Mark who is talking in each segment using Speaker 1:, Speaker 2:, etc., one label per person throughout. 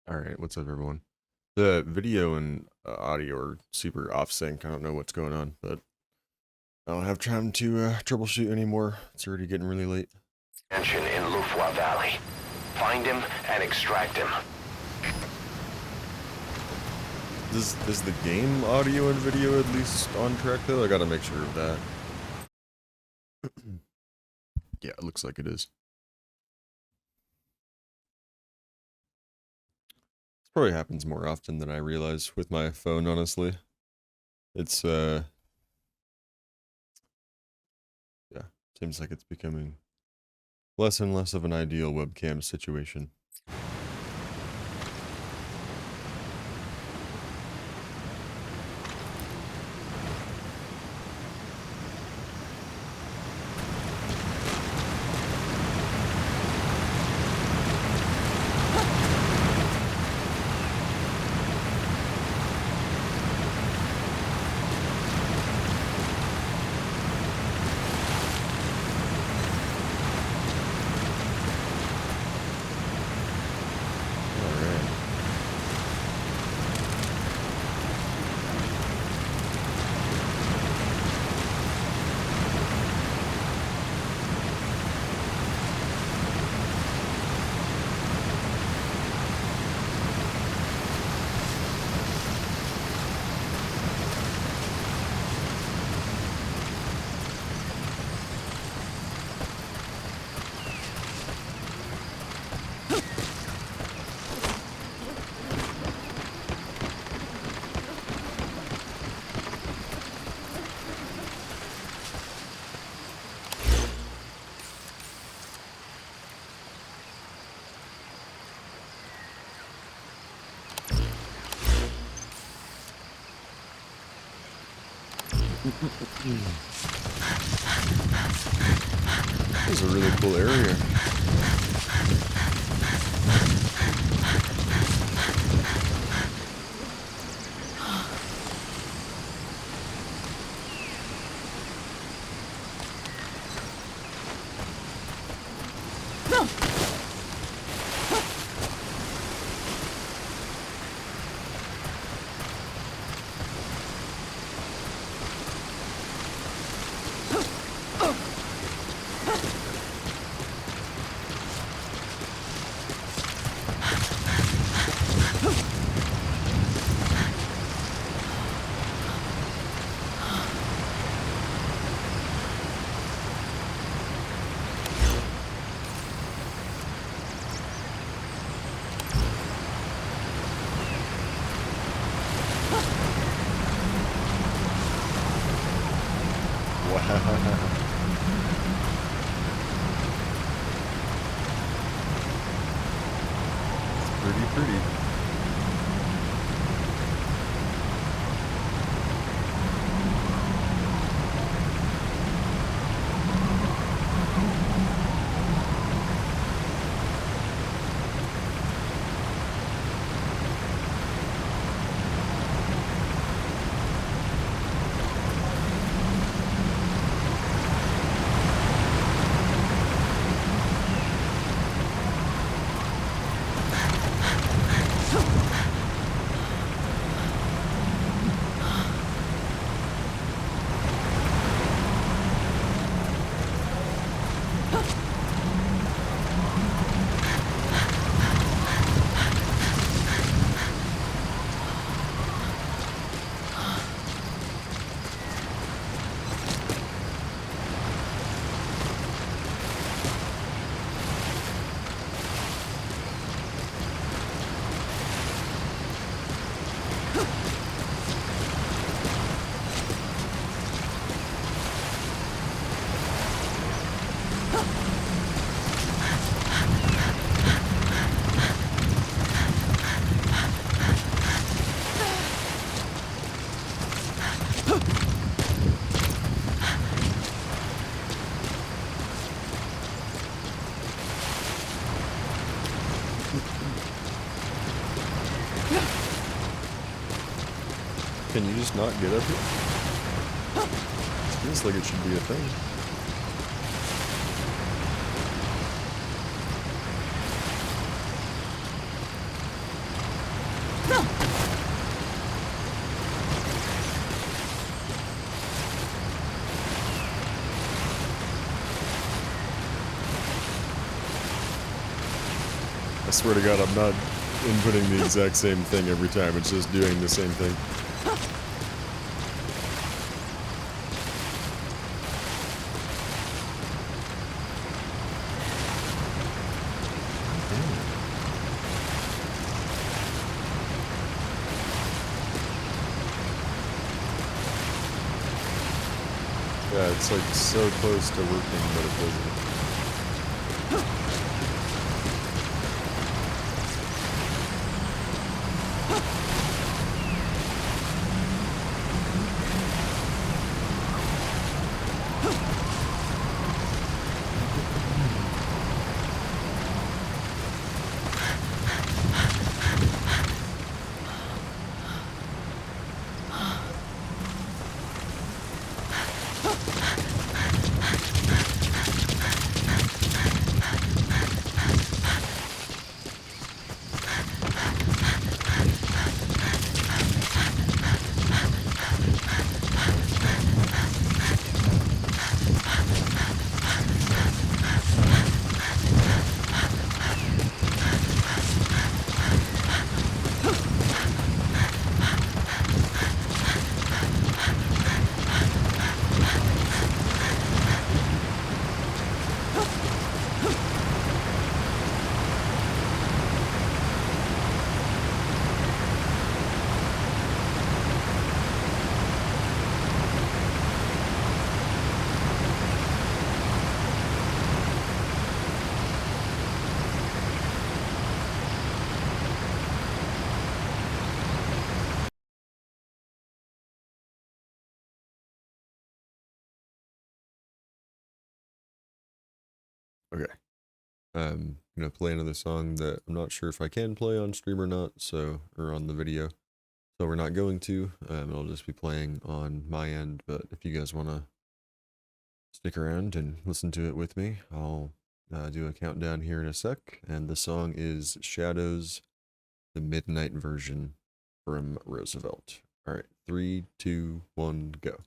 Speaker 1: All right, what's up, everyone? The video and audio are super off sync. I don't know what's going on, but I don't have time to troubleshoot anymore. It's already getting really late.
Speaker 2: Mansion in Lufwa Valley. Find him and extract him.
Speaker 1: Is the game audio and video at least on track though? I gotta make sure of that. Yeah, it looks like it is. This probably happens more often than I realize with my phone, honestly. It's yeah, seems like it's becoming less and less of an ideal webcam situation. This is a really cool area. Wow. It's pretty. Can you just not get up here? Feels like it should be a thing. swear to God, I'm not inputting the exact same thing every time. It's just doing the same thing. Yeah, it's like so close to working, but it doesn't. Okay. I'm gonna play another song that I'm not sure if I can play on stream or not, or on the video. So we're not going to. It'll just be playing on my end, but if you guys wanna stick around and listen to it with me, I'll do a countdown here in a sec. And the song is Shadows, the Midnight version from Roosevelt. All right, 3, 2, 1, go.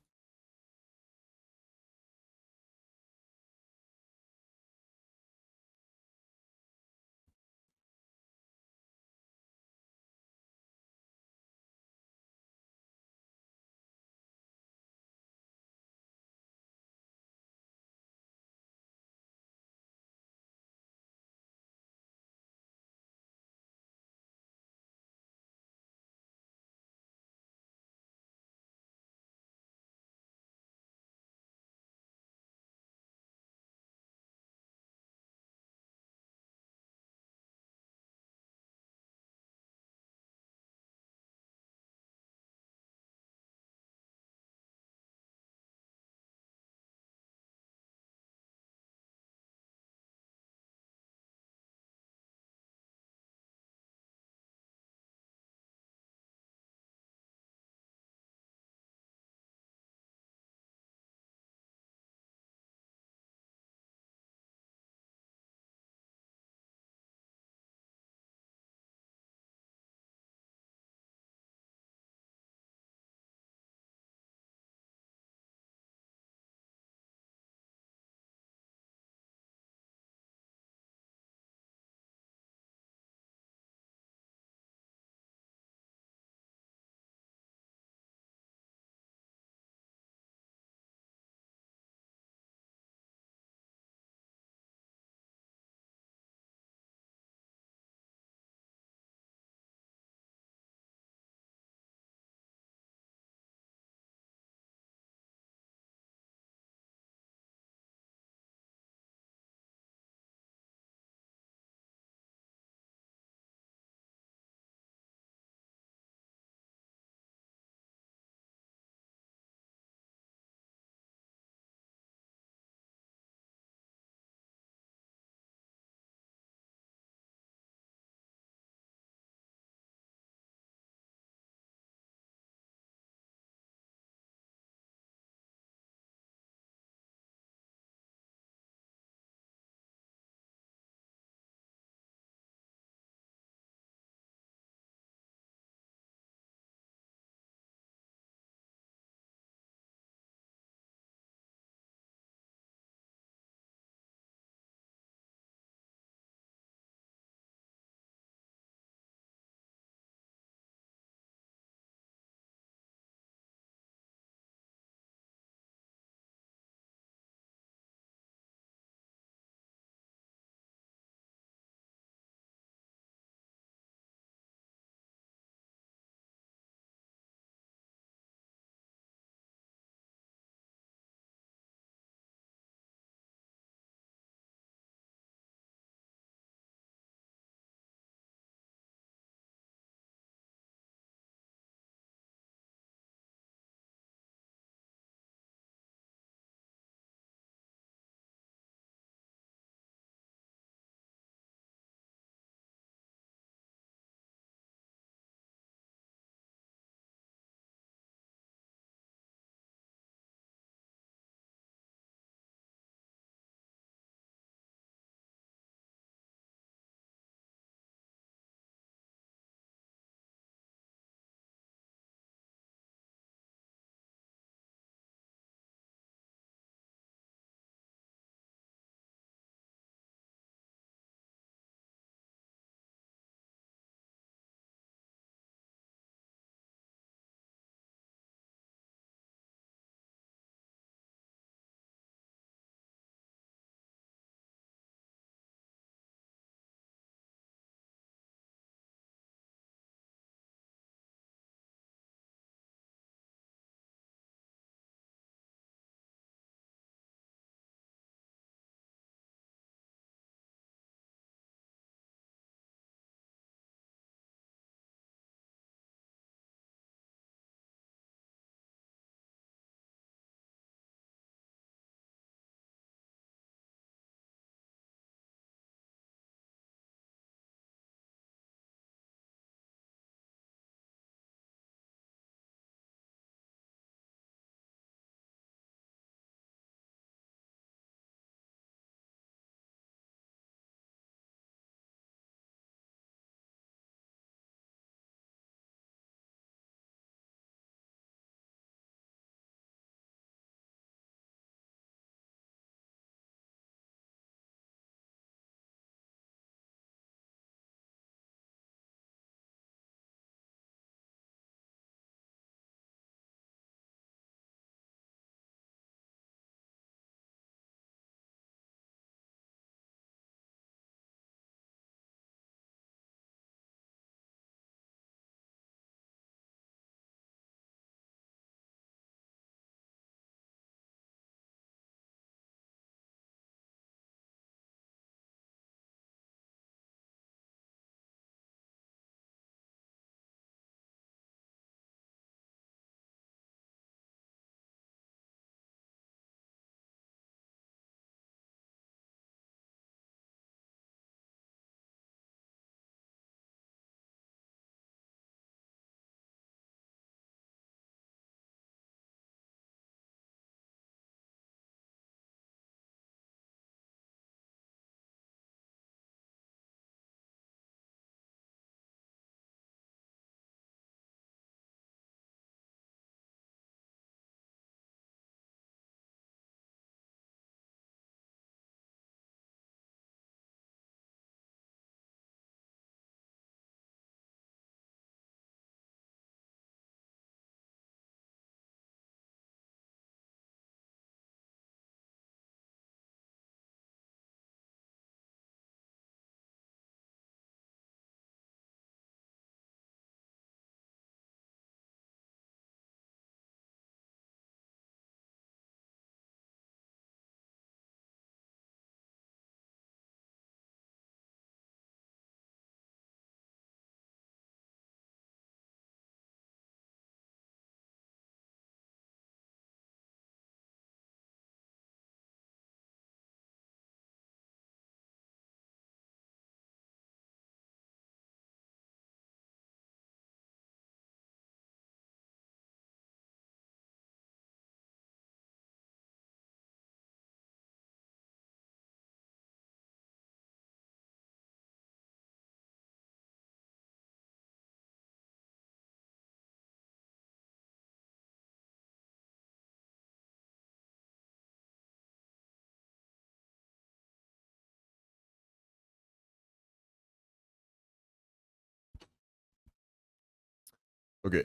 Speaker 1: Okay,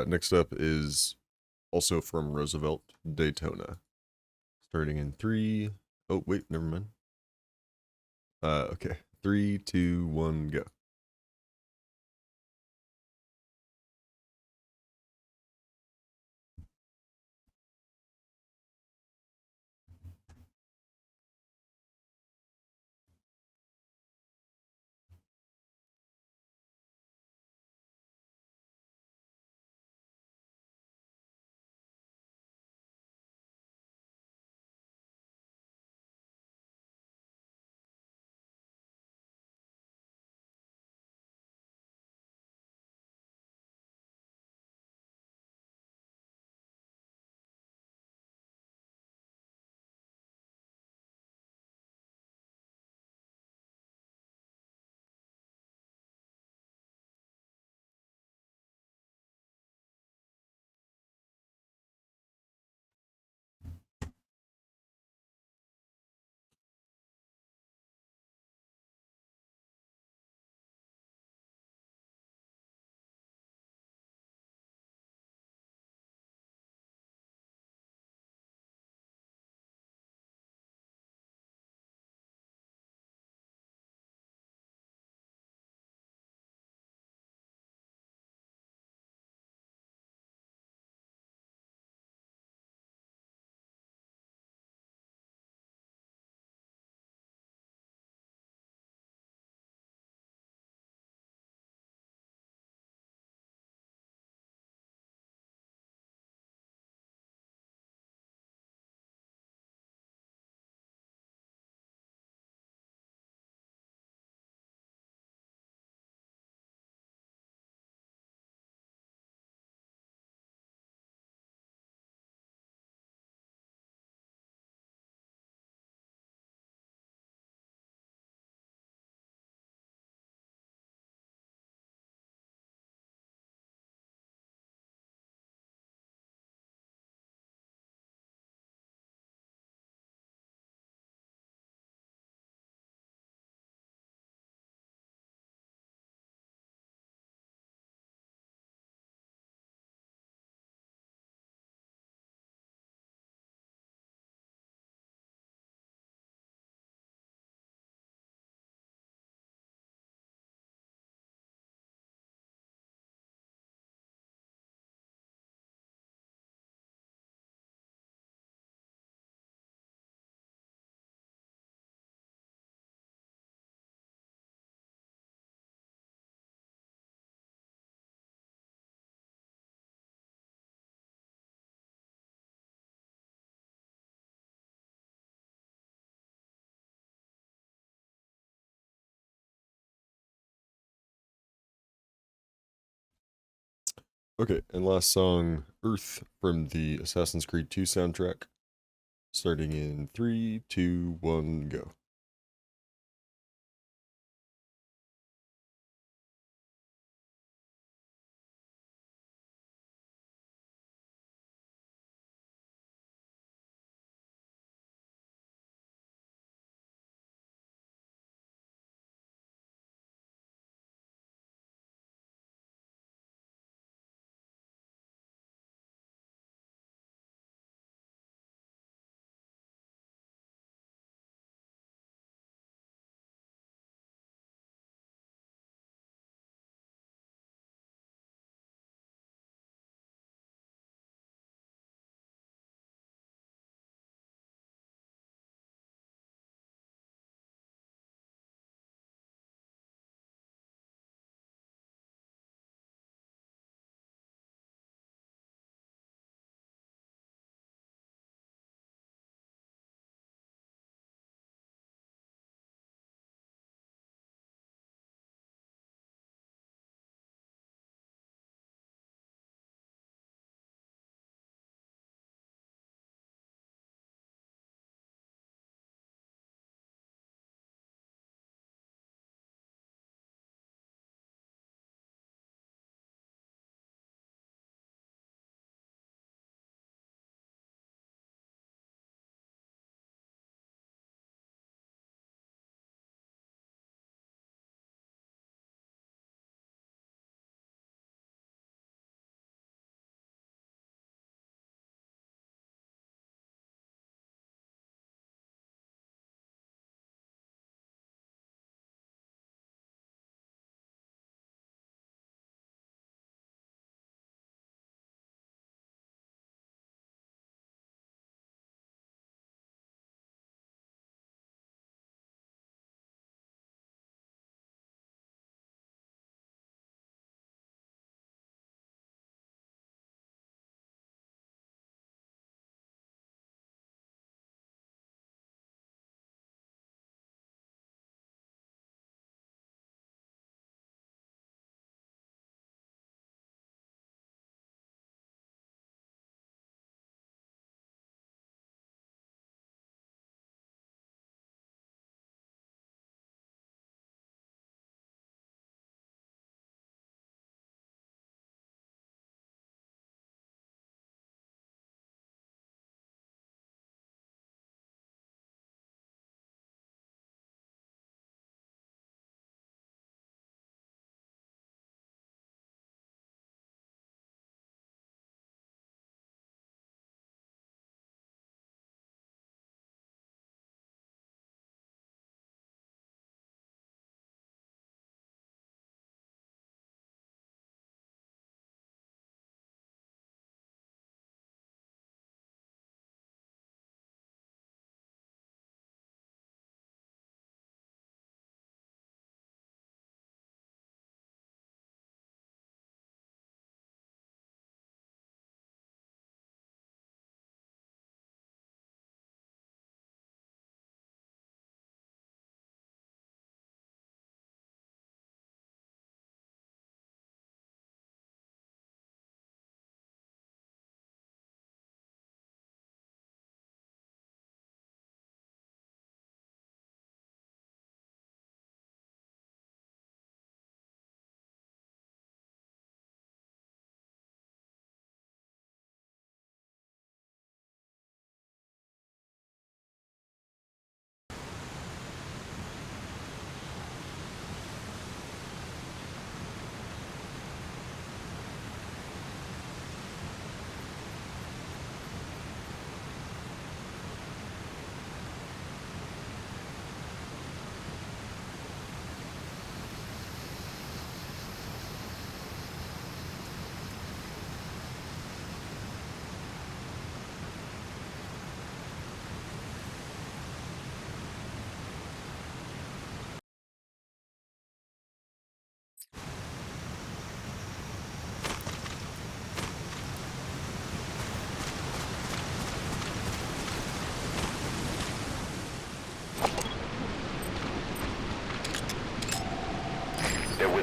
Speaker 1: next up is also from Roosevelt, Daytona. Starting in three. Oh, wait, never mind. Okay. 3, 2, 1, go. Okay, and last song, Earth, from the Assassin's Creed 2 soundtrack. Starting in 3, 2, 1, go.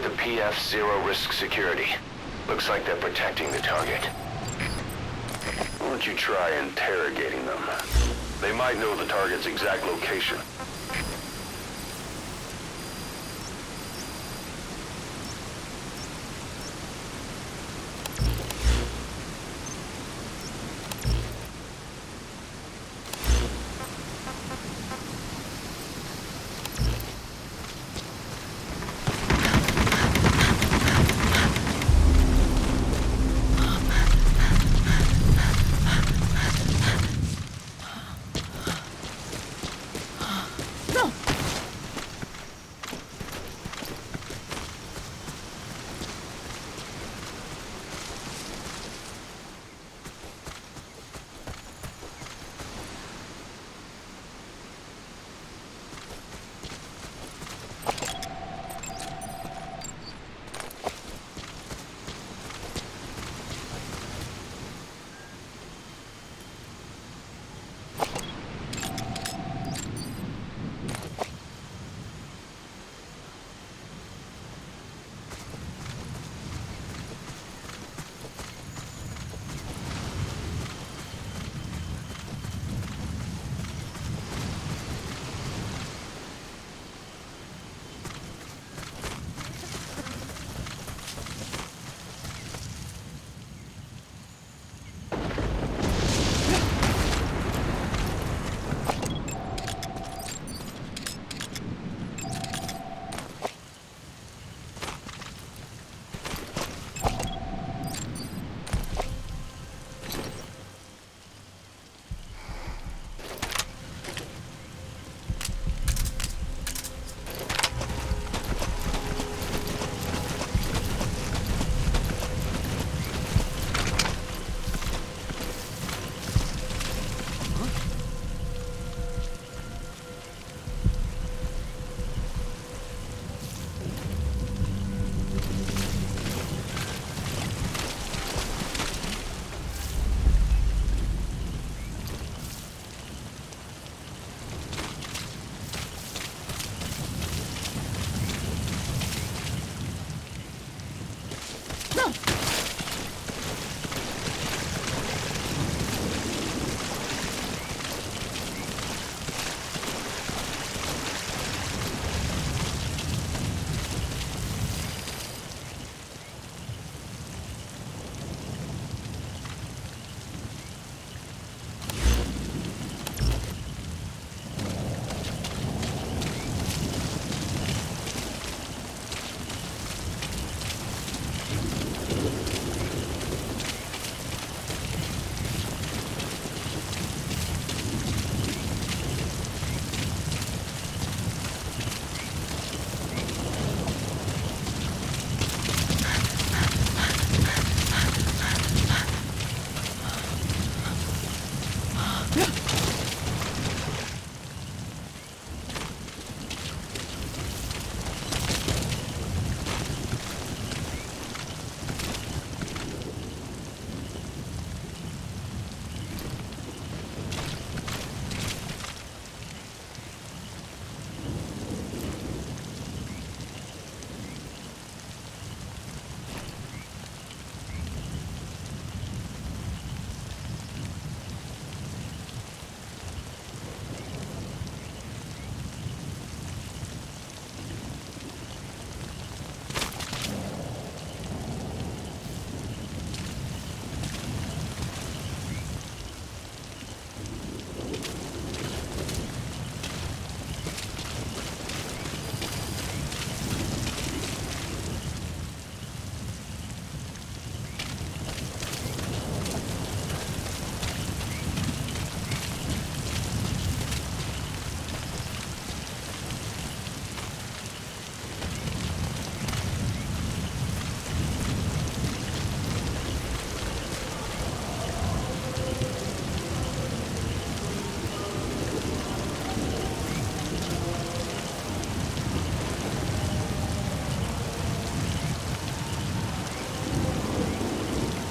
Speaker 2: with the PF Zero Risk Security. Looks like they're protecting the target. Why don't you try interrogating them? They might know the target's exact location.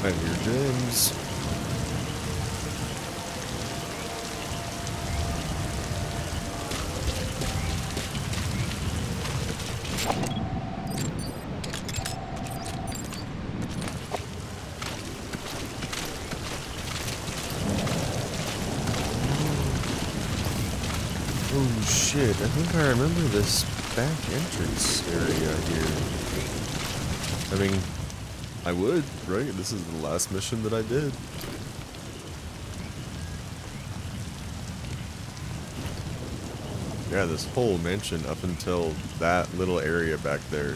Speaker 1: I hear James. shit, I think I remember this back entrance area here. I mean, I would, right? This is the last mission that I did. Yeah, this whole mansion up until that little area back there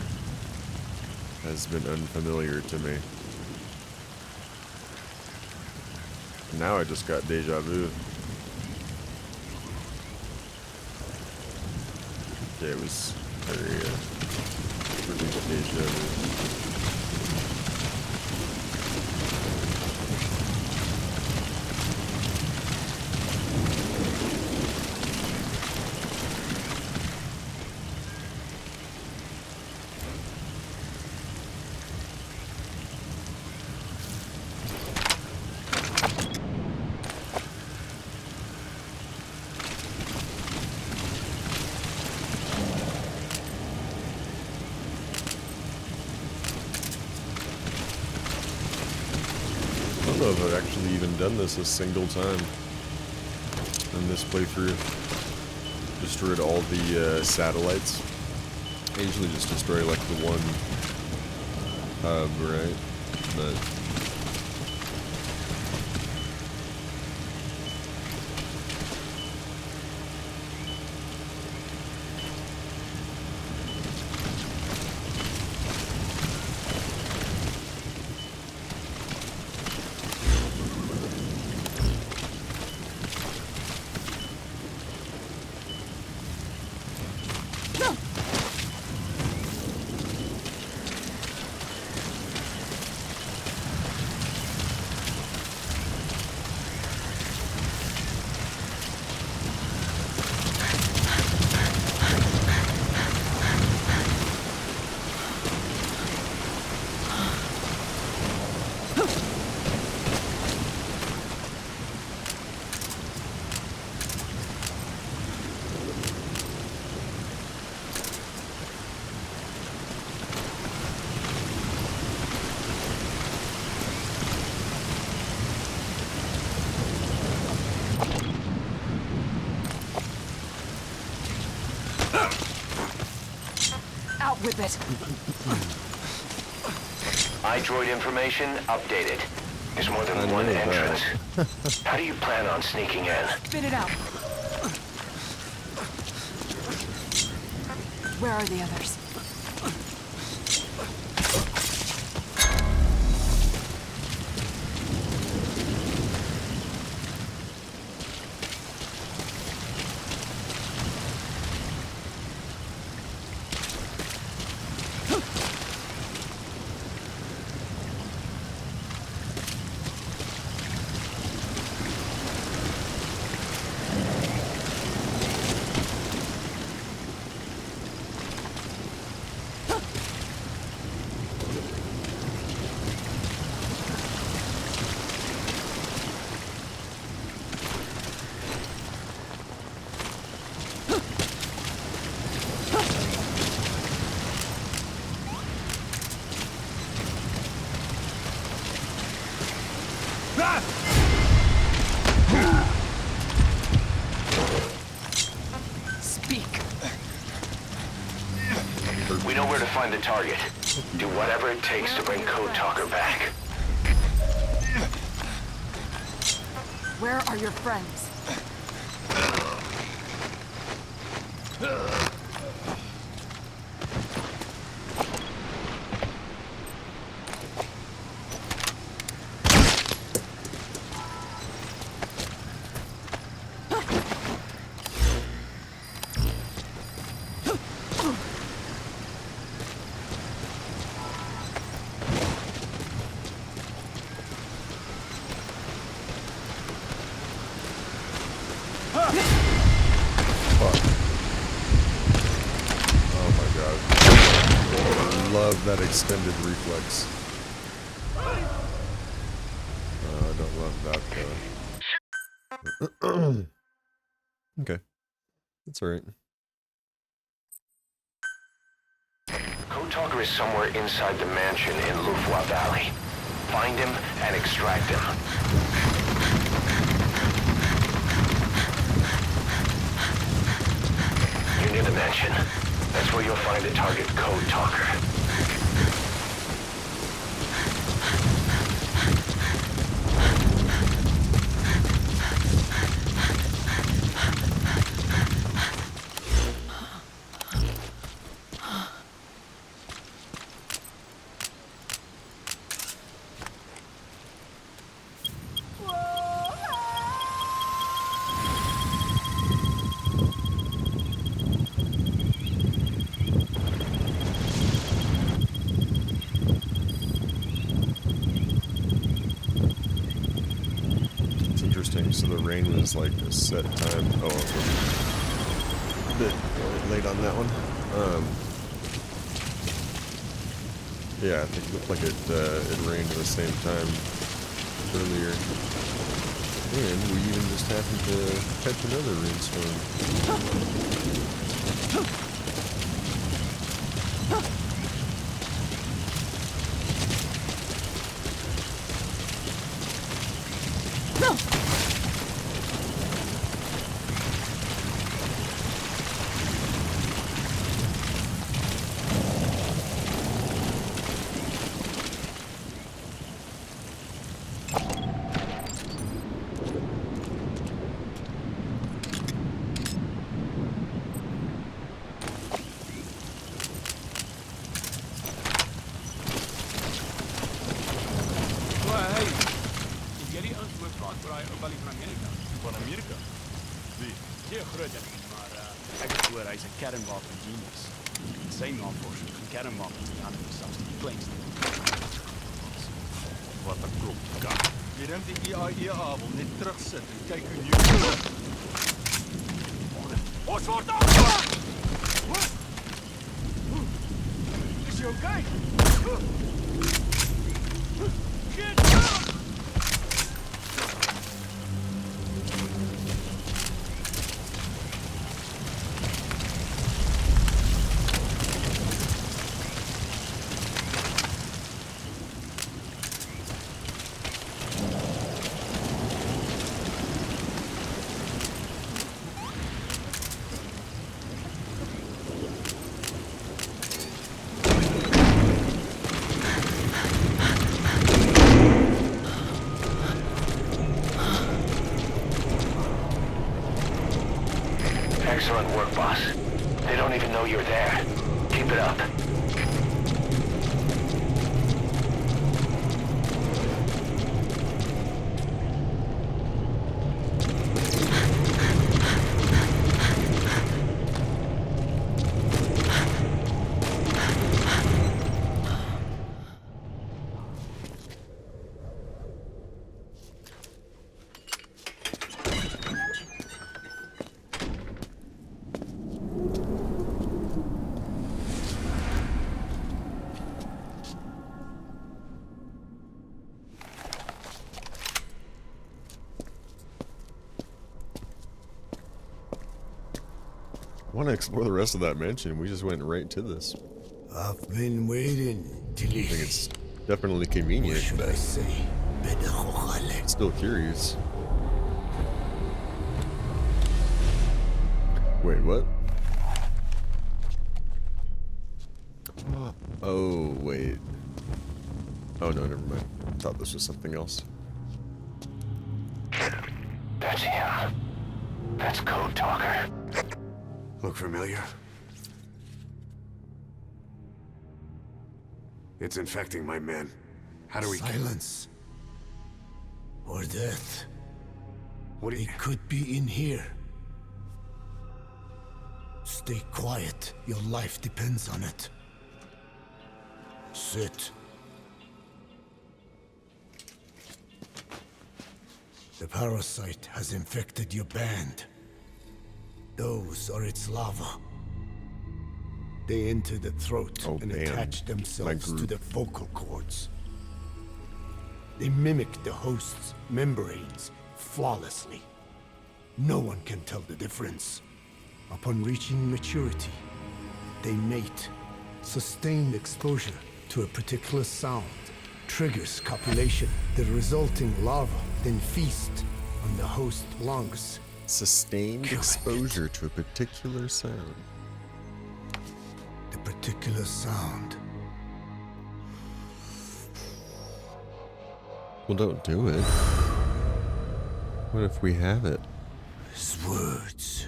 Speaker 1: has been unfamiliar to me. Now I just got deja vu. Yeah, it was very, really deja vu. I don't know if I've actually even done this a single time in this playthrough. Destroyed all the satellites. I usually just destroy like the one hub, right? But
Speaker 3: Out with it.
Speaker 2: iDroid information updated. There's more than one
Speaker 1: knew that.
Speaker 2: entrance. How do you plan on sneaking in?
Speaker 3: Spit it out. Where are the others? Speak.
Speaker 2: We know where to find the target. Do whatever it takes to bring Code Talker back.
Speaker 3: Where are your friends?
Speaker 1: fuck. Oh my god. I love that extended reflex. I don't love that though. Okay. That's alright.
Speaker 2: Code Talker is somewhere inside the mansion in Lufwa Valley. Find him and extract him. near the mansion. That's where you'll find the target Code Talker.
Speaker 1: So the rain was like a set time. Oh, a bit late on that one. Yeah, I think it looked like it rained at the same time earlier. And we even just happened to catch another rainstorm.
Speaker 4: Van Amerika? Wie? Zeer groot ding, maar ek het gehoor hy's 'n kernwapen genius. Sy navorsing van kernwapens in hande selfs die kleinste. Wat 'n klop kak. Jy dink die IAEA wil net terugsit en kyk hoe nuut. Ons word afgeslaag! Is jy okay? Get down!
Speaker 2: Excellent work, boss. They don't even know you're there. Keep it up.
Speaker 1: I want to explore the rest of that mansion. We just went right to this.
Speaker 5: I've been waiting till
Speaker 1: I think it's definitely convenient,
Speaker 5: should I
Speaker 1: but
Speaker 5: say?
Speaker 1: still curious. Wait, what? Oh, wait. Oh, no, never mind. I thought this was something else.
Speaker 2: That's him. That's Code Talker.
Speaker 6: Look familiar? It's infecting my men. How do we
Speaker 5: Silence. Or death.
Speaker 6: What do you...
Speaker 5: It could be in here. Stay quiet. Your life depends on it. Sit. The parasite has infected your band. Those are its larvae. They enter the throat and attach themselves to the vocal cords. They mimic the host's membranes flawlessly. No one can tell the difference. Upon reaching maturity, they mate. Sustained exposure to a particular sound triggers copulation. The resulting larva then feast on the host lungs.
Speaker 1: Sustained exposure to a particular sound.
Speaker 5: that particular sound.
Speaker 1: Well, don't do it. What if we have it?
Speaker 5: His words.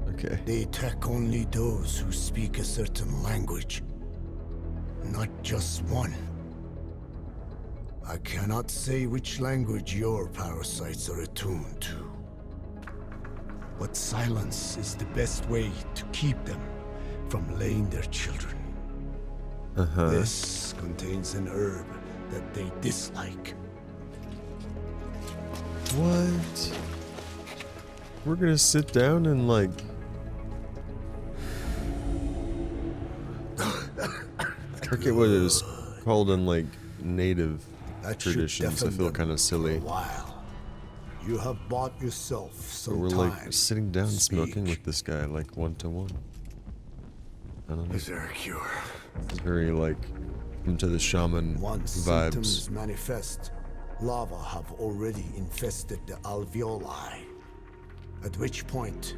Speaker 1: Okay.
Speaker 5: They attack only those who speak a certain language. Not just one. I cannot say which language your parasites are attuned to. But silence is the best way to keep them from laying their children. This contains an herb that they dislike.
Speaker 1: What? We're gonna sit down and like... I forget what it was called in like native
Speaker 5: That should
Speaker 1: traditions. I
Speaker 5: deafen
Speaker 1: feel
Speaker 5: them
Speaker 1: kind of
Speaker 5: for
Speaker 1: silly.
Speaker 5: a while. You have bought yourself
Speaker 1: But
Speaker 5: some
Speaker 1: we're
Speaker 5: time.
Speaker 1: like sitting down smoking
Speaker 5: Speak.
Speaker 1: with this guy like 1-to-1. I don't know.
Speaker 6: Is there a cure?
Speaker 1: It's very like into the shaman
Speaker 5: Once
Speaker 1: vibes.
Speaker 5: symptoms manifest, lava have already infested the alveoli. At which point,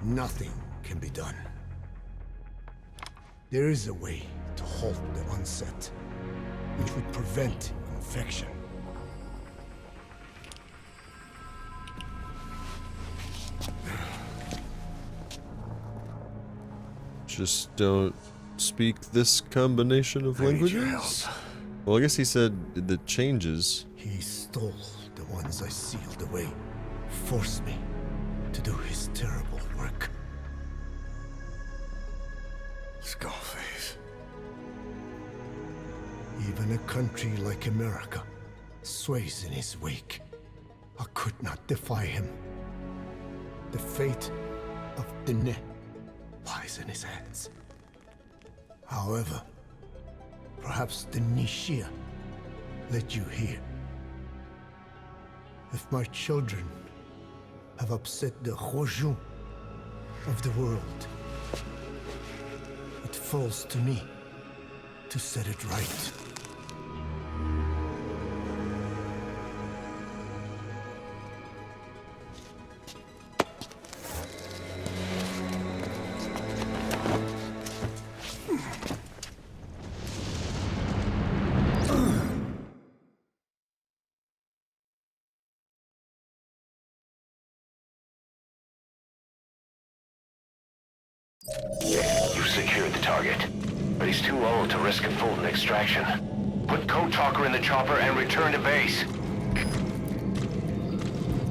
Speaker 5: nothing can be done. There is a way to halt the onset, which would prevent infection.
Speaker 1: Just don't speak this combination of
Speaker 6: I need your
Speaker 1: languages?
Speaker 6: help.
Speaker 1: Well, I guess he said the changes.
Speaker 5: He stole the ones I sealed away, forced me to do his terrible work.
Speaker 6: Skullface.
Speaker 5: Even a country like America sways in his wake. I could not defy him. The fate of Dine lies in his hands. However, perhaps the Nishia led you here. If my children have upset the Hojun of the world, it falls to me to set it right.
Speaker 2: You've secured the target, but he's too old to risk a Fulton extraction. Put Code Talker in the chopper and return to base.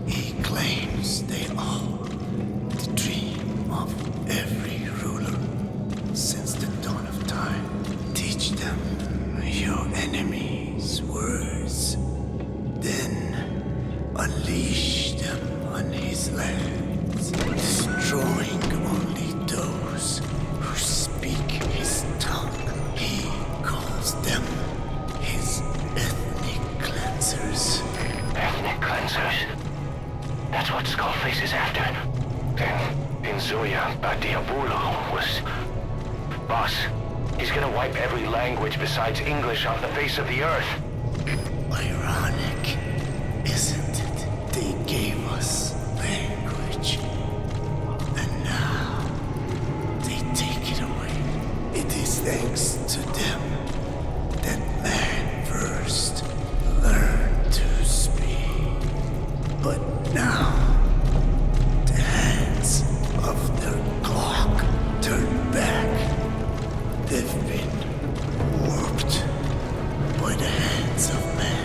Speaker 5: He claims they are the dream of every ruler since the dawn of time. Teach them your enemy's words, then unleash them on his lands, destroying only those who speak his tongue. He calls them his ethnic cleansers.
Speaker 2: Ethnic cleansers? That's what Skullface is after. Then, Inzuya Badiabulu was... Boss, he's gonna wipe every language besides English off the face of the earth.
Speaker 5: Ironic, isn't it? They gave us language, and now they take it away. It is thanks to them that man first learned to speak. But now, the hands of their clock turn back. They've been warped by the hands of man.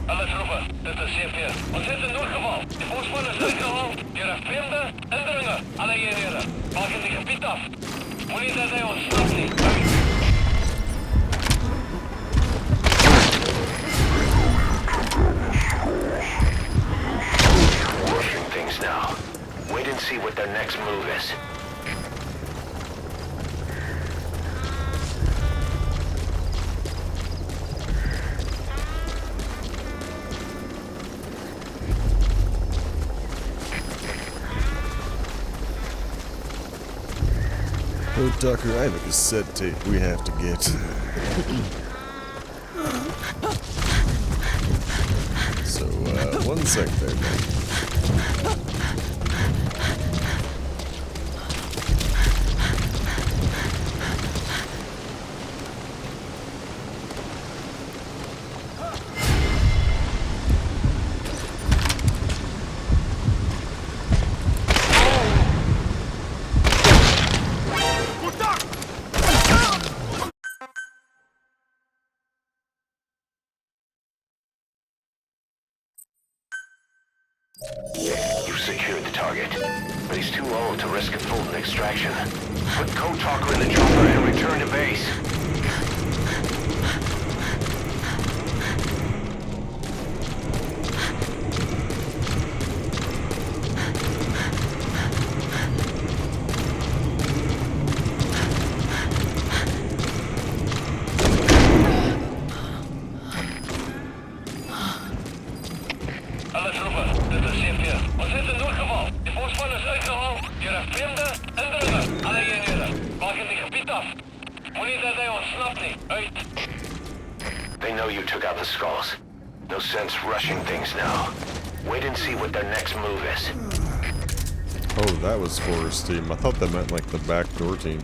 Speaker 7: Alle troepen, dit is CP. Ons is in noodgeval. Die voorspan is uitgehaald deur 'n vreemde indringer. Alle eenhede, maak in die gebied af. Moenie dat hy ons stop nie.
Speaker 2: Rushing things now. Wait and see what their next move is.
Speaker 1: Oh, Tucker, I have a cassette tape we have to get. So, 1 sec there, man.
Speaker 2: You've secured the target, but he's too old to risk a Fulton extraction. Put Code Talker in the chopper and return to base.
Speaker 7: Alle troepen, dit is CF4. Ons het 'n noodgeval. Die voorspan is uitgehaal deur 'n vreemde indringer. Alle eenhede, maak in die gebied af. Moenie dat hy ontsnap nie. Uit.
Speaker 2: They know you took out the skulls. No sense rushing things now. Wait and see what their next move is.
Speaker 1: Oh, that was Forrest team. I thought that meant like the backdoor team.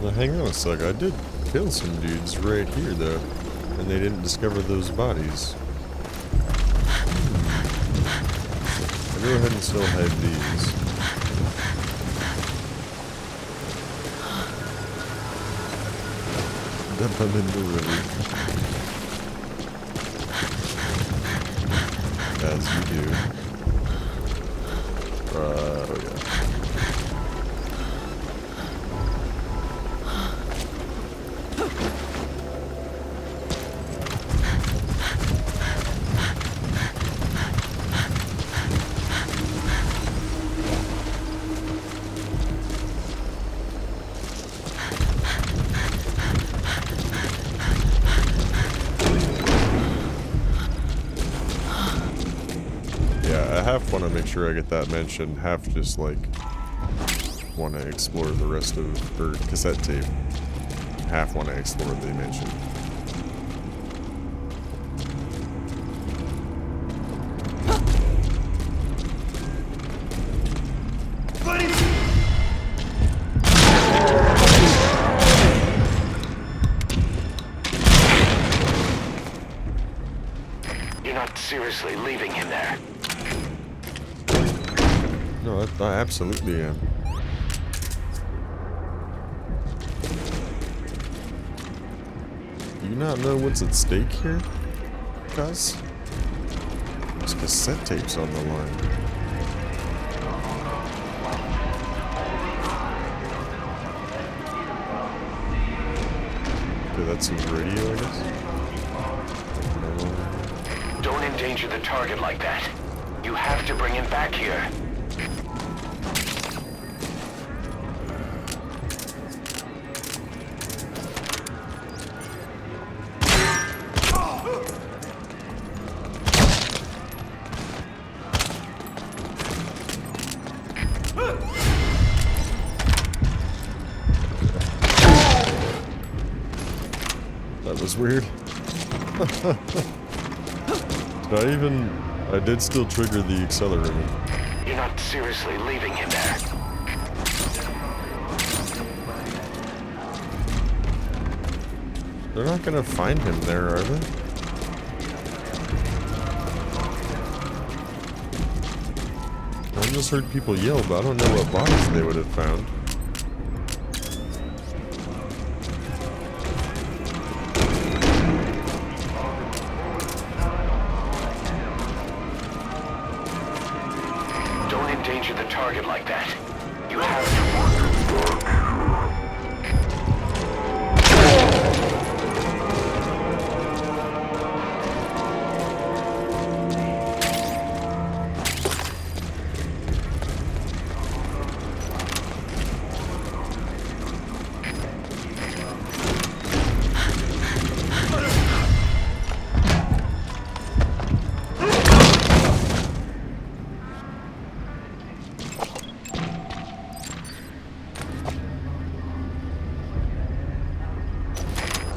Speaker 1: Now, hang on a sec. I did kill some dudes right here, though, and they didn't discover those bodies. I'll go ahead and still hide these. Dump them in the river. As you do. Oh yeah. I half want to make sure I get that mentioned, half just like want to explore the rest of her cassette tape. Half want to explore the mention.
Speaker 2: You're not seriously leaving him there.
Speaker 1: No, I absolutely am. Do you not know what's at stake here, guys? There's cassette tapes on the line. Okay, that's his radio, I guess. No.
Speaker 2: Don't endanger the target like that. You have to bring him back here.
Speaker 1: That was weird. I did still trigger the accelerator.
Speaker 2: You're not seriously leaving him there.
Speaker 1: They're not gonna find him there, are they? I just heard people yell, but I don't know what bodies they would have found.
Speaker 2: Don't endanger the target like that.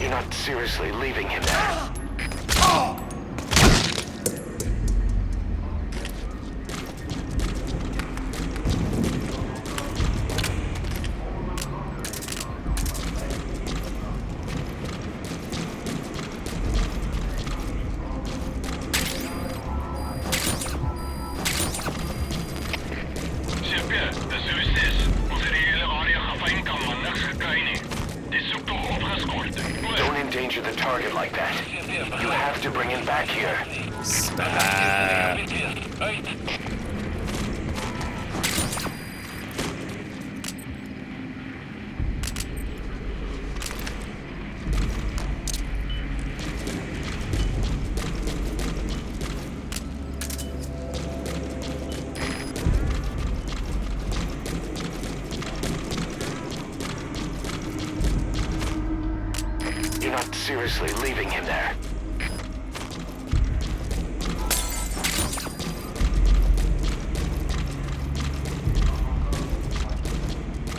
Speaker 2: You're not seriously leaving him there. Don't endanger the target like that. You have to bring him back here. You're not seriously leaving him there.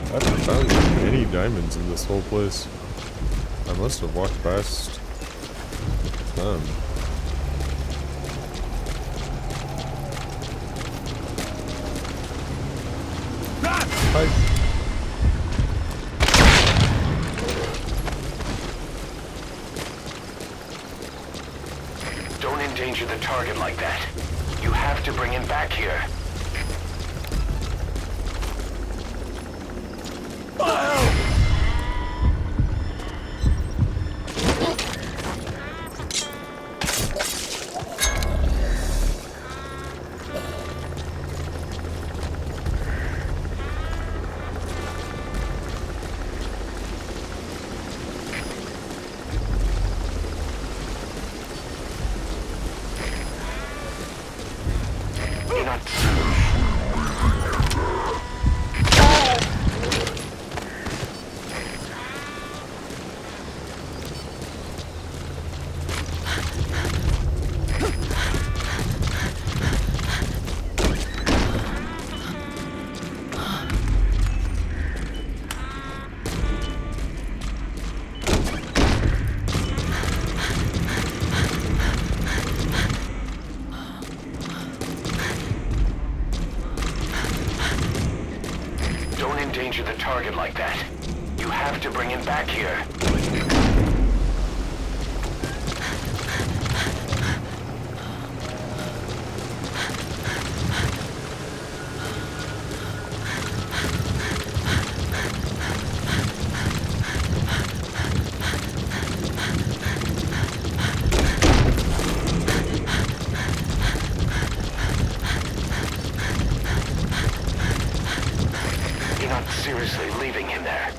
Speaker 1: I haven't found any diamonds in this whole place. I must have walked past them. Hi.
Speaker 2: Don't endanger the target like that. You have to bring him back here. You're not... Don't endanger the target like that. You have to bring him back here. You're not seriously leaving him there.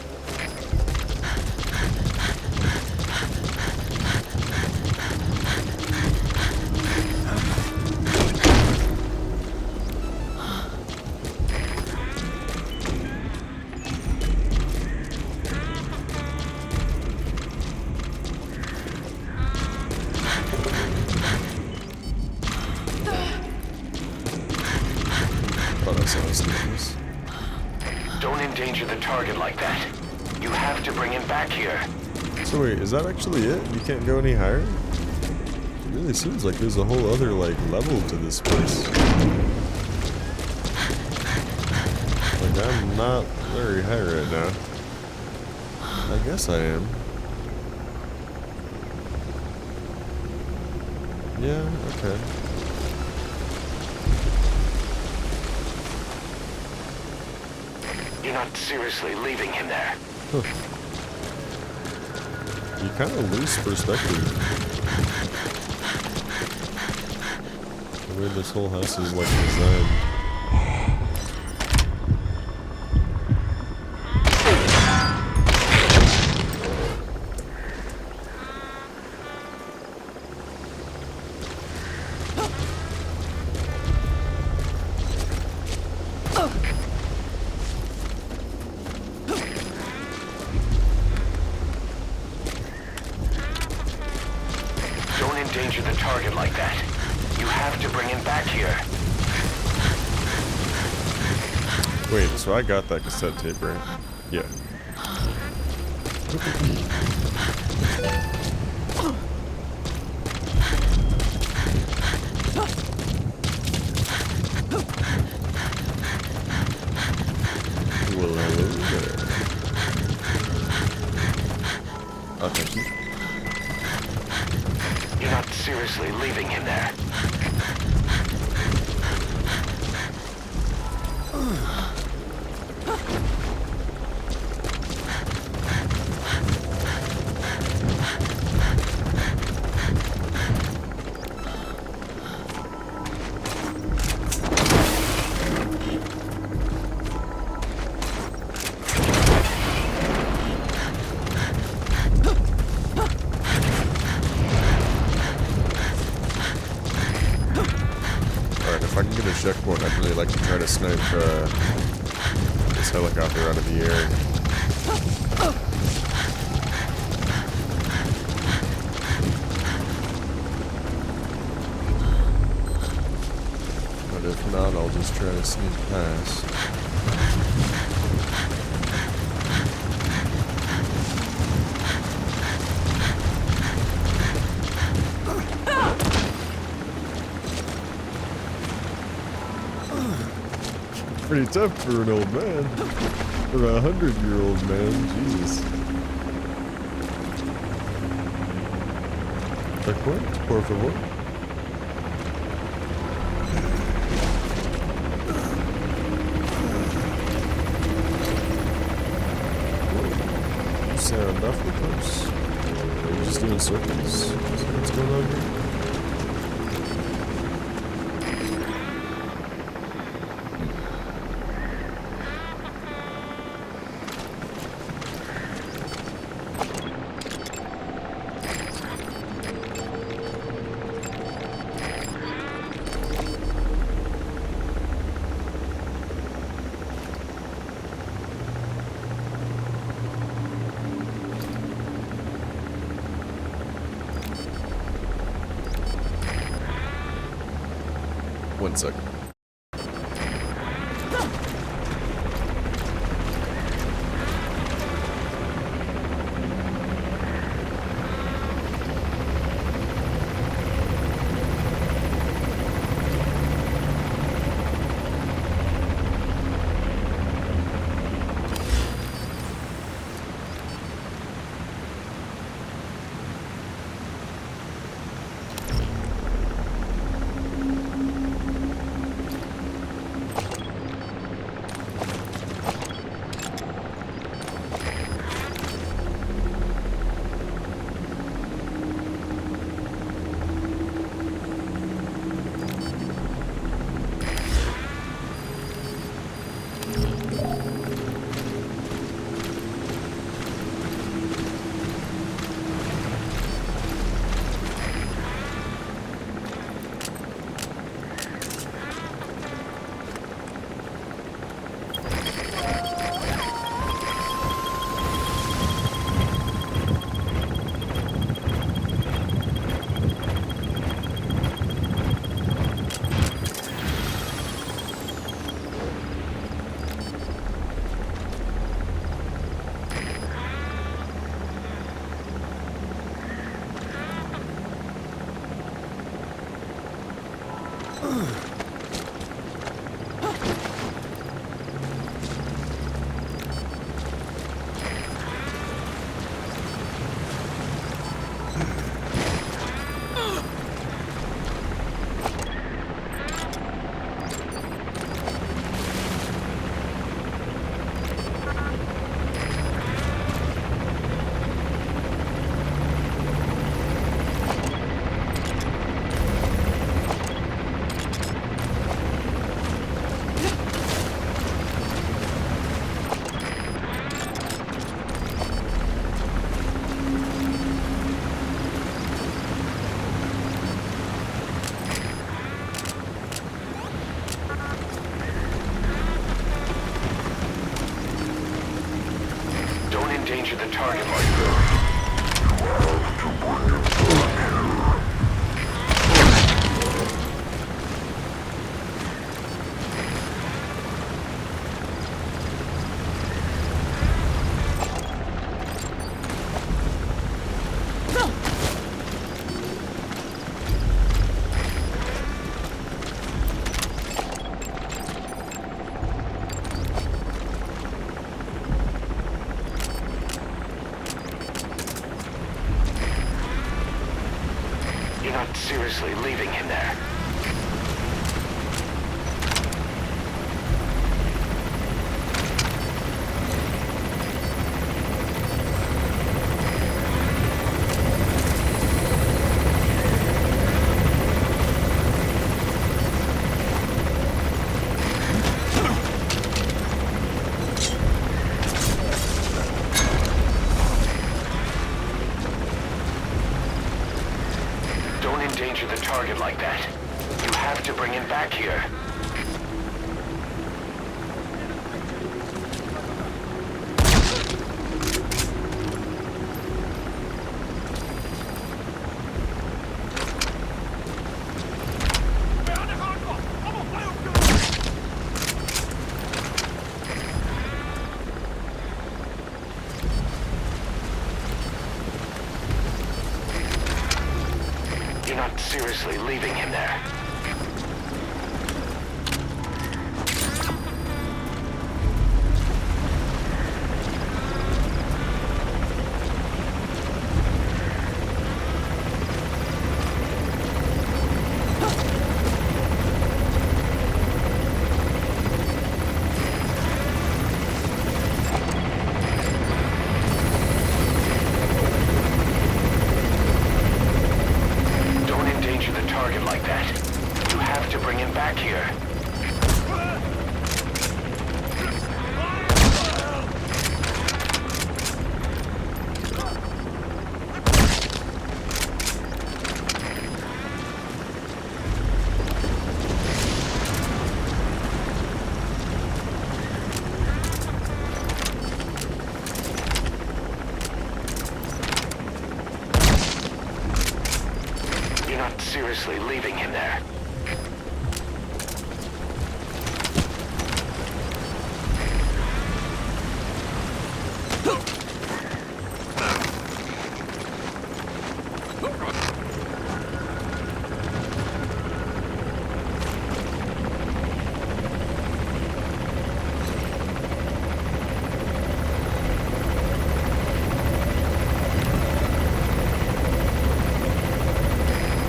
Speaker 1: Thought I saw his sneakers.
Speaker 2: Don't endanger the target like that. You have to bring him back here.
Speaker 1: So wait, is that actually it? You can't go any higher? It really seems like there's a whole other like level to this place. Like I'm not very high right now. I guess I am. Yeah, okay.
Speaker 2: You're not seriously leaving him there.
Speaker 1: Huh. You kind of lose perspective. The way this whole house is like designed.
Speaker 2: Don't endanger the target like that. You have to bring him back here.
Speaker 1: Wait, so I got that cassette tape, right? Yeah. Well, hello there. Oh, thank you.
Speaker 2: You're not seriously leaving him there.
Speaker 1: If I can get a checkpoint, I'd really like to try to snipe this helicopter out of the air. But if not, I'll just try to sneak past. Pretty tough for an old man. For a 100-year-old man, Jesus. Checkpoint, por favor. You sound awfully close. Are you just doing circles? Is that what's going on here? One second.
Speaker 2: not seriously leaving him there. Don't endanger the target like that. You have to bring him back here. You're not seriously leaving him there. Don't endanger the target like that. You have to bring him back here. You're not seriously leaving him there.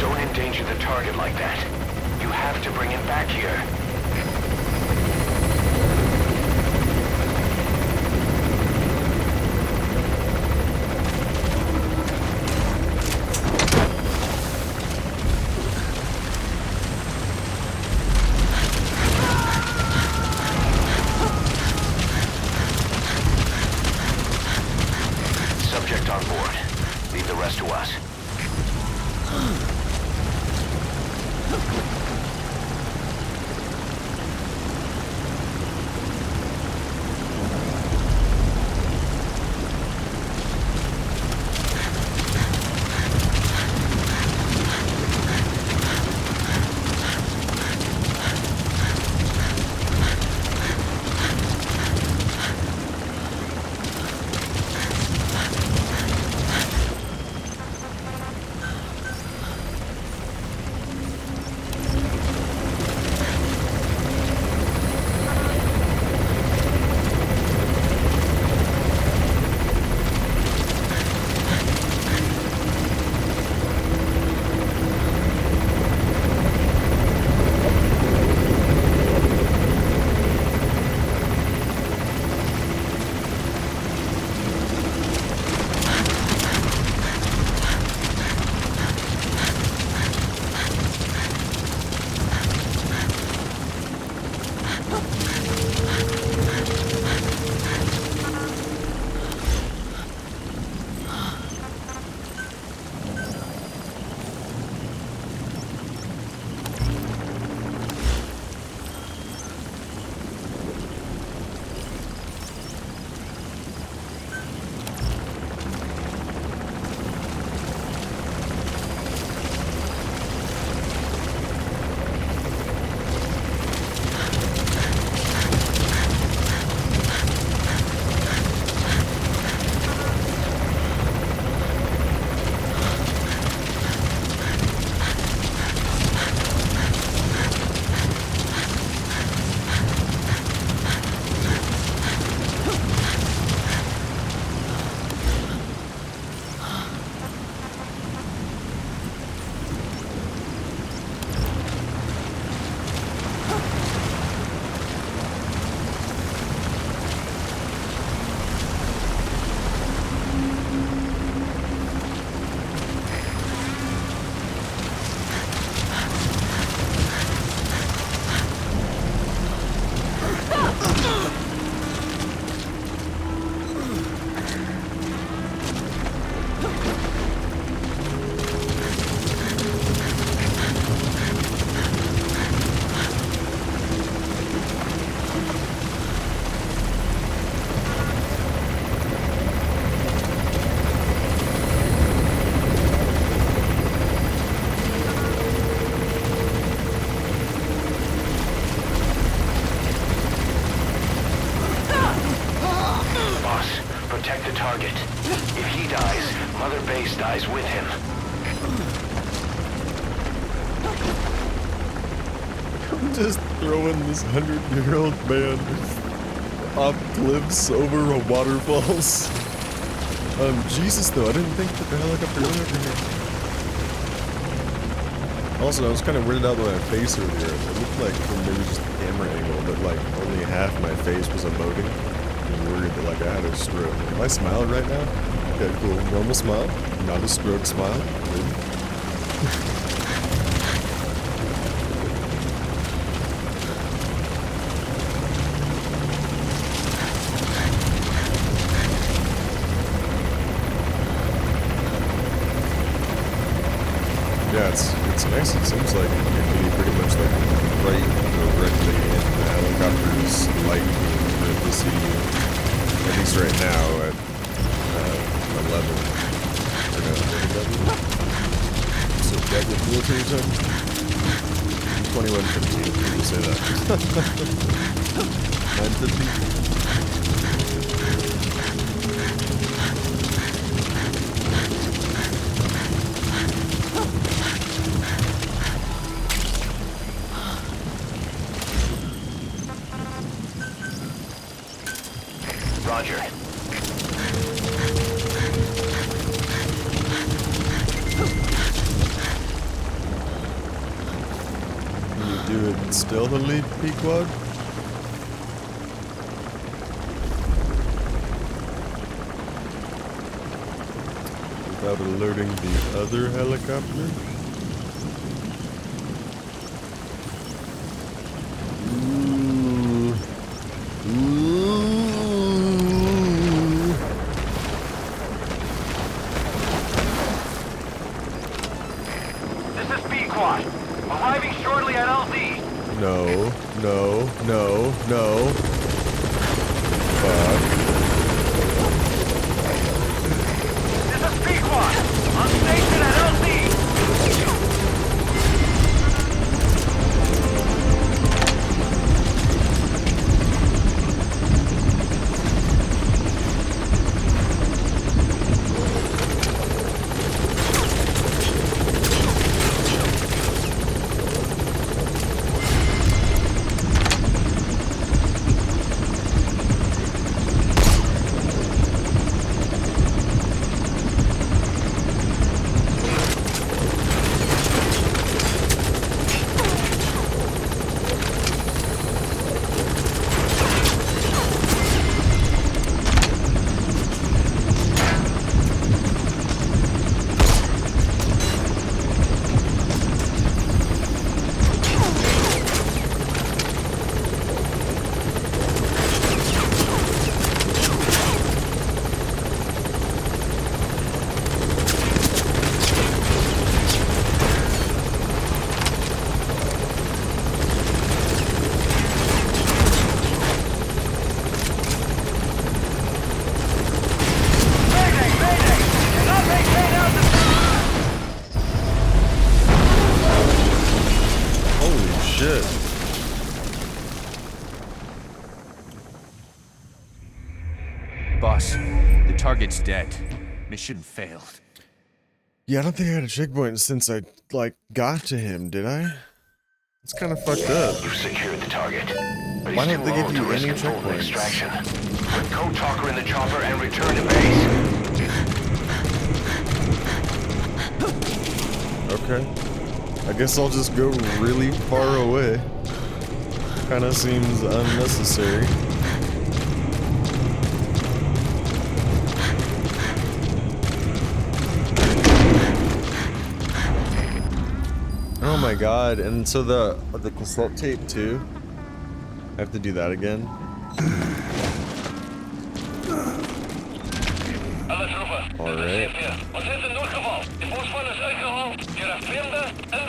Speaker 2: Don't endanger the target like that. You have to bring him back here. Subject on board. Leave the rest to us. dies with him.
Speaker 1: I'm just throwing this 100-year-old man off cliffs over a waterfalls. Jesus though, I didn't think that the helicopter went over here. Also, I was kind of weirded out by my face earlier. It looked like from maybe just the camera angle that like only half my face was emoting. I was worried that like I had a stroke. Am I smiling right now? Okay, cool. Normal smile. Not a stroke smile. Good. Yeah, it's nice. It seems like it can be pretty much like right directly in the helicopter's light beam of the city. At least right now at 11. So get your military time. 21:15. People say that. 9:50.
Speaker 2: Roger.
Speaker 1: Can you do it stealthily, Pequod? Without alerting the other helicopter? Ooh.
Speaker 7: This is B-Quad. Arriving shortly at LZ.
Speaker 1: No. Fuck.
Speaker 7: This is B-Quad. On station at LZ.
Speaker 1: Shit.
Speaker 4: Boss, the target's dead. Mission failed.
Speaker 1: Yeah, I don't think I had a checkpoint since I, like, got to him, did I? It's kind of fucked up.
Speaker 2: You've secured the target. But
Speaker 1: Why
Speaker 2: he's
Speaker 1: don't
Speaker 2: too
Speaker 1: they
Speaker 2: low
Speaker 1: give
Speaker 2: to
Speaker 1: you
Speaker 2: risk
Speaker 1: any
Speaker 2: a full
Speaker 1: checkpoints?
Speaker 2: extraction. Put Code Talker in the chopper and return to base.
Speaker 1: Okay. I guess I'll just go really far away. Kinda seems unnecessary. Oh my god, and so the cassette tape too? I have to do that again? Alright.
Speaker 7: Wat is er noodgeval? De voorspan is uitgehaald. Je hebt vreemde en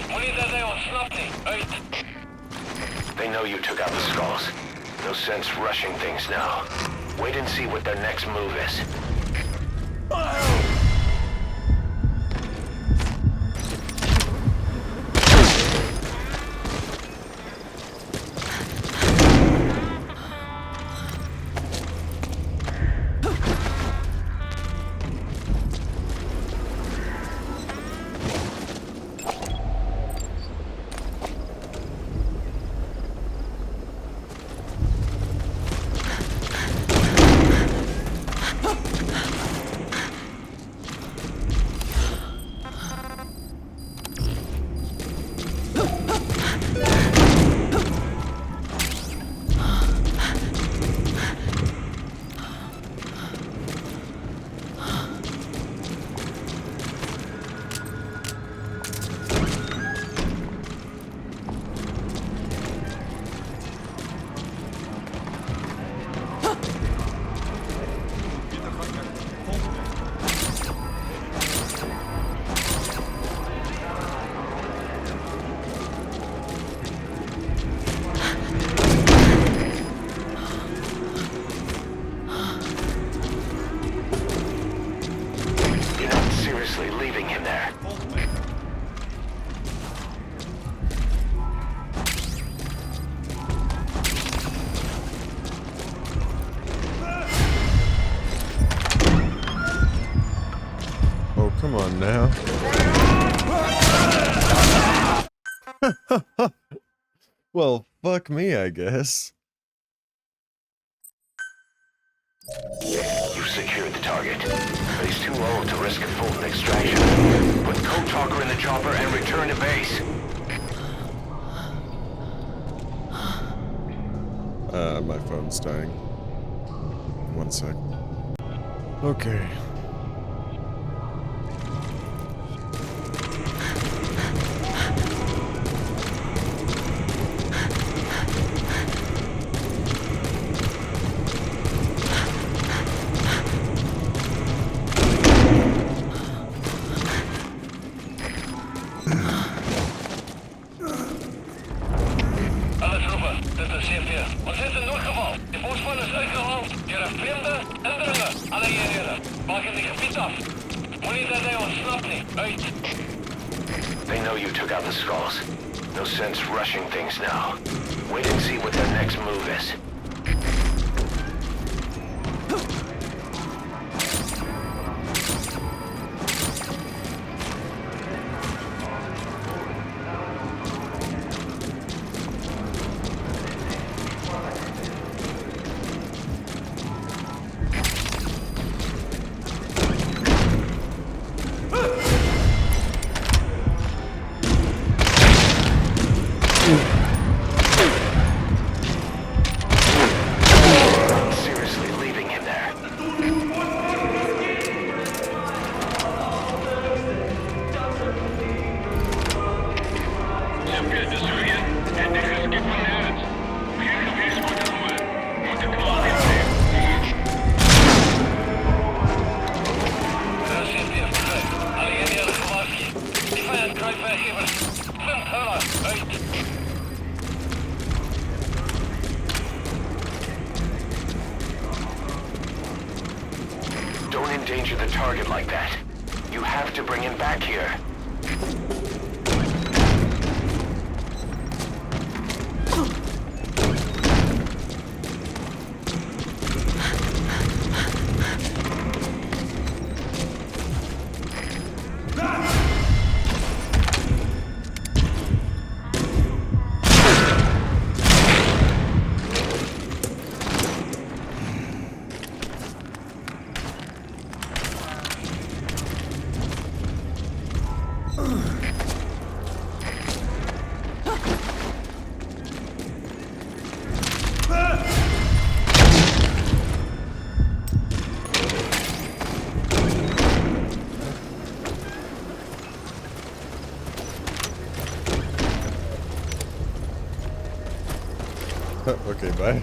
Speaker 7: Wanneer dat hij ontsnapt niet. Uit.
Speaker 2: They know you took out the skulls. No sense rushing things now. Wait and see what their next move is. seriously leaving him there?
Speaker 1: Oh, come on now. Well, fuck me, I guess.
Speaker 2: You've secured the target, but he's too old to risk a Fulton extraction. Put Code Talker in the chopper and return to base.
Speaker 1: My phone's dying. 1 sec. Okay.
Speaker 7: Alle troepen, dit is CP. Ons het 'n noodgeval. Die bosman is uitgehaal deur 'n vreemde indringer. Alle eenhede, maak in die gebied af. Moenie dat hy ontsnap nie. Uit.
Speaker 2: They know you took out the skulls. No sense rushing things now. Wait and see what their next move is. Seriously leaving him there.
Speaker 7: CP, dis Julian. En dit is skip van nergens. Geen geweeskontrole. Moet de klaar zijn. Daar is CP, begrijp. Alle eenhede gewaarschuwd. Die vijand kruipt werkgevers. Vind hulle. Uit.
Speaker 2: Don't endanger the target like that. You have to bring him back here.
Speaker 1: Okay, bye.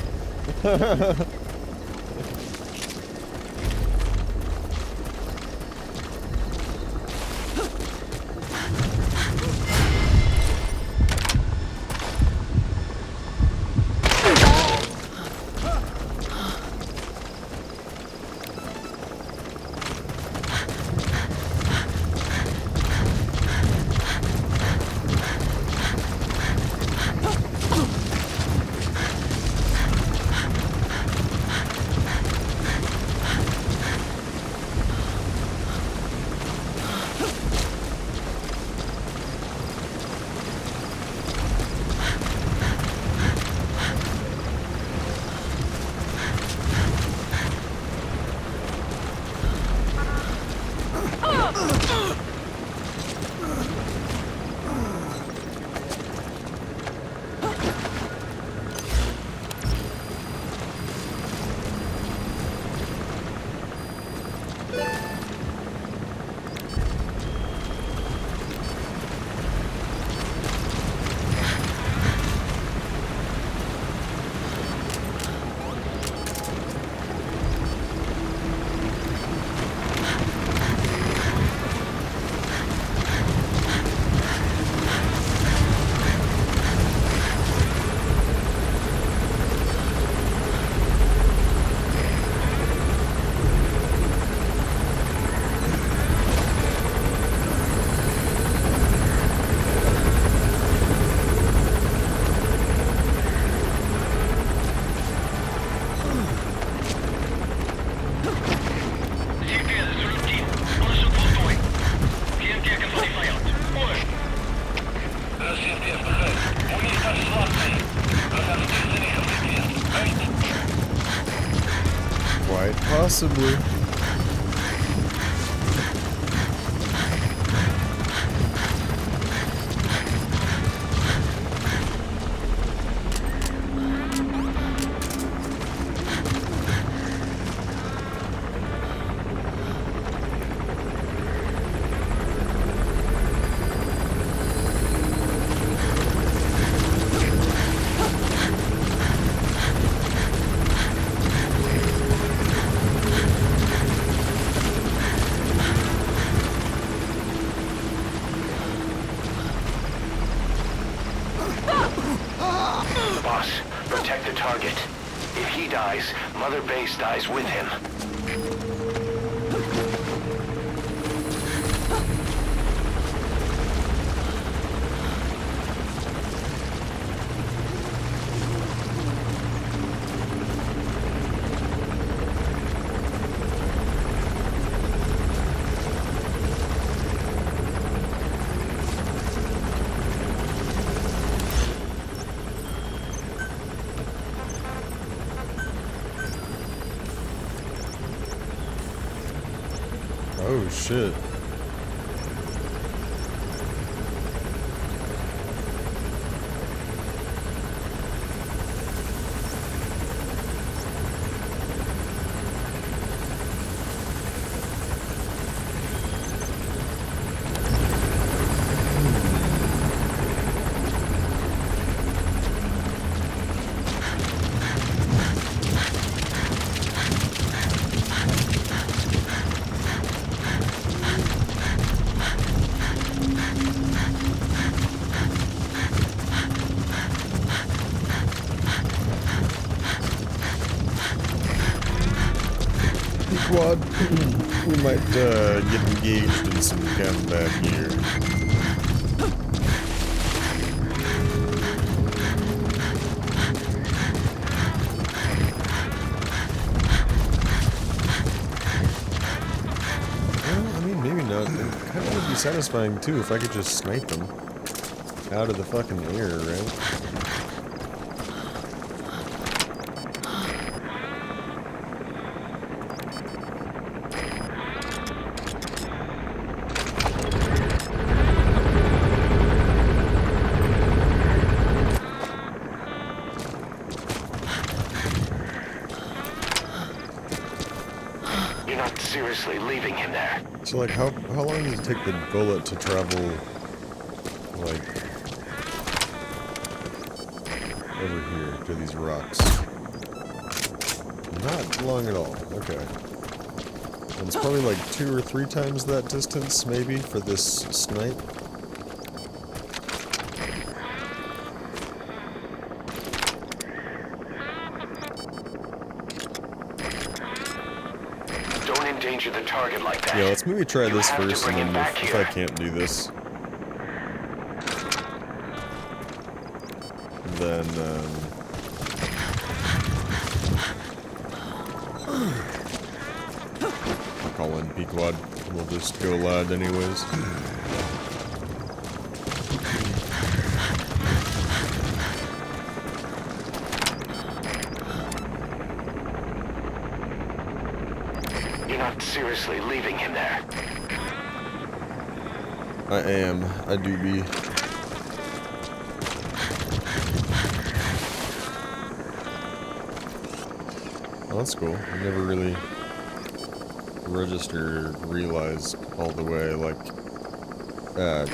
Speaker 1: Possibly.
Speaker 2: Boss, protect the target. If he dies, Mother Base dies with him.
Speaker 1: Oh shit. Quad, we might get engaged in some combat here. Well, I mean, maybe not. It kind of would be satisfying too if I could just snipe them out of the fucking air, right?
Speaker 2: Seriously leaving him there.
Speaker 1: So like how long does it take the bullet to travel like over here to these rocks? Not long at all. Okay. And it's probably like 2 or 3 times that distance maybe for this snipe.
Speaker 2: Endanger the target like that.
Speaker 1: Yeah, let's maybe try this first, and then if I can't do this, then I'll call in Pequod. We'll just go loud anyways.
Speaker 2: Seriously leaving him there.
Speaker 1: I am. I do be. Oh, that's cool. I never really registered or realized all the way, like,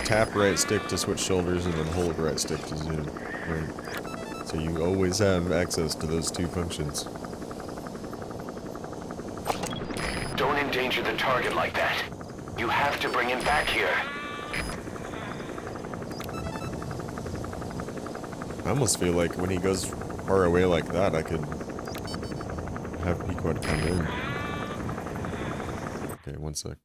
Speaker 1: tap right stick to switch shoulders and then hold right stick to zoom. Right? So you always have access to those 2 functions.
Speaker 2: Don't endanger the target like that. You have to bring him back here.
Speaker 1: I almost feel like when he goes far away like that, I could have Pequod come in. Okay, 1 sec.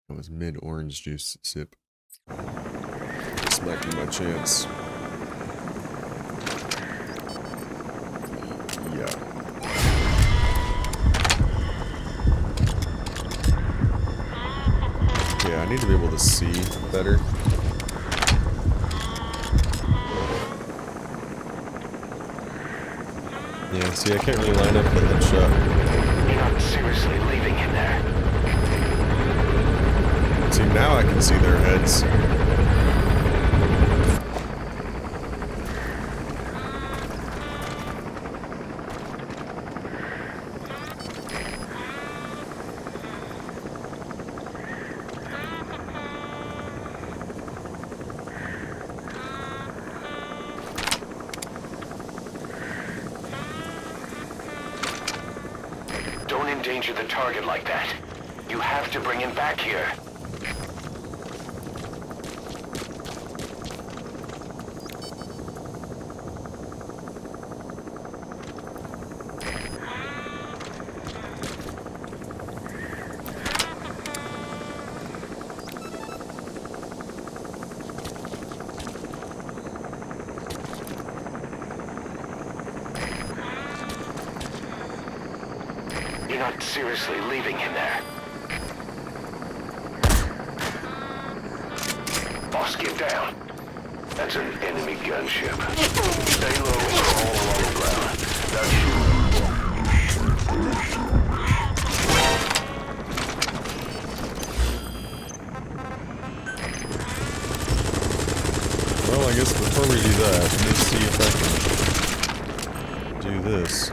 Speaker 1: That was mid-orange juice sip. This might be my chance. Yeah. Yeah, I need to be able to see better. Yeah, see, I can't really line up the headshot.
Speaker 2: You're not seriously leaving him there.
Speaker 1: See, now I can see their heads.
Speaker 2: Don't endanger the target like that. You have to bring him back here. You're not seriously leaving him there. Boss, get down. That's an enemy gunship. Stay low or all along the ground. Now shoot.
Speaker 1: Well, I guess before we do that, let me see if I can do this.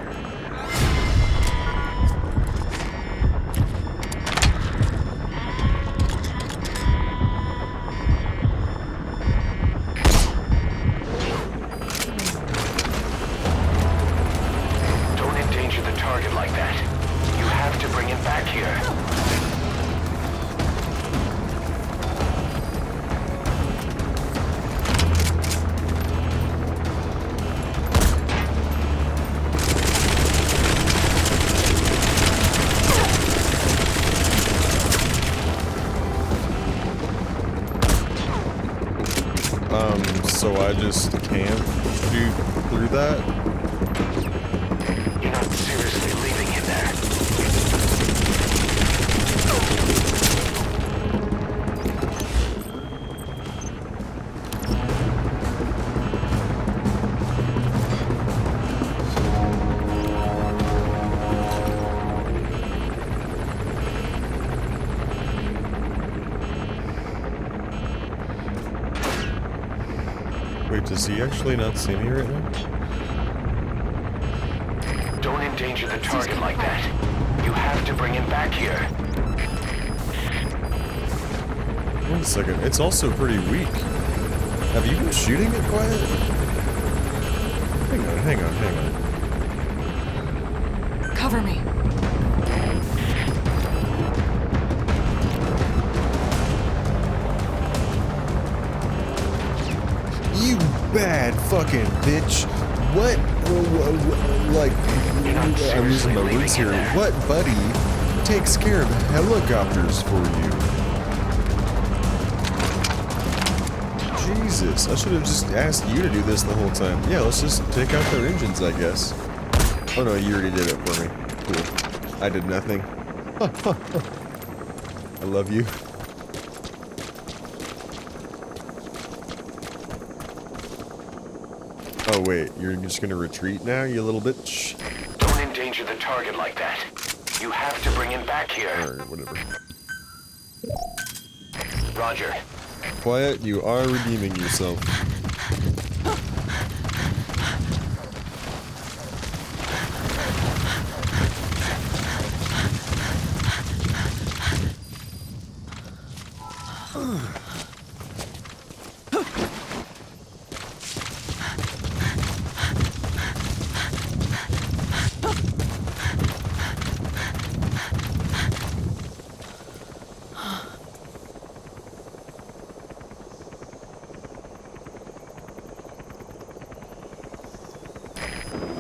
Speaker 2: Don't endanger the target like that. You have to bring him back here.
Speaker 1: So I just can't shoot through that?
Speaker 2: You're not seriously leaving him there.
Speaker 1: Wait, does he actually not see me right now?
Speaker 2: Don't endanger the target like that. You have to bring him back here.
Speaker 1: Wait a second, it's also pretty weak. Have you been shooting it, Quiet? Hang on.
Speaker 3: Cover me.
Speaker 1: You bad fucking bitch. What? Like, I'm using my words here. What buddy takes care of helicopters for you? Jesus, I should have just asked you to do this the whole time. Yeah, let's just take out their engines, I guess. Oh no, you already did it for me. Cool. I did nothing. I love you. Oh wait, you're just gonna retreat now, you little bitch?
Speaker 2: Don't endanger the target like that. You have to bring him back here.
Speaker 1: Alright, whatever.
Speaker 2: Roger.
Speaker 1: Quiet, you are redeeming yourself.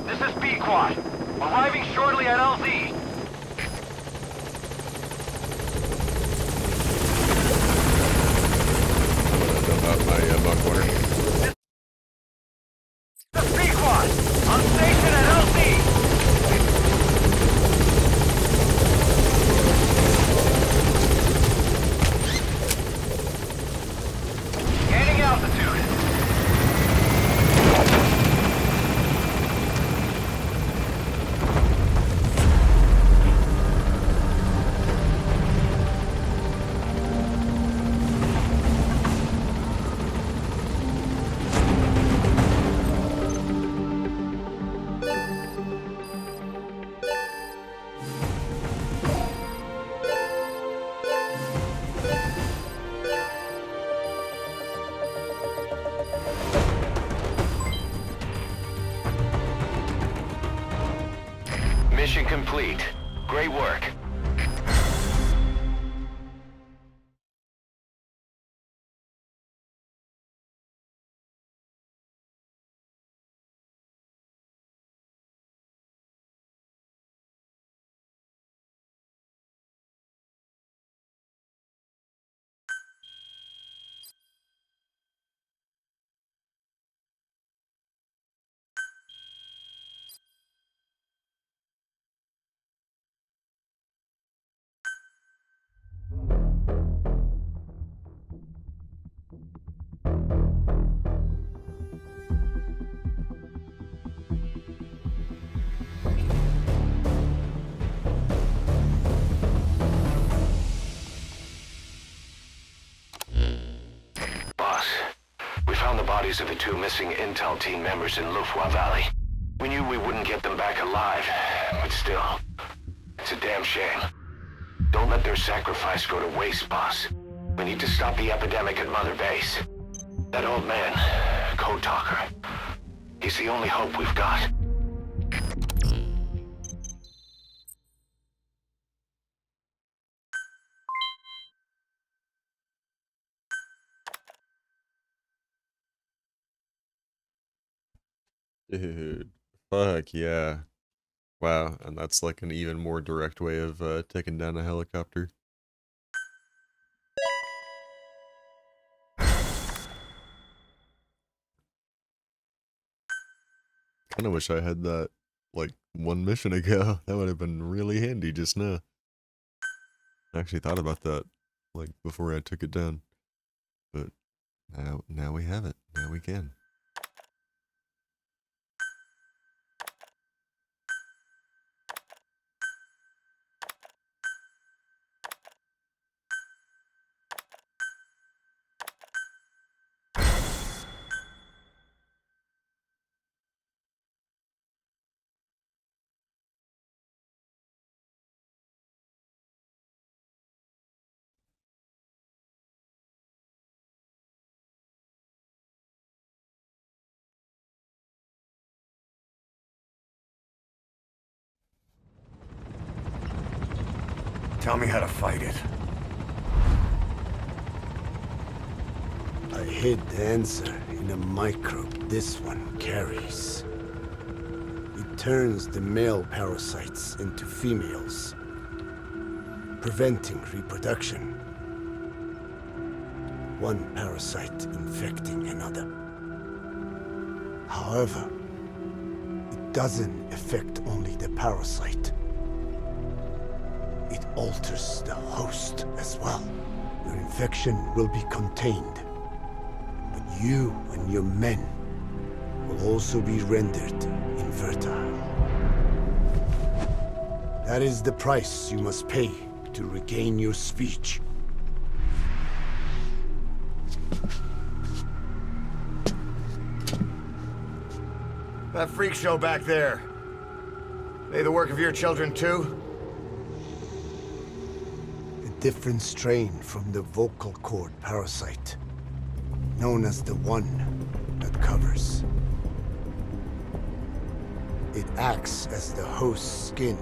Speaker 7: This is B-Quad. Arriving shortly at LZ.
Speaker 1: About my buck water.
Speaker 7: This is B-Quad. On station at LZ. Gaining altitude.
Speaker 2: Mission complete. Great work. Bodies of the 2 missing Intel team members in Lufwa Valley. We knew we wouldn't get them back alive, but still, it's a damn shame. Don't let their sacrifice go to waste, boss. We need to stop the epidemic at Mother Base. That old man, Code Talker, he's the only hope we've got.
Speaker 1: Dude, fuck yeah. Wow, and that's like an even more direct way of taking down a helicopter. Kinda wish I had that, like, 1 mission ago. That would have been really handy just now. I actually thought about that, like, before I took it down. But now we have it. Now we can.
Speaker 6: Tell me how to fight it.
Speaker 5: I hid the answer in a microbe this one carries. It turns the male parasites into females, preventing reproduction. One parasite infecting another. However, it doesn't affect only the parasite. It alters the host as well. Your infection will be contained, but you and your men will also be rendered infertile. That is the price you must pay to regain your speech.
Speaker 6: That freak show back there. They the work of your children too?
Speaker 5: Different strain from the vocal cord parasite, known as the one that covers. It acts as the host's skin,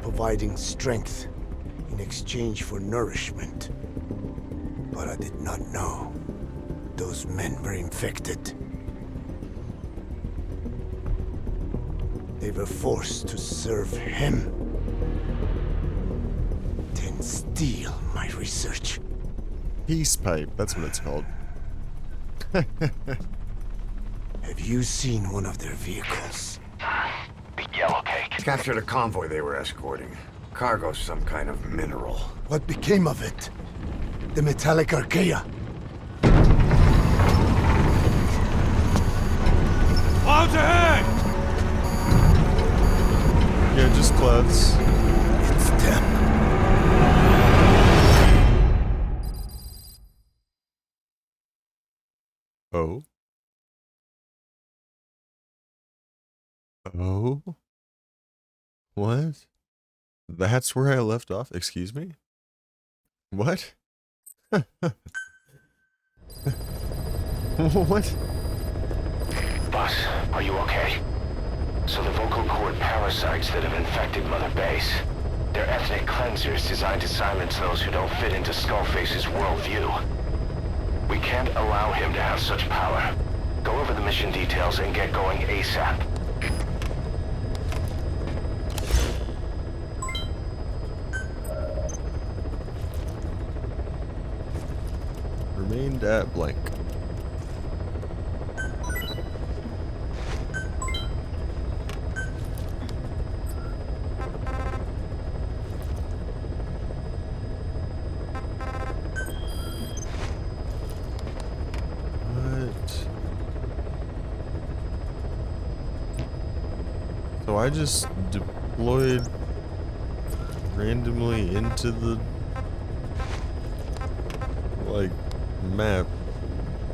Speaker 5: providing strength in exchange for nourishment. But I did not know those men were infected. They were forced to serve him. Steal my research.
Speaker 1: Peace pipe, that's what it's called.
Speaker 5: Have you seen one of their vehicles?
Speaker 2: The Yellow Cake.
Speaker 6: Captured a convoy they were escorting. Cargo, some kind of mineral.
Speaker 5: What became of it? The metallic Archaea?
Speaker 4: Clouds ahead!
Speaker 1: Yeah, just clouds.
Speaker 5: It's them.
Speaker 1: Oh. Oh? What? That's where I left off? Excuse me? What? What?
Speaker 2: Boss, are you okay? So the vocal cord parasites that have infected Mother Base, they're ethnic cleansers designed to silence those who don't fit into Skullface's worldview. We can't allow him to have such power. Go over the mission details and get going ASAP.
Speaker 1: Remained at blank. So I just deployed randomly into the like map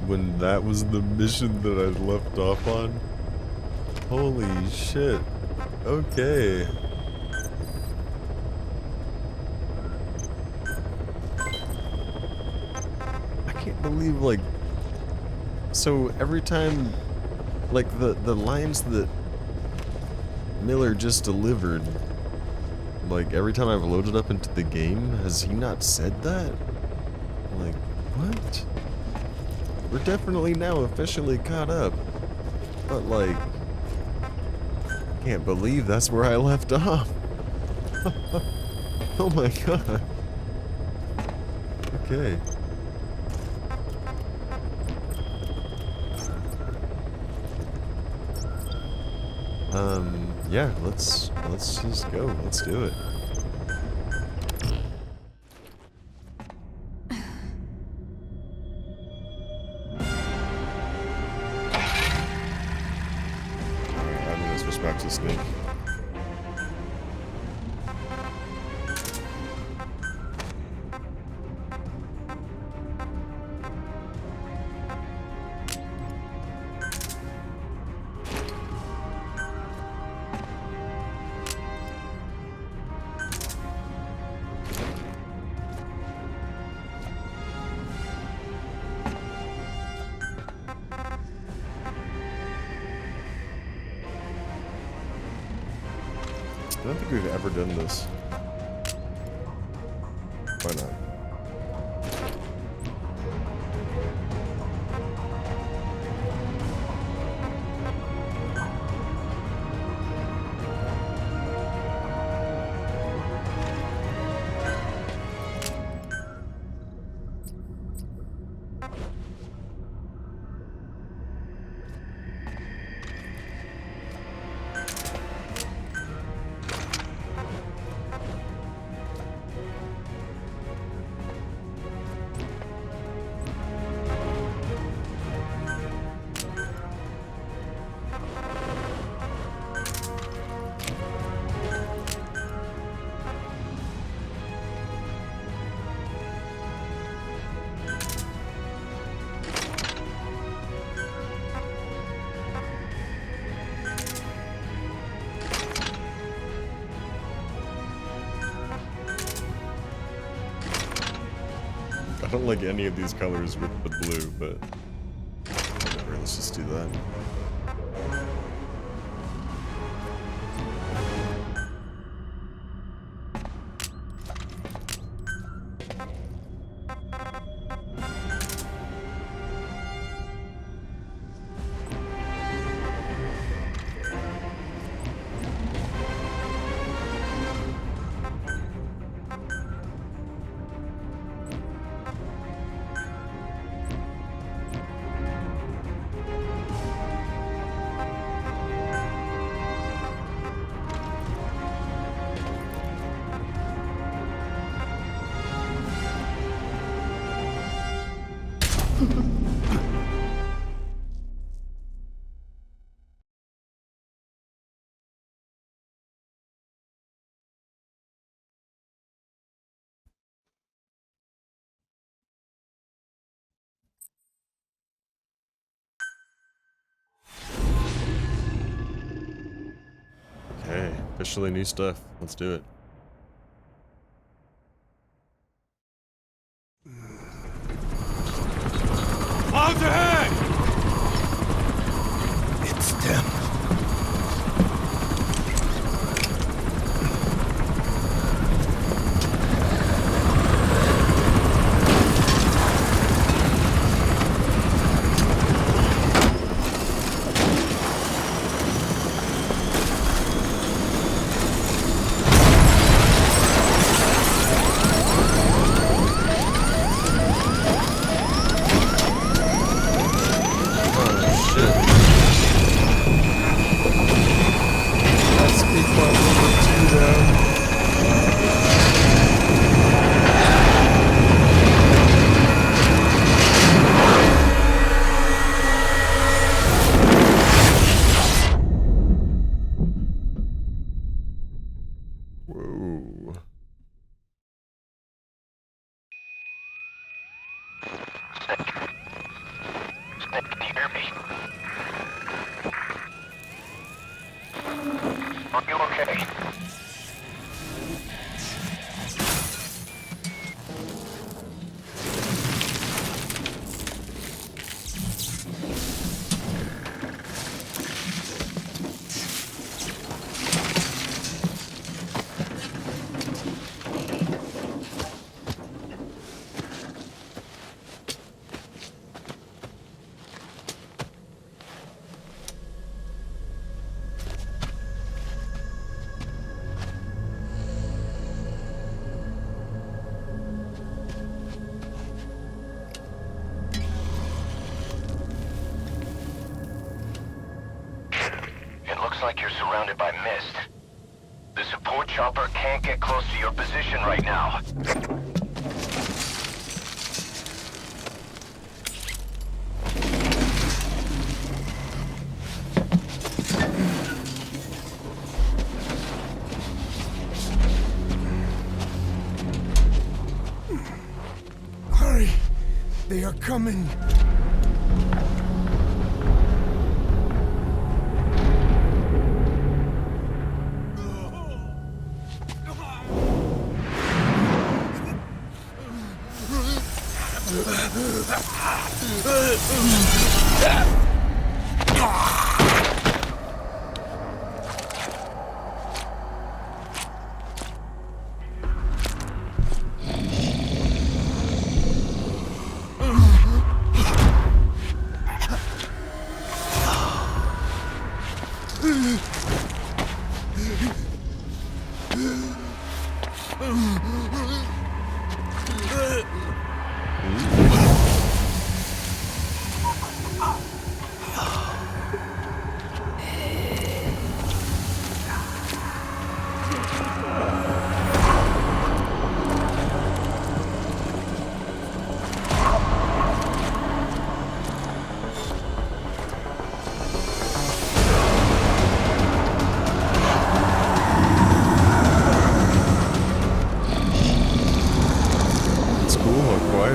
Speaker 1: when that was the mission that I left off on. Holy shit. Okay. I can't believe, like, so every time, like, the lines that Miller just delivered, like, every time I've loaded up into the game, has he not said that? Like, what? We're definitely now officially caught up, but, like, I can't believe that's where I left off. Oh my god. Okay. Yeah, let's just go. Let's do it. I'm gonna switch back to Snake. I don't think we've ever done this. Why not? I don't like any of these colors with the blue, but whatever, let's just do that. Okay, officially new stuff. Let's do it.
Speaker 4: Clouds ahead!
Speaker 5: It's them.
Speaker 2: Are you okay? Looks like you're surrounded by mist. The support chopper can't get close to your position right now.
Speaker 5: Hurry! They are coming!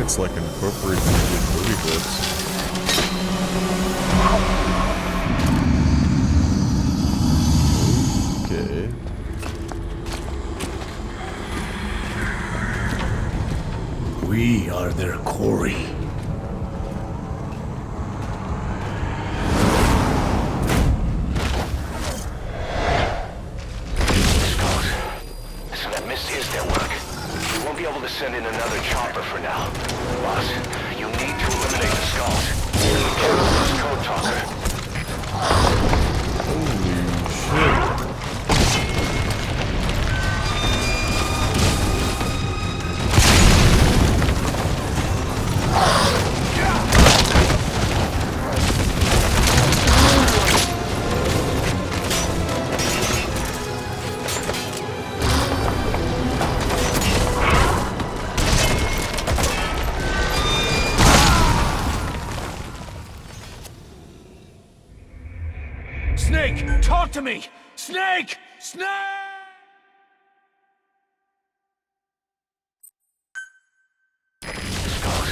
Speaker 1: It's like incorporated into movie clips. Okay.
Speaker 5: We are their quarry.
Speaker 2: Skulls. Listen, that mist is their work. We won't be able to send in another chopper for now. Boss, you need to eliminate the skulls. Kill this code talker.
Speaker 1: Holy shit.
Speaker 5: Snake, talk to me! Snake! Snake!
Speaker 2: Skulls.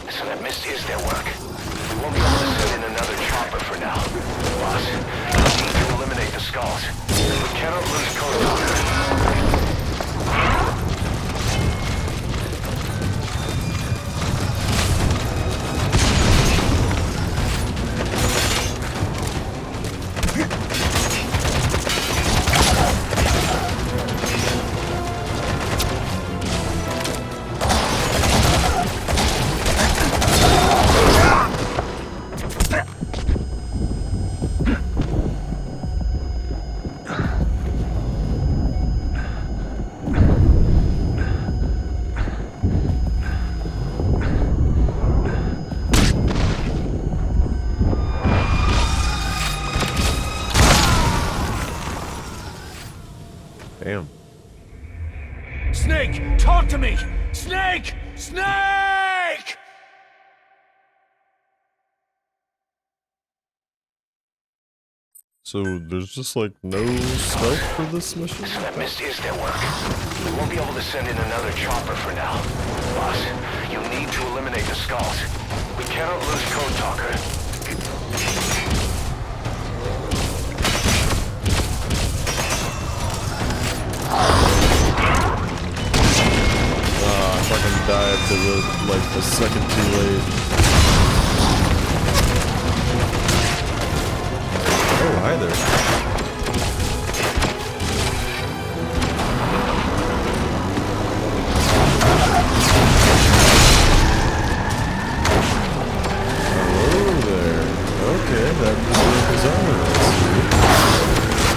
Speaker 2: Listen, that mist is their work. We won't be able to send in another chopper for now. Boss, you need to eliminate the skulls. We cannot lose code talker.
Speaker 1: Damn.
Speaker 5: Snake, talk to me! Snake! Snake!
Speaker 1: So there's just like no stealth for this mission?
Speaker 2: Listen, that mist is their work. We won't be able to send in another chopper for now. Boss, you need to eliminate the skulls. We cannot lose code talker.
Speaker 1: A second too late. Oh, hi there. Hello there. Okay, that was ours.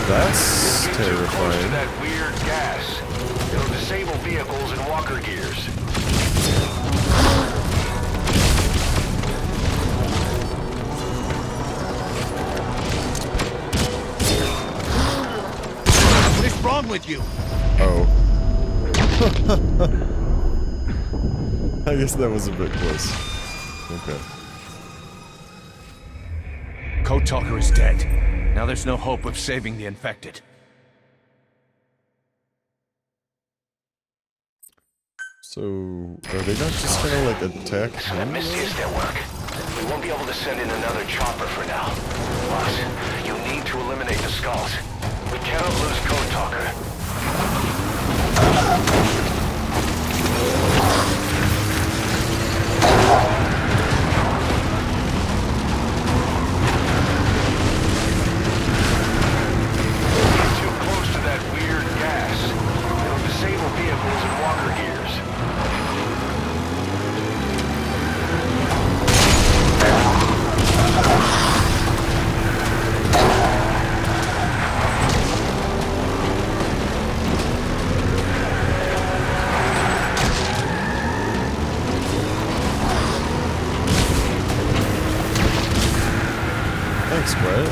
Speaker 1: That's
Speaker 2: Too close to
Speaker 1: terrifying.
Speaker 2: that weird gas. It'll disable vehicles and walker gears.
Speaker 7: What is wrong with you?
Speaker 1: Oh. I guess that was a bit close. Okay.
Speaker 7: Code Talker is dead. Now there's no hope of saving the infected.
Speaker 1: So, are they not just gonna like attack
Speaker 2: It's an
Speaker 1: him?
Speaker 2: Amistius network. We won't be able to send in another chopper for now. Boss, you need to eliminate the skulls. We cannot lose Code Talker. Too close to that weird gas. It'll disable vehicles and walker gears.
Speaker 1: Thanks, Brett.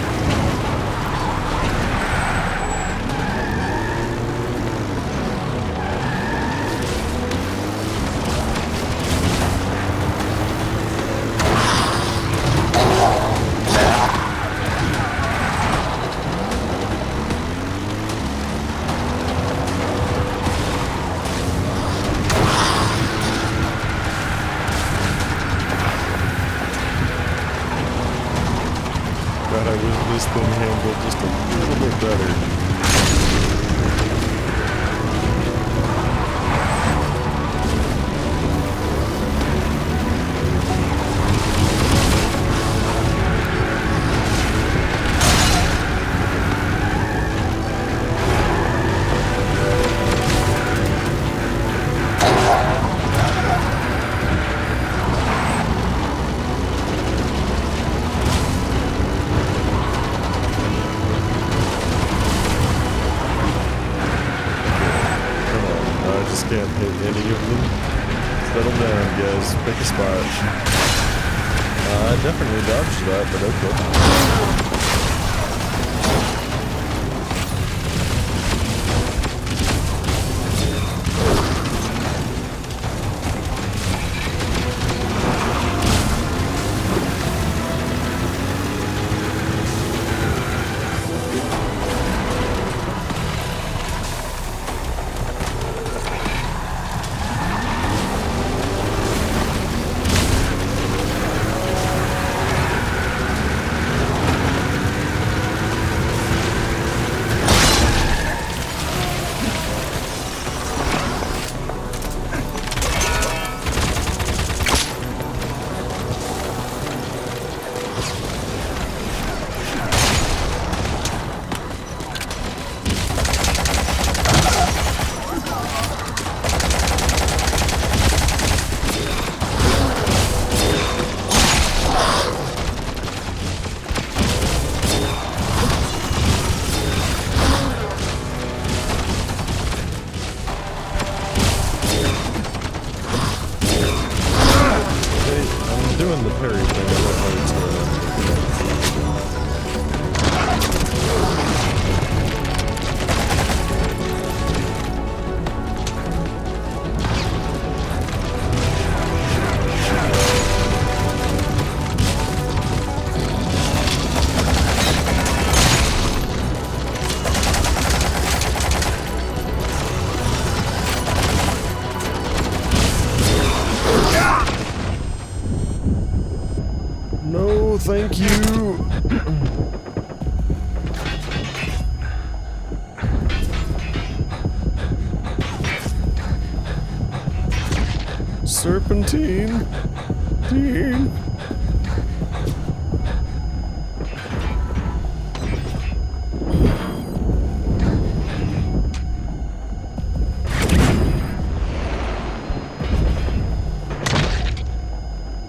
Speaker 1: God, I wish this thing handled just a little bit better. Come on, I just can't hit any of them. Settle down, guys. Pick a spot. I definitely dodged that, but okay. I'm doing the parry thing. I don't know what's going on. No, thank you. Sir, Serpentine. Teen.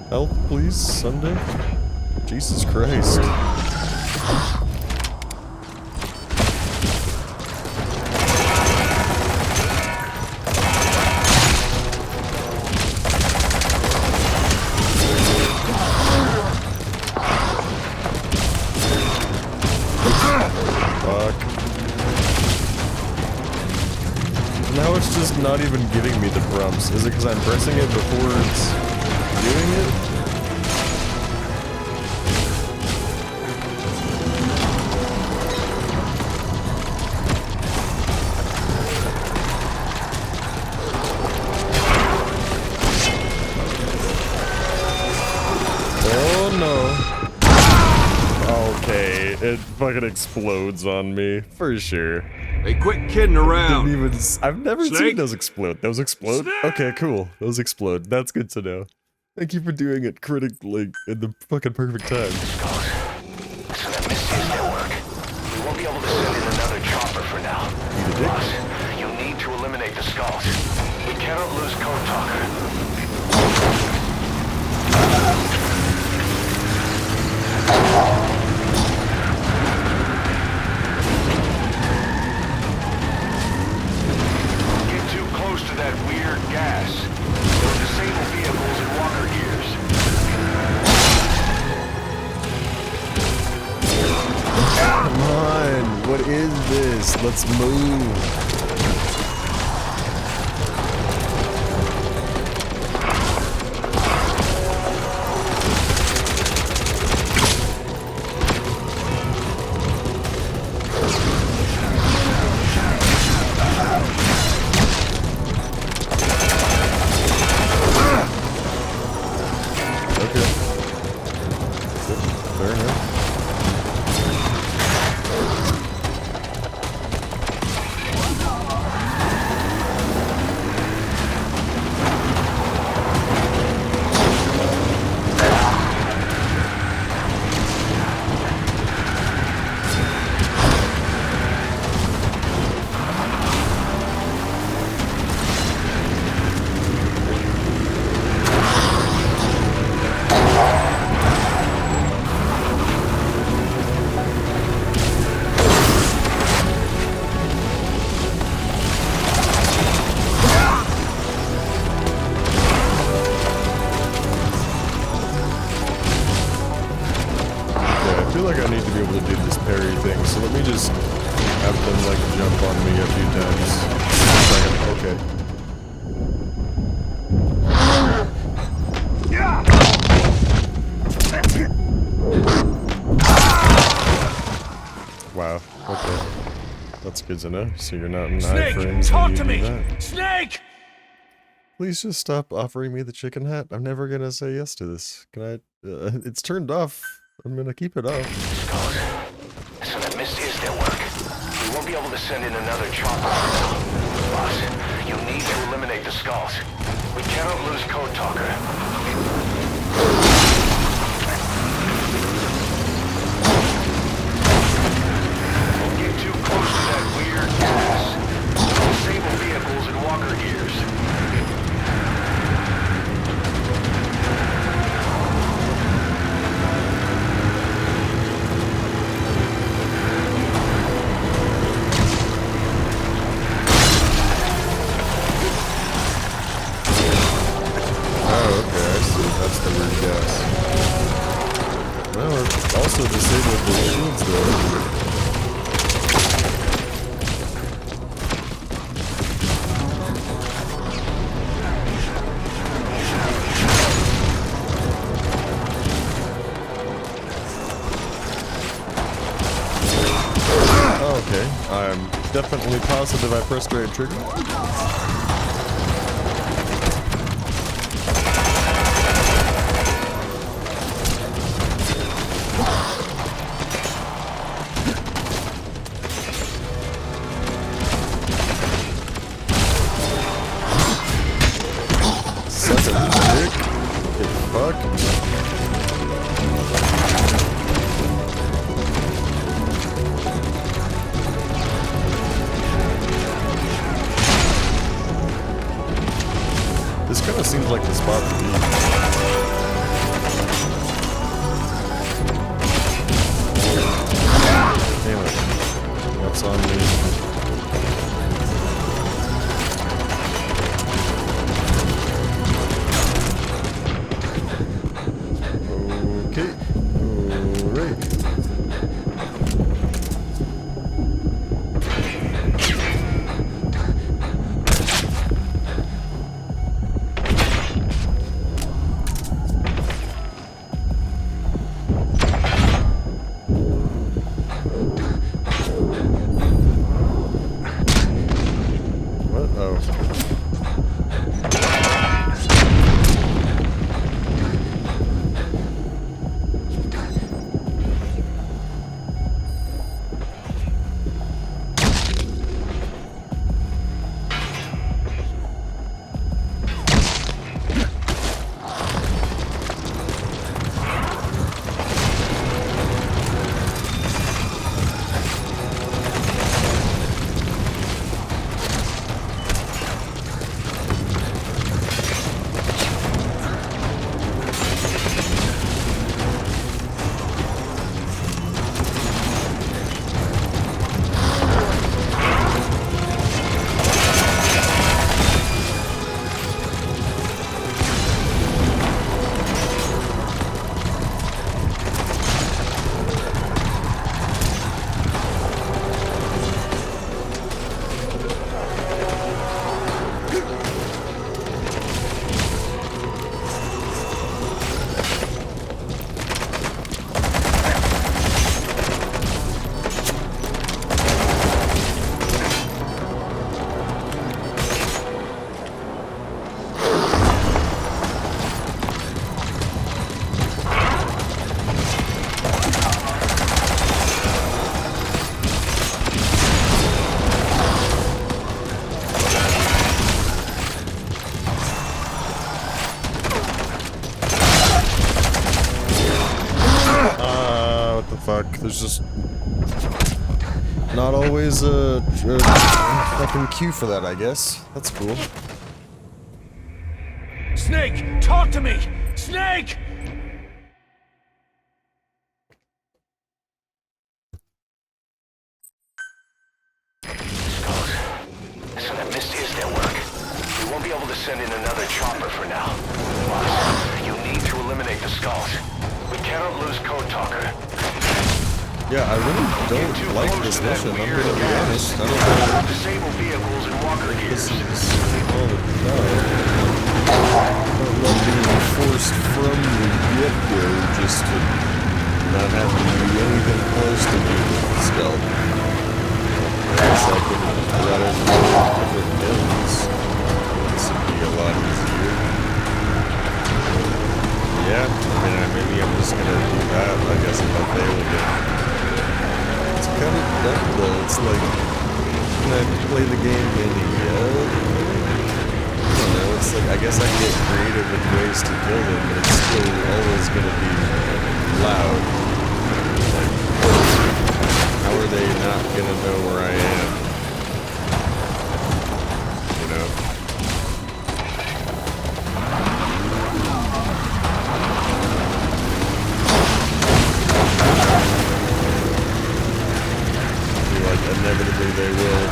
Speaker 1: Help, please, Sunday? Jesus Christ. Fuck. Now it's just not even giving me the prompts. Is it because I'm pressing it before it's doing it? Oh no. Okay, it fucking explodes on me, for sure.
Speaker 8: Hey, quit kidding around.
Speaker 1: Didn't even I've never seen
Speaker 8: Snake?
Speaker 1: those explode. Those explode?
Speaker 8: Snake!
Speaker 1: Okay, cool. Those explode. That's good to know. Thank you for doing it critically in the fucking perfect time.
Speaker 2: Listen, that Misty's network. We won't be able to send in another chopper for now.
Speaker 1: Eat a dick.
Speaker 2: Boss, you need to eliminate the skulls. We cannot lose Code Talker. Get too close to that weird gas. It'll disable vehicles and walker gears.
Speaker 1: Come on. What is this? Let's move. Okay. Fair enough. I feel like I need to be able to do this parry thing, so let me just have them like jump on me a few times. Okay. Wow. Okay. That's good to know. So you're not in iframes.
Speaker 8: Talk
Speaker 1: when you
Speaker 8: to
Speaker 1: do
Speaker 8: me!
Speaker 1: that.
Speaker 8: Snake!
Speaker 1: Please just stop offering me the chicken hat. I'm never gonna say yes to this. Can I? It's turned off. I'm gonna keep it off.
Speaker 2: Listen, that Misty's network. We won't be able to send in another chopper for now. Boss, you need to eliminate the skulls. We cannot lose Code Talker. Don't get too close to that weird gas. Disable vehicles and walker gears.
Speaker 1: Oh, okay, I see. That's the weird gas. Well, it also disabled the shields, though. Okay, I'm definitely positive I pressed the right trigger. Second. Kind of seems like the spot to be. Damn it. That's on me. Okay. Alright. What? Oh. What the fuck? There's just not always a fucking queue for that, I guess. That's cool.
Speaker 7: Snake, talk to me! Snake!
Speaker 2: Skulls. Listen, that Misty is their work. We won't be able to send in another chopper for now. Boss, you need to eliminate the Skulls. We cannot lose Code Talker.
Speaker 1: Yeah, I really don't like this mission, I'm gonna be honest. I don't know.
Speaker 2: Disable vehicles and walker
Speaker 1: This
Speaker 2: gears.
Speaker 1: is all the time. I don't love being forced from the get-go just to not have to do anything close to being stealth. I guess I could let it roll different guns. This would be a lot easier. Yeah, I mean, maybe I'm just gonna do that, I guess, if I fail again. It's kind of dumb, though. It's like, can I play the game and yell? I don't know, it's like, I guess I can get creative in ways to kill them, but it's still always gonna be loud. Like, how are they not gonna know where I am? You know? Inevitably they will.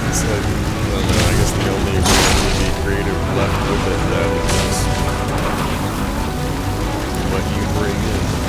Speaker 1: It's like, I don't know, I guess the only way to be creative left with it now is just what you bring in.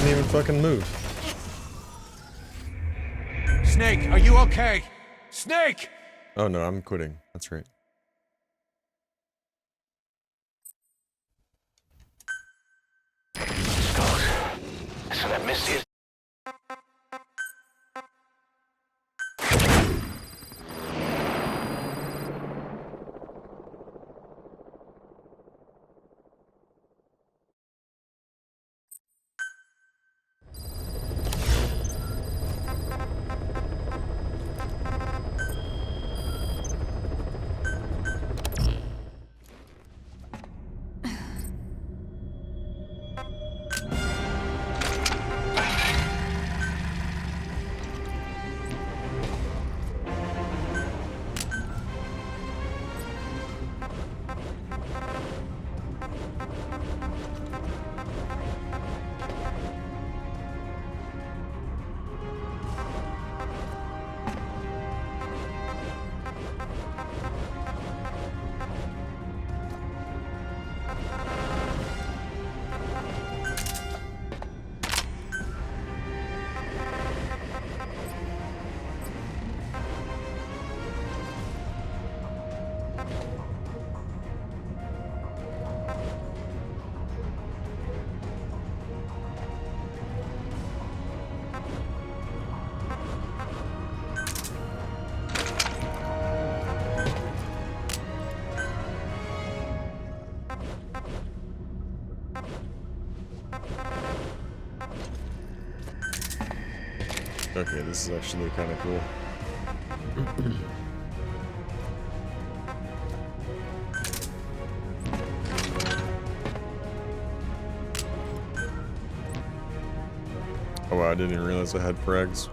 Speaker 1: doesn't even fucking move.
Speaker 8: Snake, are you okay? Snake!
Speaker 1: Oh no, I'm quitting. That's right.
Speaker 2: Skulls. So that Misty is...
Speaker 1: Okay, this is actually kind of cool. Oh wow, I didn't even realize I had frags.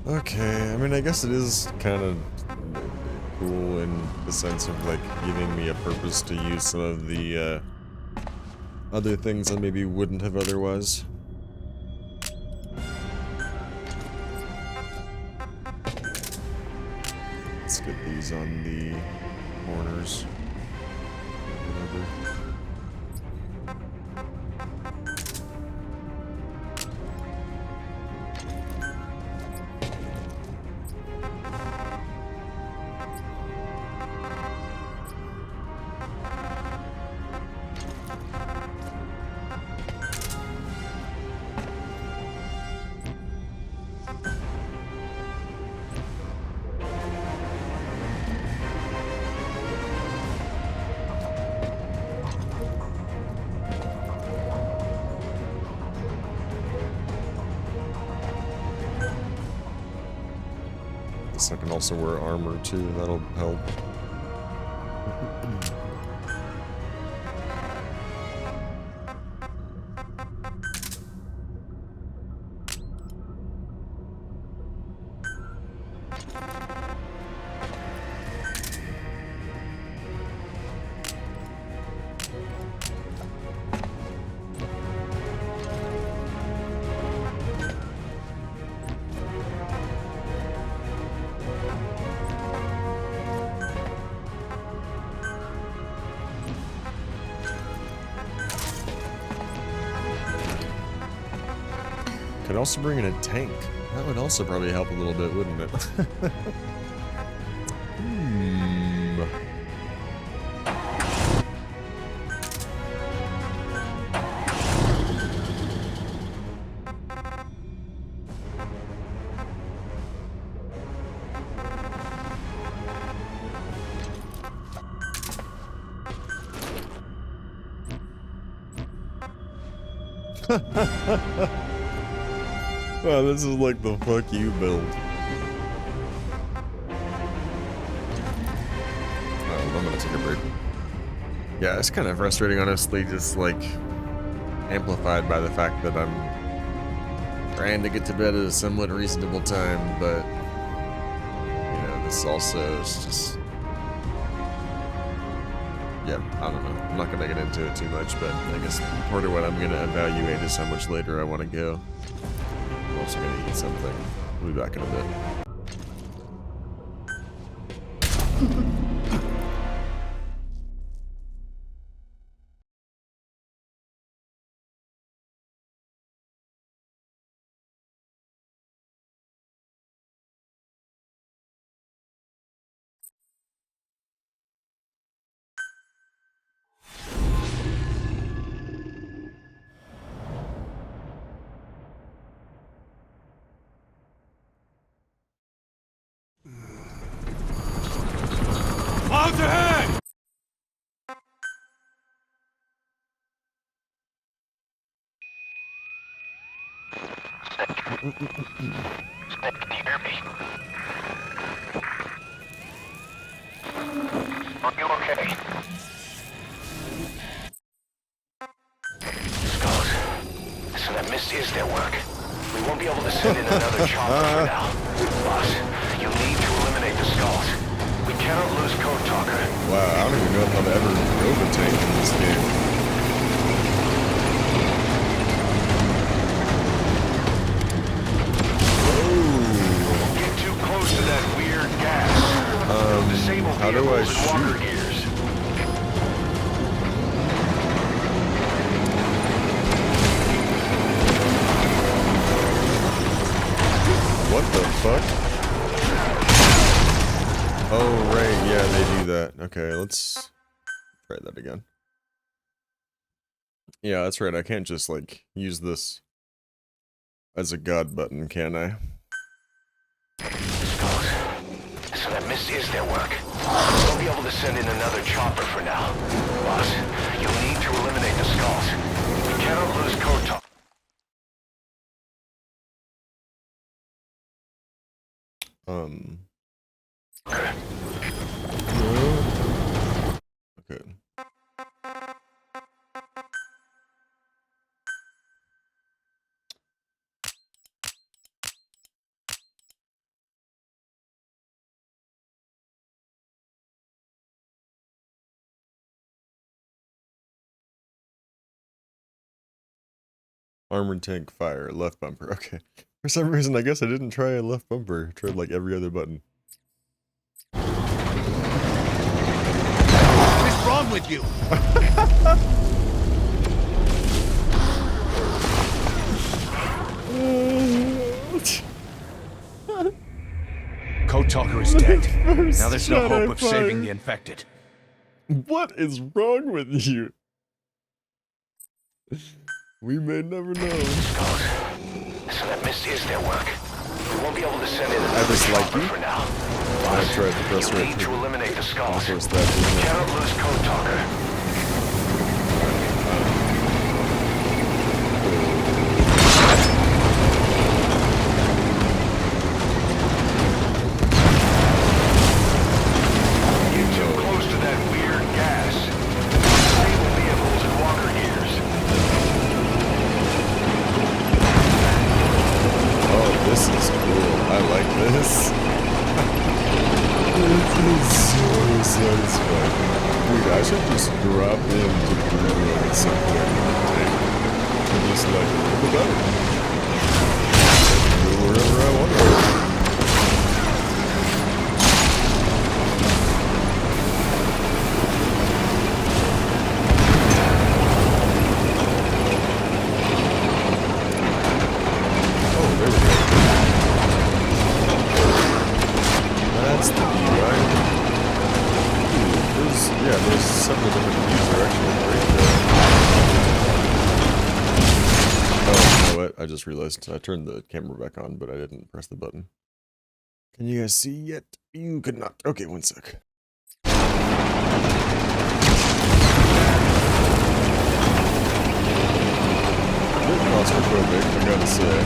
Speaker 1: Okay, I mean, I guess it is kind of cool in the sense of, like, giving me a purpose to use some of the, other things I maybe wouldn't have otherwise. Let's get these on the corners. Whatever. I can also wear armor too, that'll help. Could also bring in a tank. That would also probably help a little bit, wouldn't it? Wow, this is like the fuck you build. Oh, I'm gonna take a break. Yeah, it's kind of frustrating, honestly, just like amplified by the fact that I'm trying to get to bed at a somewhat reasonable time, but it's also, it's just, yeah, I don't know. I'm not gonna get into it too much, but I guess part of what I'm gonna evaluate is how much later I want to go. I'm also gonna eat something. We'll be back in a bit.
Speaker 8: Clouds ahead!
Speaker 2: Can you hear me? Are you okay? Skulls. So that mist is their work. We won't be able to send in another chopper for now. Boss, you need to eliminate the skulls. We cannot lose Code Talker.
Speaker 1: Wow, I don't even know if I've ever drove a tank in this game.
Speaker 2: To that weird gas.
Speaker 1: How do I shoot?
Speaker 2: Gears.
Speaker 1: What the fuck? Oh, right, yeah, they do that. Okay, let's try that again. Yeah, that's right, I can't just, like, use this as a god button, can I?
Speaker 2: So that mist is their work. We'll be able to send in another chopper for now. Boss, you'll need to eliminate the skulls. We cannot lose Code Talker.
Speaker 1: Okay. Armored tank fire, left bumper. Okay. For some reason, I guess I didn't try a left bumper. I tried like every other button.
Speaker 8: What is wrong with you? Code Talker is dead. Now there's no hope of saving the infected.
Speaker 1: What is wrong with you? We may never know.
Speaker 2: So that mist is their work. We won't be able to send in another chopper for now.
Speaker 1: I tried to press
Speaker 2: you
Speaker 1: right
Speaker 2: need to eliminate the skulls.
Speaker 1: That,
Speaker 2: we cannot lose Code Talker. You're too close to that weird gas. Disable vehicles and walker gears.
Speaker 1: Oh, this is cool. I like this. This is so satisfying. Dude, I should just drop into Blue at some point and just like go about it. Go wherever I want to go. Oh, there we go. That's the view, right? Ooh, there's several different views are actually right there. Oh, you know what? I just realized I turned the camera back on, but I didn't press the button. Can you guys see yet? You could not. Okay, one sec. A bit claustrophobic, I gotta say.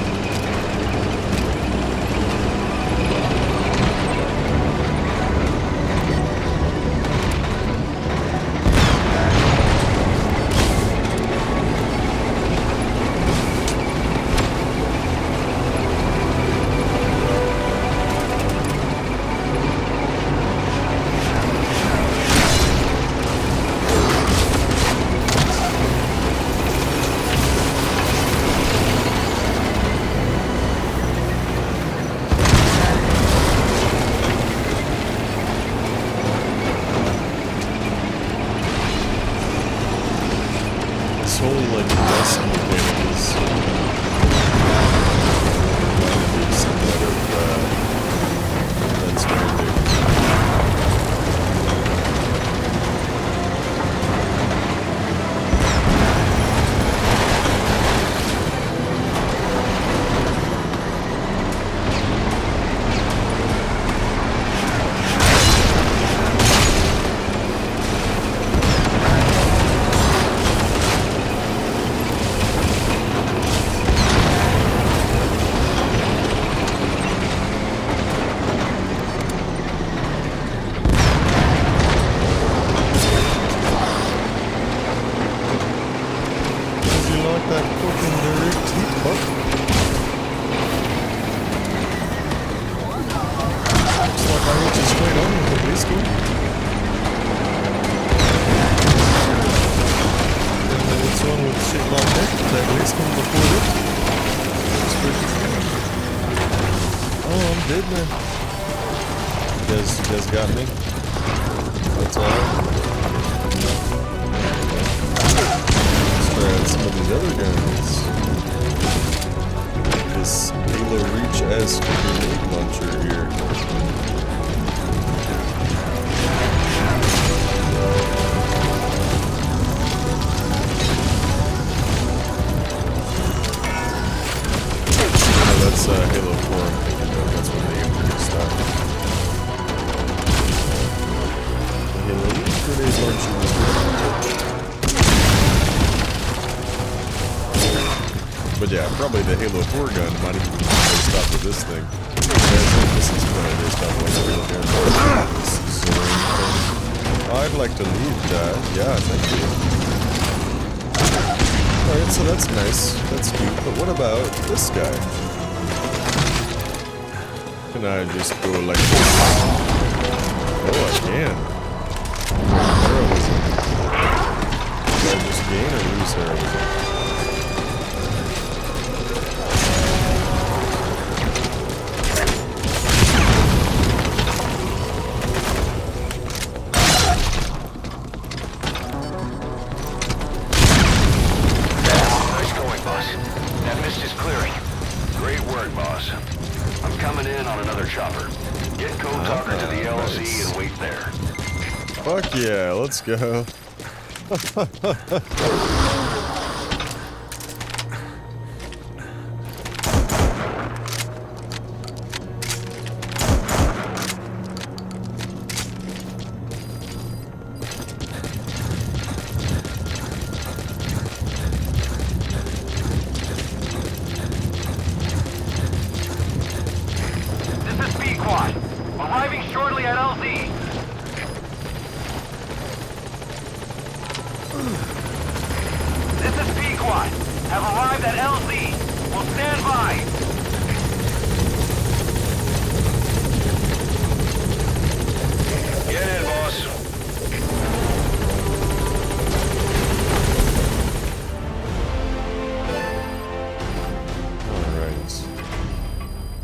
Speaker 1: this whole like desk mechanic is somewhat of that's very big. But yeah, probably the Halo 4 gun might even be based off of this thing. This is probably based off of what we're looking at. This Zorin thing. I'd like to leave that. Yeah, thank you. Alright, so that's nice. That's cute. But what about this guy? Can I just go like this? Oh, I can. Heroism. Did I just gain or lose heroism? Fuck yeah, let's go.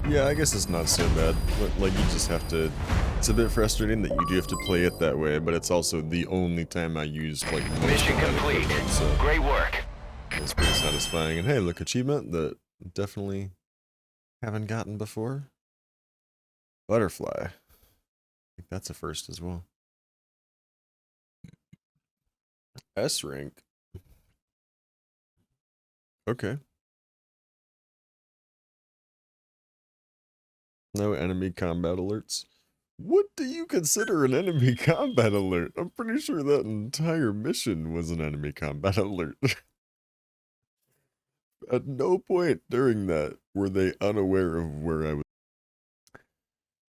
Speaker 1: Yeah, I guess it's not so bad. Like, you just have to... It's a bit frustrating that you do have to play it that way, but it's also the only time I use, like,
Speaker 2: mission complete. So great work.
Speaker 1: It's pretty satisfying. And hey, look, achievement that definitely haven't gotten before. Butterfly. I think that's a first as well. S rank. Okay. No enemy combat alerts. What do you consider an enemy combat alert? I'm pretty sure that entire mission was an enemy combat alert. At no point during that were they unaware of where I was.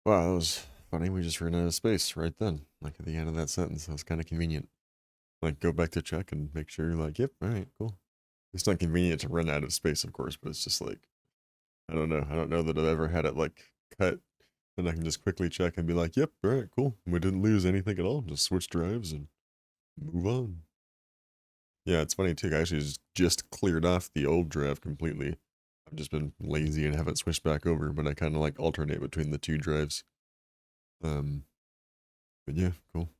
Speaker 1: Wow, that was funny. We just ran out of space right then. Like at the end of that sentence. That was kind of convenient. Like go back to check and make sure you're like, yep, alright, cool. It's not convenient to run out of space, of course, but it's just like, I don't know. I don't know that I've ever had it like cut and I can just quickly check and be like, yep, alright, cool. We didn't lose anything at all. Just switch drives and move on. Yeah, it's funny too. I actually just cleared off the old drive completely. I've just been lazy and haven't switched back over, but I kind of like alternate between the two drives. But yeah, cool.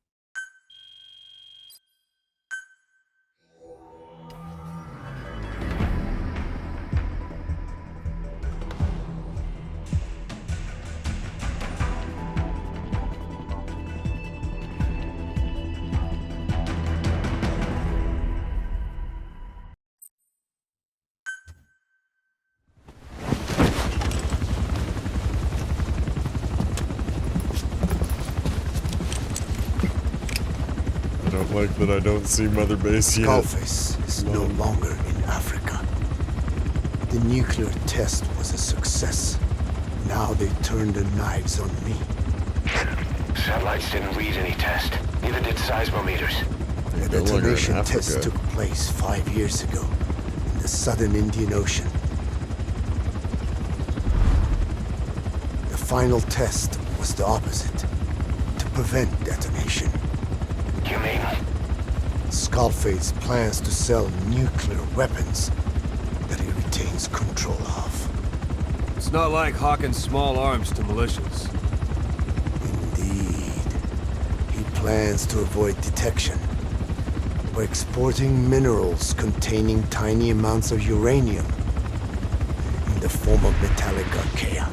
Speaker 1: like that I don't see Mother Base yet.
Speaker 5: Skullface is no longer in Africa. The nuclear test was a success. Now they turned their knives on me.
Speaker 2: Satellites didn't read any test. Neither did seismometers.
Speaker 5: The detonation test took place 5 years ago in the southern Indian Ocean. The final test was the opposite, to prevent detonation.
Speaker 2: You mean?
Speaker 5: Skullface plans to sell nuclear weapons that he retains control of.
Speaker 9: It's not like hawking small arms to militias.
Speaker 5: Indeed. He plans to avoid detection by exporting minerals containing tiny amounts of uranium in the form of metallic archaea.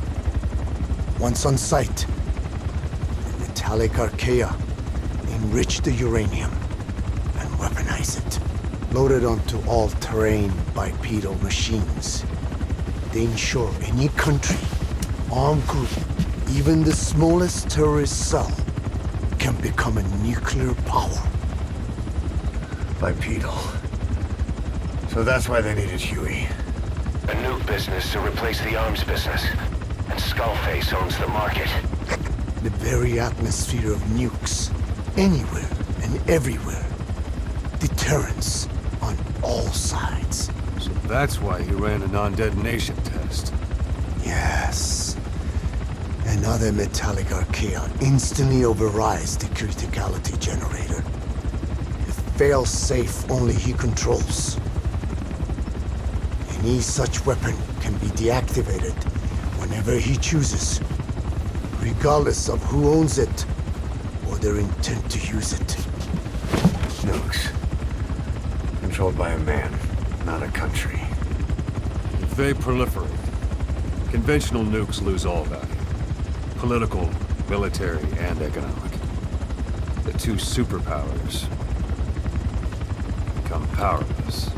Speaker 5: Once on site, the metallic archaea enrich the uranium and weaponize it. Loaded onto all-terrain bipedal machines, they ensure any country, armed group, even the smallest terrorist cell, can become a nuclear power.
Speaker 6: Bipedal. So that's why they needed Huey.
Speaker 2: A nuke business to replace the arms business. And Skullface owns the market.
Speaker 5: The very atmosphere of nukes, anywhere and everywhere. Deterrence on all sides.
Speaker 9: So that's why he ran a non-detonation test.
Speaker 5: Yes. Another metallic archaea instantly overrides the criticality generator. It fails safe only he controls. Any such weapon can be deactivated whenever he chooses, regardless of who owns it or their intent to use it.
Speaker 6: Nukes. Controlled by a man, not a country.
Speaker 9: If they proliferate, conventional nukes lose all value. Political, military, and economic. The two superpowers become powerless.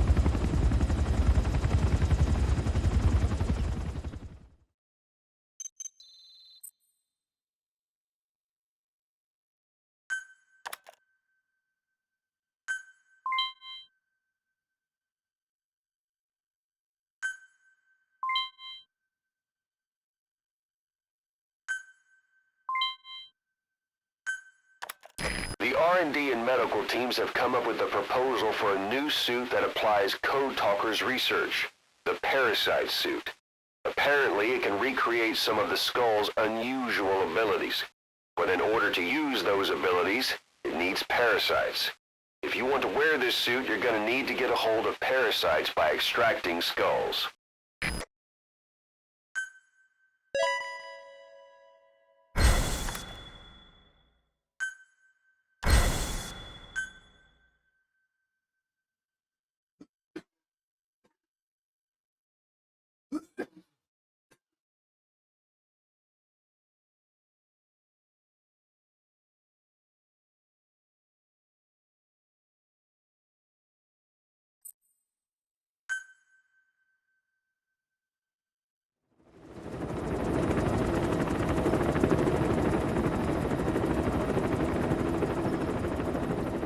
Speaker 2: The R&D and medical teams have come up with a proposal for a new suit that applies Code Talker's research, the Parasite suit. Apparently, it can recreate some of the Skull's unusual abilities. But in order to use those abilities, it needs parasites. If you want to wear this suit, you're going to need to get a hold of parasites by extracting skulls.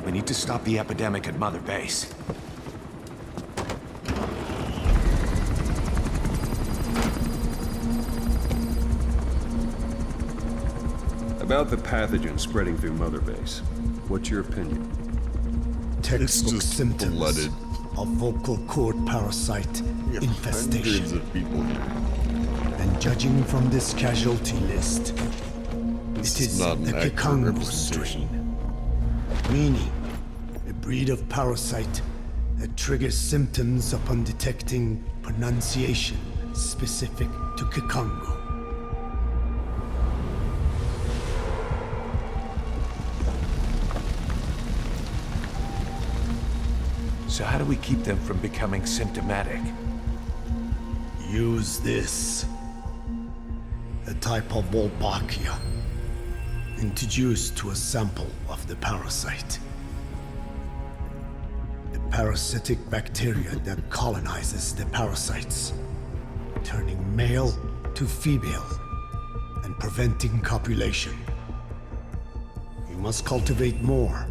Speaker 8: We need to stop the epidemic at Mother Base.
Speaker 9: About the pathogen spreading through Mother Base, what's your opinion?
Speaker 5: Textbook
Speaker 1: just
Speaker 5: symptoms
Speaker 1: flooded.
Speaker 5: of vocal cord parasite infestation.
Speaker 1: Hundreds of people here.
Speaker 5: And judging from this casualty list,
Speaker 1: This
Speaker 5: it
Speaker 1: is
Speaker 5: is
Speaker 1: not an
Speaker 5: the
Speaker 1: accurate
Speaker 5: Kikango
Speaker 1: representation.
Speaker 5: strain, meaning a breed of parasite that triggers symptoms upon detecting pronunciation specific to Kikango.
Speaker 8: So how do we keep them from becoming symptomatic?
Speaker 5: Use this. A type of Wolbachia, introduced to a sample of the parasite. The parasitic bacteria that colonizes the parasites, turning male to female and preventing copulation. You must cultivate more.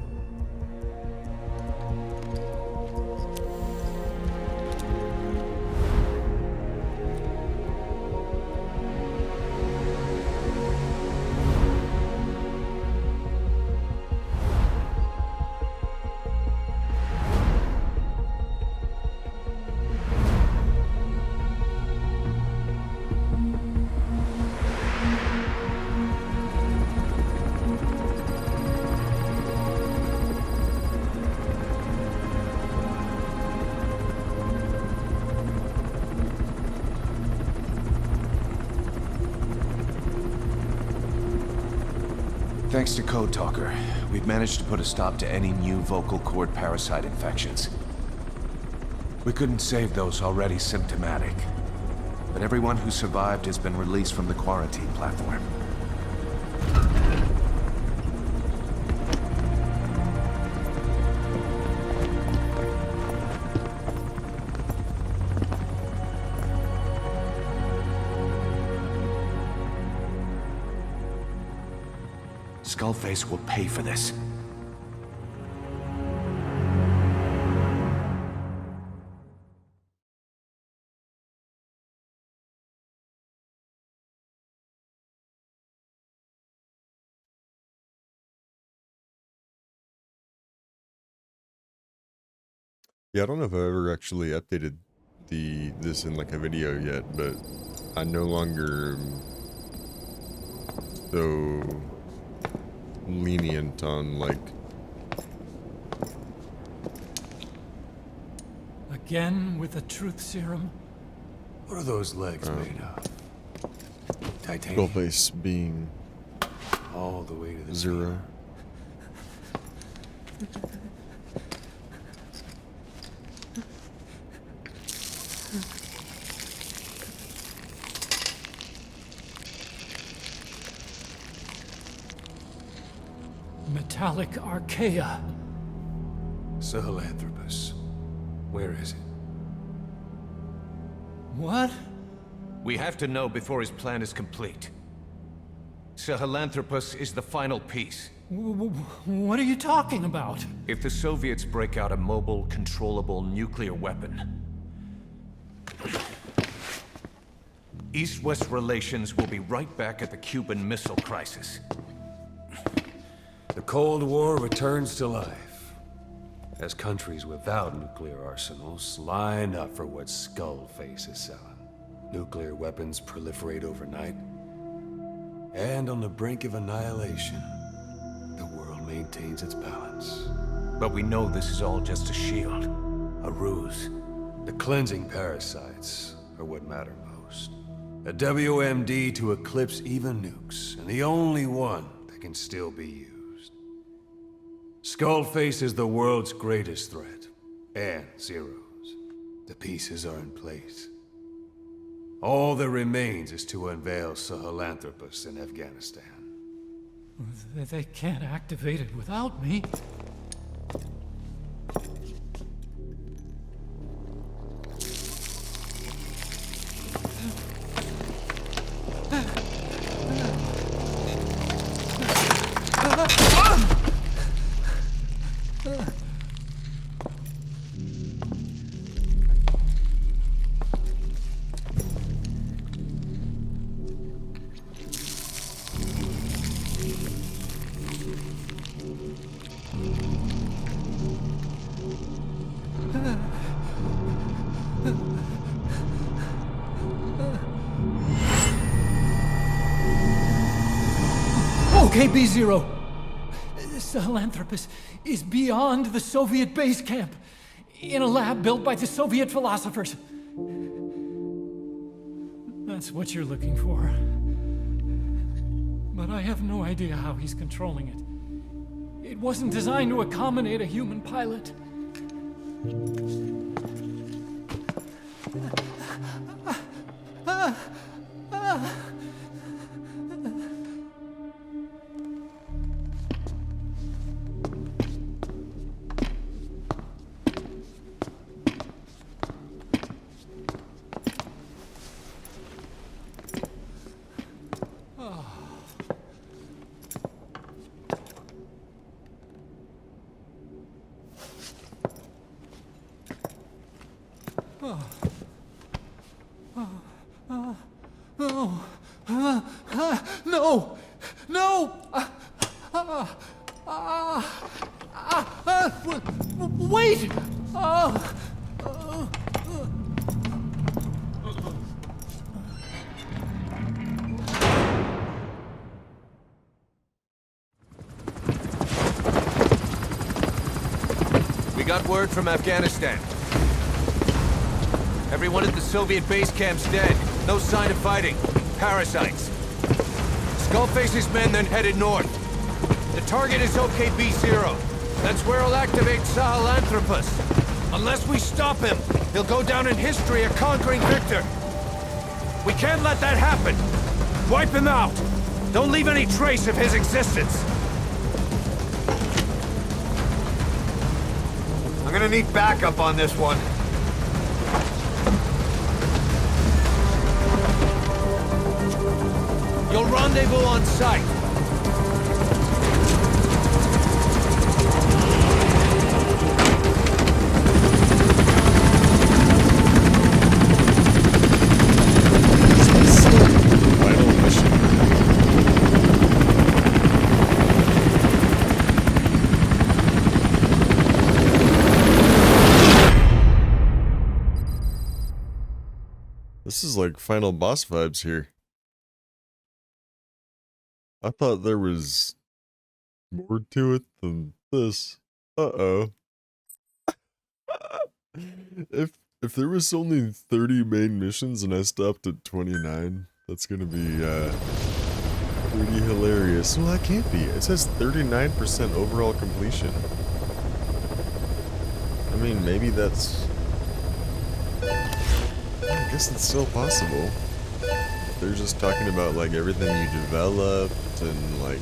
Speaker 8: Thanks to Code Talker, we've managed to put a stop to any new vocal cord parasite infections. We couldn't save those already symptomatic, but everyone who survived has been released from the quarantine platform. Skullface will pay for this.
Speaker 1: Yeah, I don't know if I've ever actually updated this in like a video yet, but I no longer am so lenient on like
Speaker 10: again with the truth serum.
Speaker 5: What are those legs made of? Titanium.
Speaker 1: Skullface being
Speaker 5: all the way to the
Speaker 1: zero.
Speaker 10: Metallic archaea.
Speaker 5: Sahelanthropus. Where is it?
Speaker 10: What?
Speaker 8: We have to know before his plan is complete. Sahelanthropus is the final piece.
Speaker 10: What are you talking about?
Speaker 8: If the Soviets break out a mobile, controllable nuclear weapon, East-West relations will be right back at the Cuban Missile Crisis.
Speaker 5: The Cold War returns to life, as countries without nuclear arsenals line up for what Skullface is selling. Nuclear weapons proliferate overnight, and on the brink of annihilation, the world maintains its balance.
Speaker 8: But we know this is all just a shield, a ruse.
Speaker 5: The cleansing parasites are what matter most. A WMD to eclipse even nukes, and the only one that can still be used. Skullface is the world's greatest threat, and Zero's. The pieces are in place. All that remains is to unveil Sahelanthropus in Afghanistan.
Speaker 10: They can't activate it without me. Okay, B-Zero. Sahelanthropus is beyond the Soviet base camp, in a lab built by the Soviet philosophers. That's what you're looking for. But I have no idea how he's controlling it. It wasn't designed to accommodate a human pilot. No! No! Wait!
Speaker 8: We got word from Afghanistan. Everyone at the Soviet base camp's dead. No sign of fighting. Parasites. Skullface's men then headed north. The target is OKB-0. That's where he'll activate Sahelanthropus. Unless we stop him, he'll go down in history a conquering victor. We can't let that happen. Wipe him out. Don't leave any trace of his existence.
Speaker 6: I'm gonna need backup on this one.
Speaker 8: You'll rendezvous on site.
Speaker 1: Final mission. This is like final boss vibes here. I thought there was more to it than this. Uh-oh. If there was only 30 main missions and I stopped at 29, that's gonna be pretty hilarious. Well, that can't be. It says 39% overall completion. I mean, maybe that's... I guess it's still possible. They're just talking about like everything you developed and like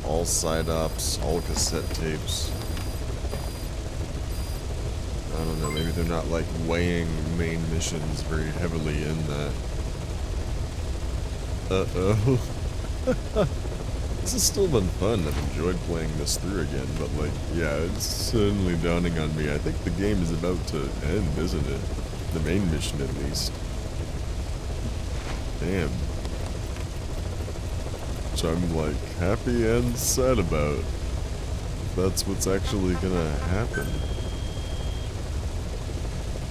Speaker 1: all side ops, all cassette tapes. I don't know, maybe they're not like weighing main missions very heavily in that. Uh-oh. This has still been fun. I've enjoyed playing this through again, but like, yeah, it's suddenly dawning on me. I think the game is about to end, isn't it? The main mission, at least. Damn. Which I'm like happy and sad about. If that's what's actually gonna happen.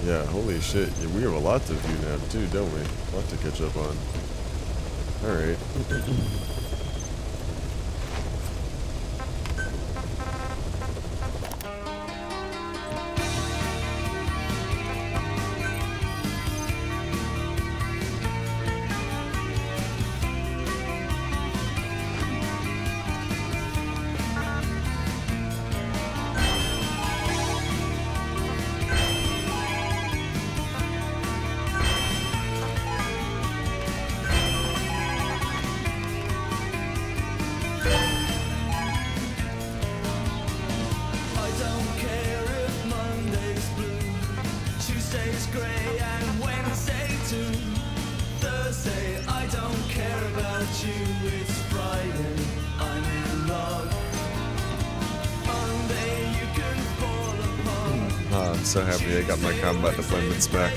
Speaker 1: Yeah, holy shit. Yeah, we have a lot to do now too, don't we? A lot to catch up on. Alright. I'm so happy I got my combat deployments back.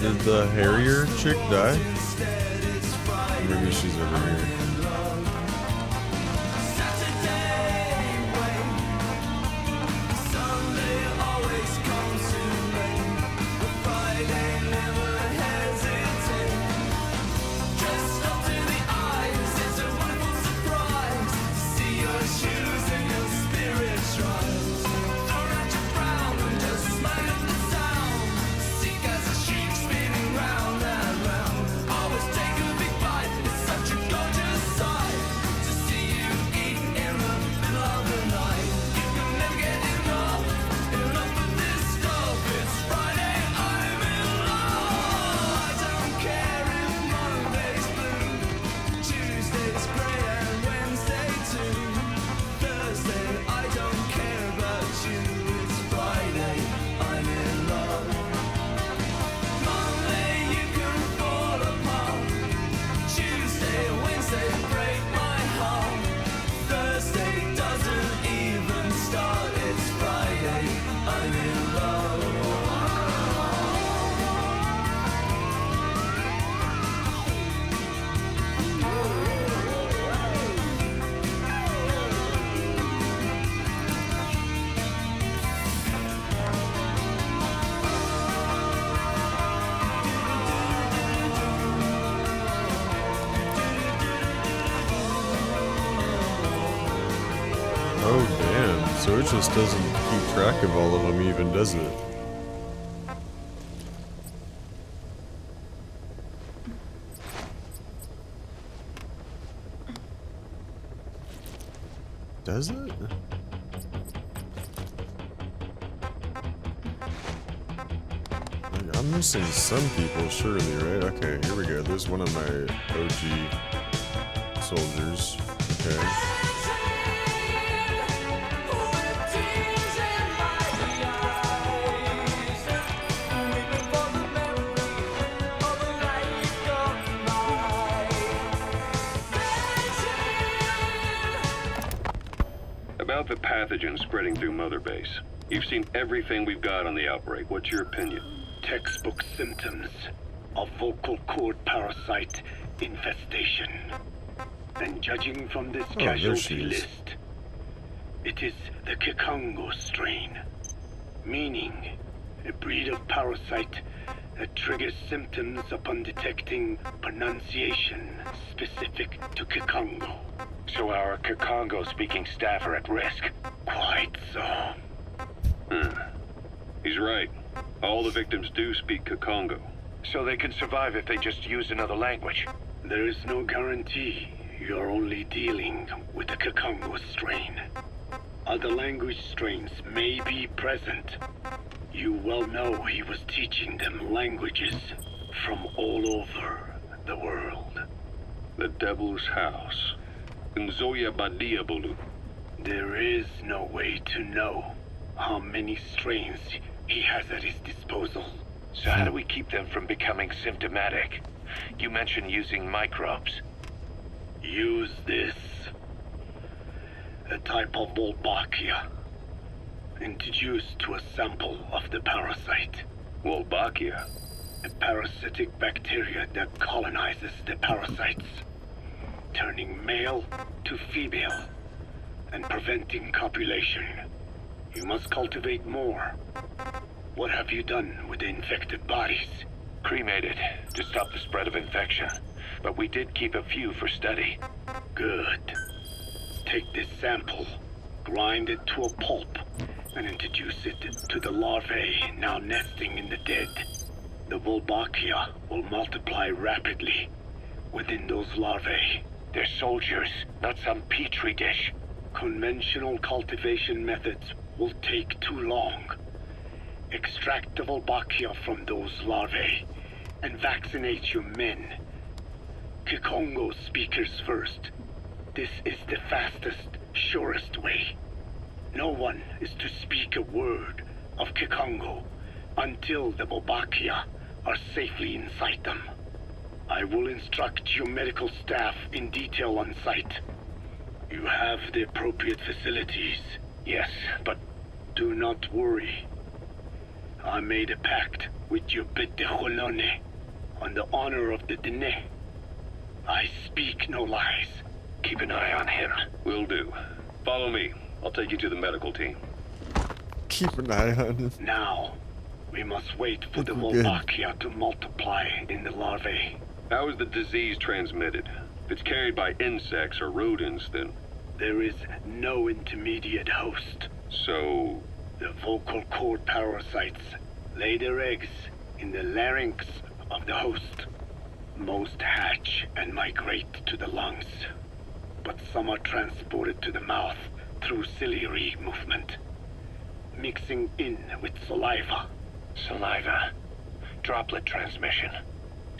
Speaker 1: Did the Harrier chick die? Maybe she's over here.
Speaker 11: Take a big bite, it's such a
Speaker 1: Oh damn, so it just doesn't keep track of all of them even, does it? Does it? I'm missing some people, surely, right? Okay, here we go. This is one of my OG soldiers. Okay.
Speaker 9: About the pathogen spreading through Mother Base. You've seen everything we've got on the outbreak. What's your opinion?
Speaker 2: Textbook symptoms of vocal cord parasite infestation. And judging from this casualty list, it is the Kikongo strain, meaning a breed of parasite that triggers symptoms upon detecting pronunciation specific to Kikongo. So our Kikongo-speaking staff are at risk. Quite so.
Speaker 9: He's right. All the victims do speak Kikongo.
Speaker 2: So they can survive if they just use another language. There is no guarantee. You're only dealing with the Kikongo strain. Other language strains may be present. You well know he was teaching them languages from all over the world.
Speaker 9: The Devil's House. Nzoia Badia Bulu.
Speaker 2: There is no way to know how many strains he has at his disposal. So how do we keep them from becoming symptomatic? You mentioned using microbes. Use this. A type of Wolbachia. Introduced to a sample of the parasite.
Speaker 9: Wolbachia?
Speaker 2: A parasitic bacteria that colonizes the parasites, turning male to female and preventing copulation. You must cultivate more. What have you done with the infected bodies? Cremated to stop the spread of infection, but we did keep a few for study. Good. Take this sample, grind it to a pulp, and introduce it to the larvae now nesting in the dead. The Wolbachia will multiply rapidly within those larvae. They're soldiers, not some petri dish. Conventional cultivation methods will take too long. Extract the Wolbachia from those larvae and vaccinate your men. Kikongo speakers first. This is the fastest, surest way. No one is to speak a word of Kikongo until the Wolbachia are safely inside them. I will instruct your medical staff in detail on site. You have the appropriate facilities. Yes, but do not worry. I made a pact with your Bete Holone on the honor of the Dene. I speak no lies. Keep an eye on him.
Speaker 9: Will do. Follow me. I'll take you to the medical team.
Speaker 1: Keep an eye on him.
Speaker 2: Now, we must wait for the Wolbachia to multiply in the larvae.
Speaker 9: How is the disease transmitted? If it's carried by insects or rodents, then...
Speaker 2: There is no intermediate host.
Speaker 9: So...
Speaker 2: The vocal cord parasites lay their eggs in the larynx of the host. Most hatch and migrate to the lungs, but some are transported to the mouth through ciliary movement, mixing in with saliva. Saliva. Droplet transmission.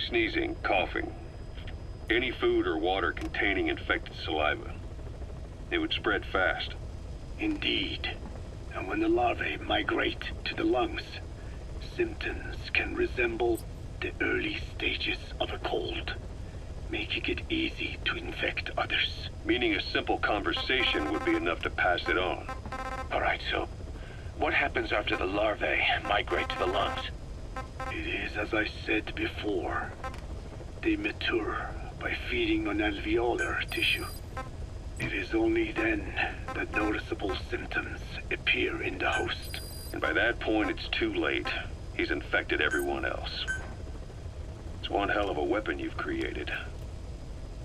Speaker 9: Sneezing, coughing. Any food or water containing infected saliva. It would spread fast.
Speaker 2: Indeed. And when the larvae migrate to the lungs, symptoms can resemble the early stages of a cold, making it easy to infect others.
Speaker 9: Meaning a simple conversation would be enough to pass it on.
Speaker 2: All right, so what happens after the larvae migrate to the lungs? It is as I said before. They mature by feeding on alveolar tissue. It is only then that noticeable symptoms appear in the host.
Speaker 9: And by that point, it's too late. He's infected everyone else. It's one hell of a weapon you've created.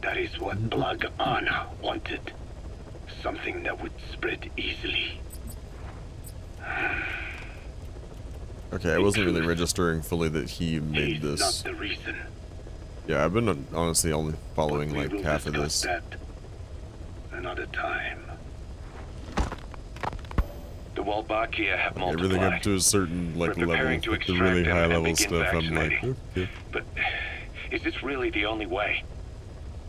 Speaker 2: That is what Blaga Ana wanted.
Speaker 11: something that would spread easily.
Speaker 1: Okay, I wasn't really registering fully that he made
Speaker 11: He's
Speaker 1: this.
Speaker 11: not the reason.
Speaker 1: Yeah, I've been honestly only following
Speaker 11: But we
Speaker 1: like
Speaker 11: will
Speaker 1: half of
Speaker 11: discuss
Speaker 1: this.
Speaker 11: that another time.
Speaker 9: The Walbakia have multiplied.
Speaker 1: Everything up to a certain like
Speaker 9: We're
Speaker 1: level,
Speaker 9: preparing to
Speaker 1: like the really
Speaker 9: extract them
Speaker 1: high
Speaker 9: and
Speaker 1: level
Speaker 9: begin
Speaker 1: stuff. I'm like,
Speaker 9: vaccinating.
Speaker 1: okay.
Speaker 9: But is this really the only way?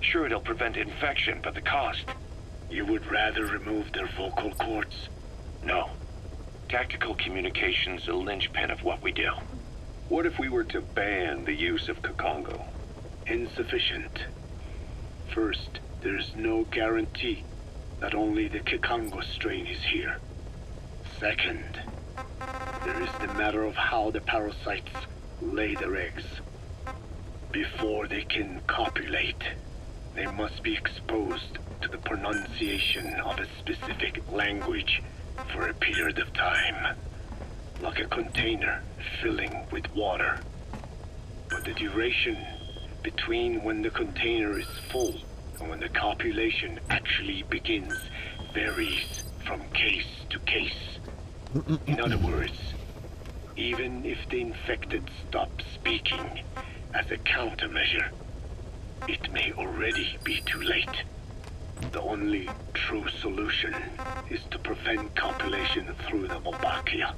Speaker 9: Sure, it'll prevent infection, but the cost?
Speaker 11: You would rather remove their vocal cords?
Speaker 9: No. Tactical communication's a linchpin of what we do.
Speaker 12: What if we were to ban the use of Kakongo?
Speaker 11: Insufficient. First, there's no guarantee that only the Kakongo strain is here. Second, there is the matter of how the parasites lay their eggs. Before they can copulate, they must be exposed to the pronunciation of a specific language for a period of time, like a container filling with water. But the duration between when the container is full and when the copulation actually begins varies from case to case. In other words, even if the infected stop speaking as a countermeasure, it may already be too late. The only true solution is to prevent copulation through the Wolbachia,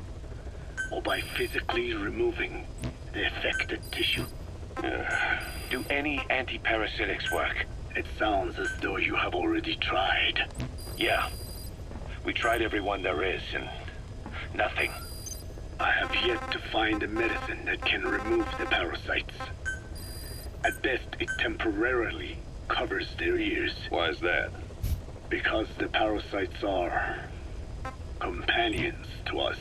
Speaker 11: or by physically removing the affected tissue.
Speaker 9: Do any antiparasitics work?
Speaker 11: It sounds as though you have already tried.
Speaker 9: Yeah. We tried every one there is, and nothing.
Speaker 11: I have yet to find a medicine that can remove the parasites. At best, it temporarily covers their ears.
Speaker 12: Why is that?
Speaker 11: Because the parasites are companions to us.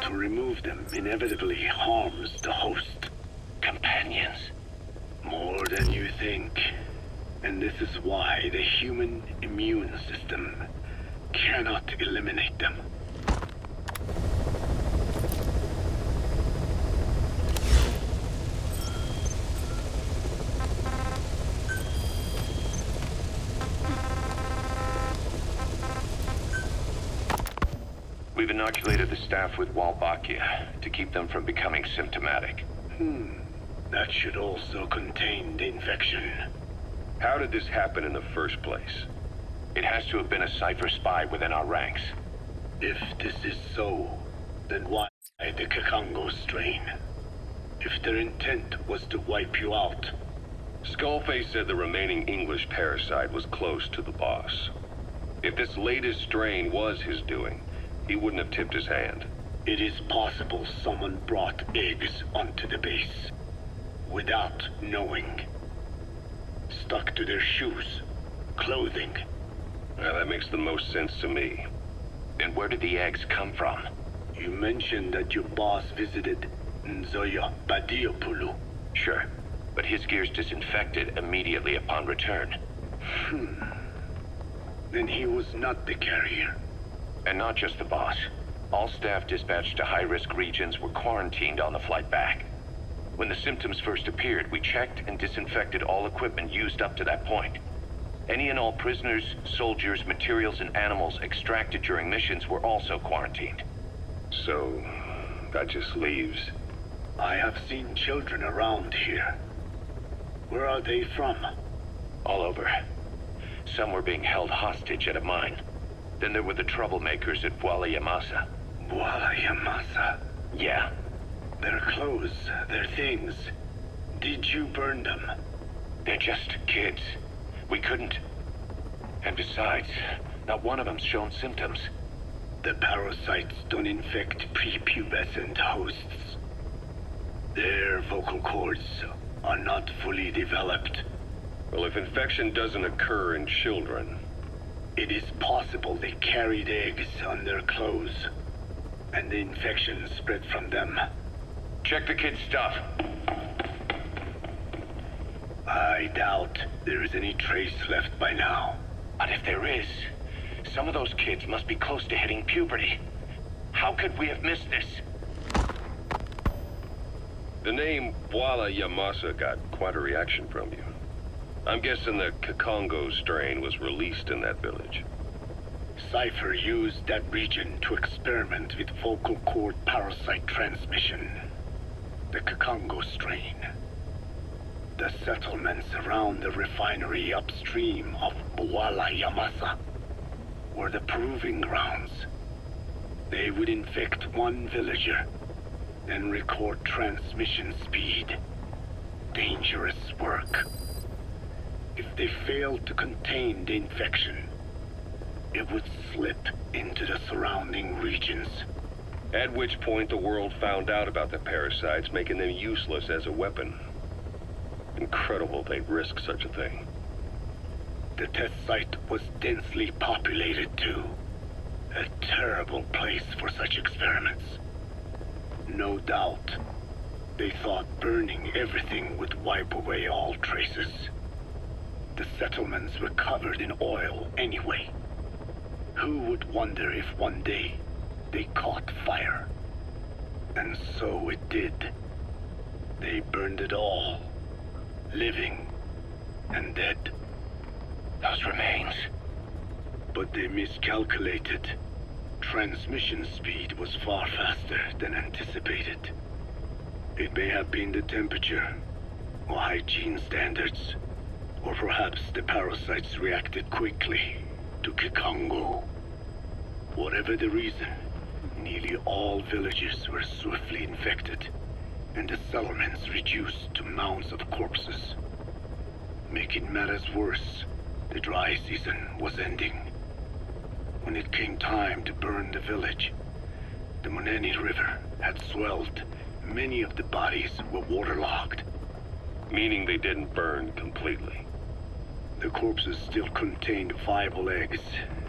Speaker 11: To remove them inevitably harms the host.
Speaker 9: Companions?
Speaker 11: More than you think. And this is why the human immune system cannot eliminate them.
Speaker 9: We've inoculated the staff with Wolbachia to keep them from becoming symptomatic.
Speaker 11: That should also contain the infection.
Speaker 12: How did this happen in the first place?
Speaker 9: It has to have been a Cypher spy within our ranks.
Speaker 11: If this is so, then why the Kakongo strain? If their intent was to wipe you out.
Speaker 12: Skullface said the remaining English parasite was close to the boss. If this latest strain was his doing, he wouldn't have tipped his hand.
Speaker 11: It is possible someone brought eggs onto the base without knowing. Stuck to their shoes, clothing.
Speaker 12: Well, that makes the most sense to me.
Speaker 9: And where did the eggs come from?
Speaker 11: You mentioned that your boss visited Nzoia Badiopulu.
Speaker 9: Sure, but his gear's disinfected immediately upon return.
Speaker 11: Then he was not the carrier.
Speaker 9: And not just the boss. All staff dispatched to high-risk regions were quarantined on the flight back. When the symptoms first appeared, we checked and disinfected all equipment used up to that point. Any and all prisoners, soldiers, materials, and animals extracted during missions were also quarantined.
Speaker 12: So, that just leaves...
Speaker 11: I have seen children around here. Where are they from?
Speaker 9: All over. Some were being held hostage at a mine. Then there were the troublemakers at Bwala Yamasa.
Speaker 11: Bwala Yamasa?
Speaker 9: Yeah.
Speaker 11: Their clothes, their things. Did you burn them?
Speaker 9: They're just kids. We couldn't. And besides, not one of them's shown symptoms.
Speaker 11: The parasites don't infect prepubescent hosts. Their vocal cords are not fully developed.
Speaker 12: Well, if infection doesn't occur in children...
Speaker 11: It is possible they carried eggs on their clothes, and the infection spread from them.
Speaker 9: Check the kid's stuff.
Speaker 11: I doubt there is any trace left by now.
Speaker 9: But if there is, some of those kids must be close to hitting puberty. How could we have missed this?
Speaker 12: The name Bwala Yamasa got quite a reaction from you. I'm guessing the Kakongo strain was released in that village.
Speaker 11: Cypher used that region to experiment with vocal cord parasite transmission, the Kikongo strain. The settlements around the refinery upstream of Bwala Yamasa were the proving grounds. They would infect one villager, then record transmission speed. Dangerous work. If they failed to contain the infection, it would slip into the surrounding regions.
Speaker 12: At which point the world found out about the parasites, making them useless as a weapon. Incredible they'd risk such a thing.
Speaker 11: The test site was densely populated too. A terrible place for such experiments. No doubt, they thought burning everything would wipe away all traces. The settlements were covered in oil anyway. Who would wonder if one day they caught fire? And so it did. They burned it all, living and dead.
Speaker 2: Those remains.
Speaker 11: But they miscalculated. Transmission speed was far faster than anticipated. It may have been the temperature, or hygiene standards, or perhaps the parasites reacted quickly to Kikongo. Whatever the reason, nearly all villages were swiftly infected, and the settlements reduced to mounds of corpses. Making matters worse, the dry season was ending. When it came time to burn the village, the Moneni River had swelled. Many of the bodies were waterlogged.
Speaker 12: Meaning they didn't burn completely.
Speaker 11: The corpses still contained viable eggs,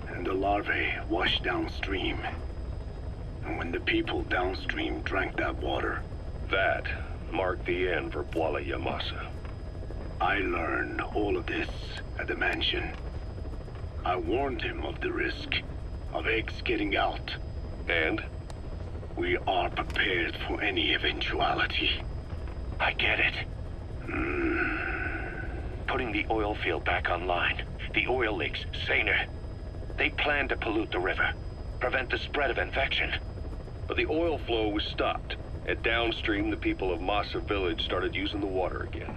Speaker 11: and the larvae washed downstream. And when the people downstream drank that water...
Speaker 12: That marked the end for Bwala Yamasa.
Speaker 11: I learned all of this at the mansion. I warned him of the risk of eggs getting out.
Speaker 12: And?
Speaker 11: We are prepared for any eventuality.
Speaker 2: I get it. Putting the oil field back online. The oil leaks, saner. They plan to pollute the river, prevent the spread of infection.
Speaker 12: But the oil flow was stopped, and downstream the people of Masa village started using the water again.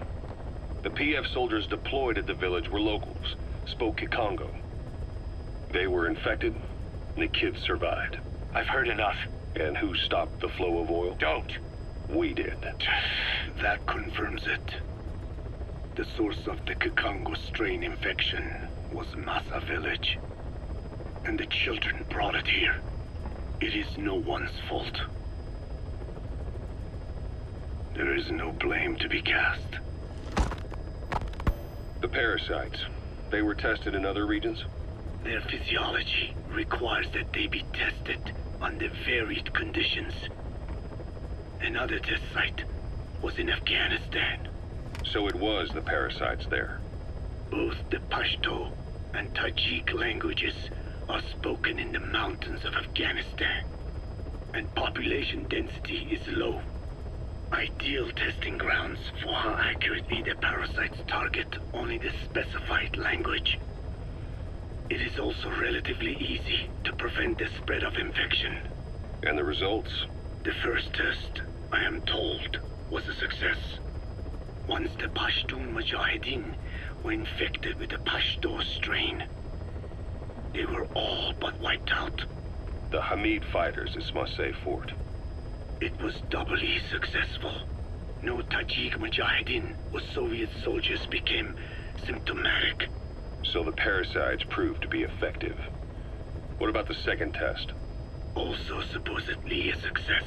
Speaker 12: The PF soldiers deployed at the village were locals, spoke Kikongo. They were infected, and the kids survived.
Speaker 2: I've heard enough.
Speaker 12: And who stopped the flow of oil?
Speaker 2: Don't.
Speaker 12: We did.
Speaker 11: That confirms it. The source of the Kikongo strain infection was Masa village. And the children brought it here. It is no one's fault. There is no blame to be cast.
Speaker 12: The parasites, they were tested in other regions?
Speaker 11: Their physiology requires that they be tested under varied conditions. Another test site was in Afghanistan.
Speaker 12: So it was the parasites there.
Speaker 11: Both the Pashto and Tajik languages are spoken in the mountains of Afghanistan, and population density is low. Ideal testing grounds for how accurately the parasites target only the specified language. It is also relatively easy to prevent the spread of infection.
Speaker 12: And the results?
Speaker 11: The first test, I am told, was a success. Once the Pashtun Mujahideen were infected with the Pashto strain, they were all but wiped out.
Speaker 12: The Hamid fighters at Smasei Fort.
Speaker 11: It was doubly successful. No Tajik Mujahideen or Soviet soldiers became symptomatic.
Speaker 12: So the parasites proved to be effective. What about the second test?
Speaker 11: Also supposedly a success.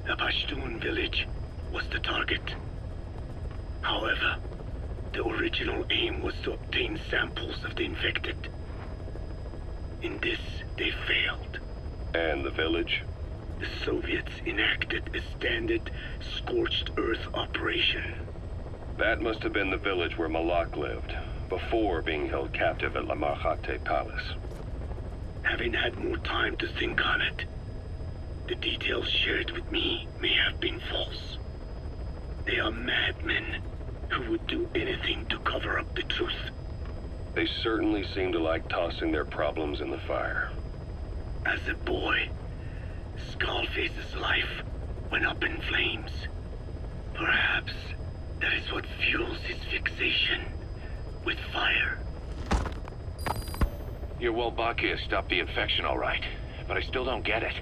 Speaker 11: A Pashtun village was the target. However, the original aim was to obtain samples of the infected. In this, they failed.
Speaker 12: And the village?
Speaker 11: The Soviets enacted a standard scorched earth operation.
Speaker 12: That must have been the village where Malak lived, before being held captive at La Marjate Palace.
Speaker 11: Having had more time to think on it, the details shared with me may have been false. They are madmen who would do anything to cover up the truth.
Speaker 12: They certainly seem to like tossing their problems in the fire.
Speaker 11: As a boy, Skullface's life went up in flames. Perhaps that is what fuels his fixation with fire.
Speaker 9: Your Wolbachia stopped the infection all right, but I still don't get it.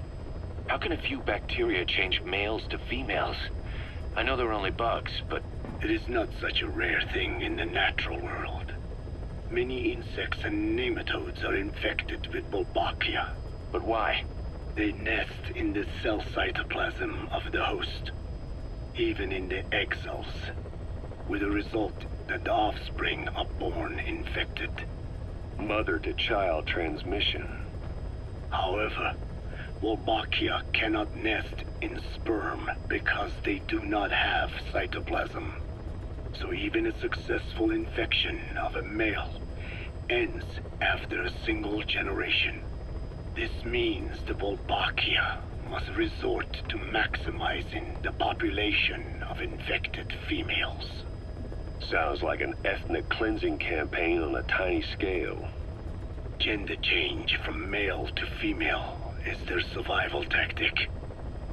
Speaker 9: How can a few bacteria change males to females? I know they're only bugs, but...
Speaker 11: It is not such a rare thing in the natural world. Many insects and nematodes are infected with Wolbachia.
Speaker 9: But why?
Speaker 11: They nest in the cell cytoplasm of the host, even in the egg cells, with the result that the offspring are born infected.
Speaker 12: Mother-to-child transmission.
Speaker 11: However, Wolbachia cannot nest in sperm because they do not have cytoplasm. So even a successful infection of a male ends after a single generation. This means the Wolbachia must resort to maximizing the population of infected females.
Speaker 12: Sounds like an ethnic cleansing campaign on a tiny scale.
Speaker 11: Gender change from male to female is their survival tactic.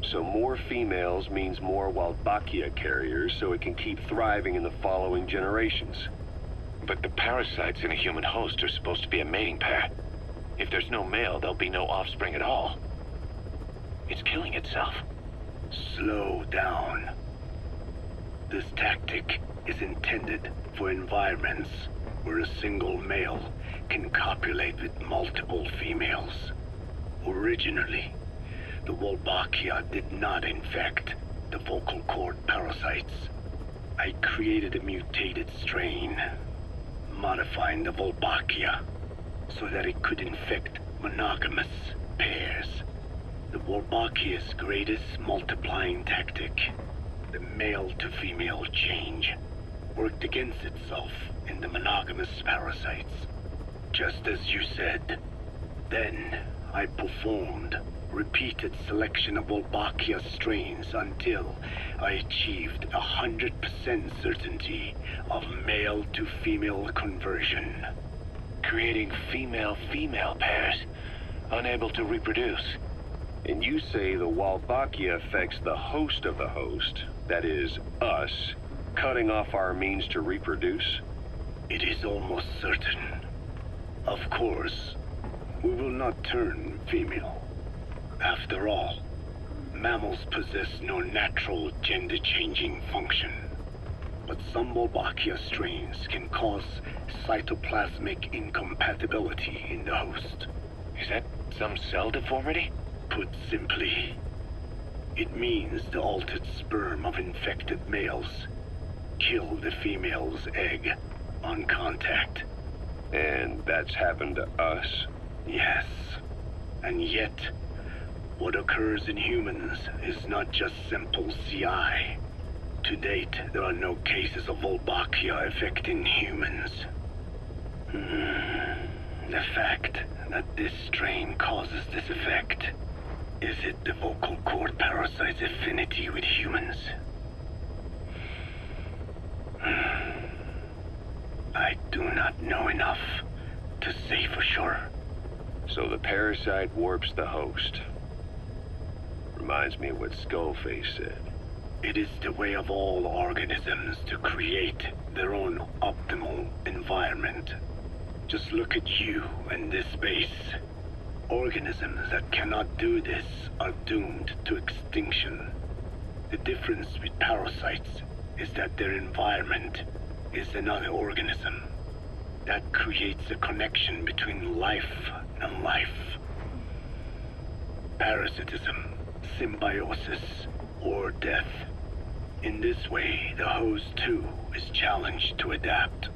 Speaker 12: So more females means more Wolbachia carriers, so it can keep thriving in the following generations.
Speaker 9: But the parasites in a human host are supposed to be a mating pair. If there's no male, there'll be no offspring at all. It's killing itself.
Speaker 11: Slow down. This tactic is intended for environments where a single male can copulate with multiple females. Originally, the Wolbachia did not infect the vocal cord parasites. I created a mutated strain, modifying the Wolbachia so that it could infect monogamous pairs. The Wolbachia's greatest multiplying tactic, the male-to-female change, worked against itself in the monogamous parasites. Just as you said. Then, I performed repeated selection of Wolbachia strains until I achieved 100% certainty of male-to-female conversion.
Speaker 9: Creating female-female pairs, unable to reproduce.
Speaker 12: And you say the Wolbachia affects the host of the host, that is, us, cutting off our means to reproduce?
Speaker 11: It is almost certain. Of course, we will not turn female. After all, mammals possess no natural gender-changing function. But some Wolbachia strains can cause cytoplasmic incompatibility in the host.
Speaker 9: Is that some cell deformity?
Speaker 11: Put simply, it means the altered sperm of infected males kill the female's egg on contact.
Speaker 12: And that's happened to us?
Speaker 11: Yes. And yet, what occurs in humans is not just simple CI. To date, there are no cases of Wolbachia affecting humans. The fact that this strain causes this effect, is it the vocal cord parasite's affinity with humans? I do not know enough to say for sure.
Speaker 12: So the parasite warps the host. Reminds me of what Skullface said.
Speaker 11: It is the way of all organisms to create their own optimal environment. Just look at you and this base. Organisms that cannot do this are doomed to extinction. The difference with parasites is that their environment is another organism. That creates a connection between life and life. Parasitism, symbiosis, or death. In this way, the host too is challenged to adapt.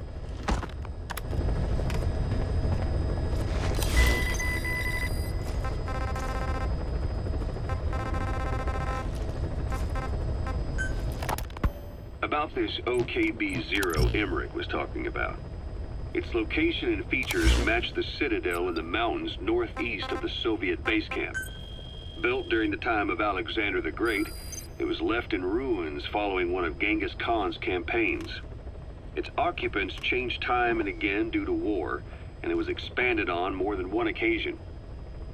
Speaker 12: About this OKB-0 Emmerich was talking about. Its location and features match the citadel in the mountains northeast of the Soviet base camp. Built during the time of Alexander the Great, it was left in ruins following one of Genghis Khan's campaigns. Its occupants changed time and again due to war, and it was expanded on more than one occasion.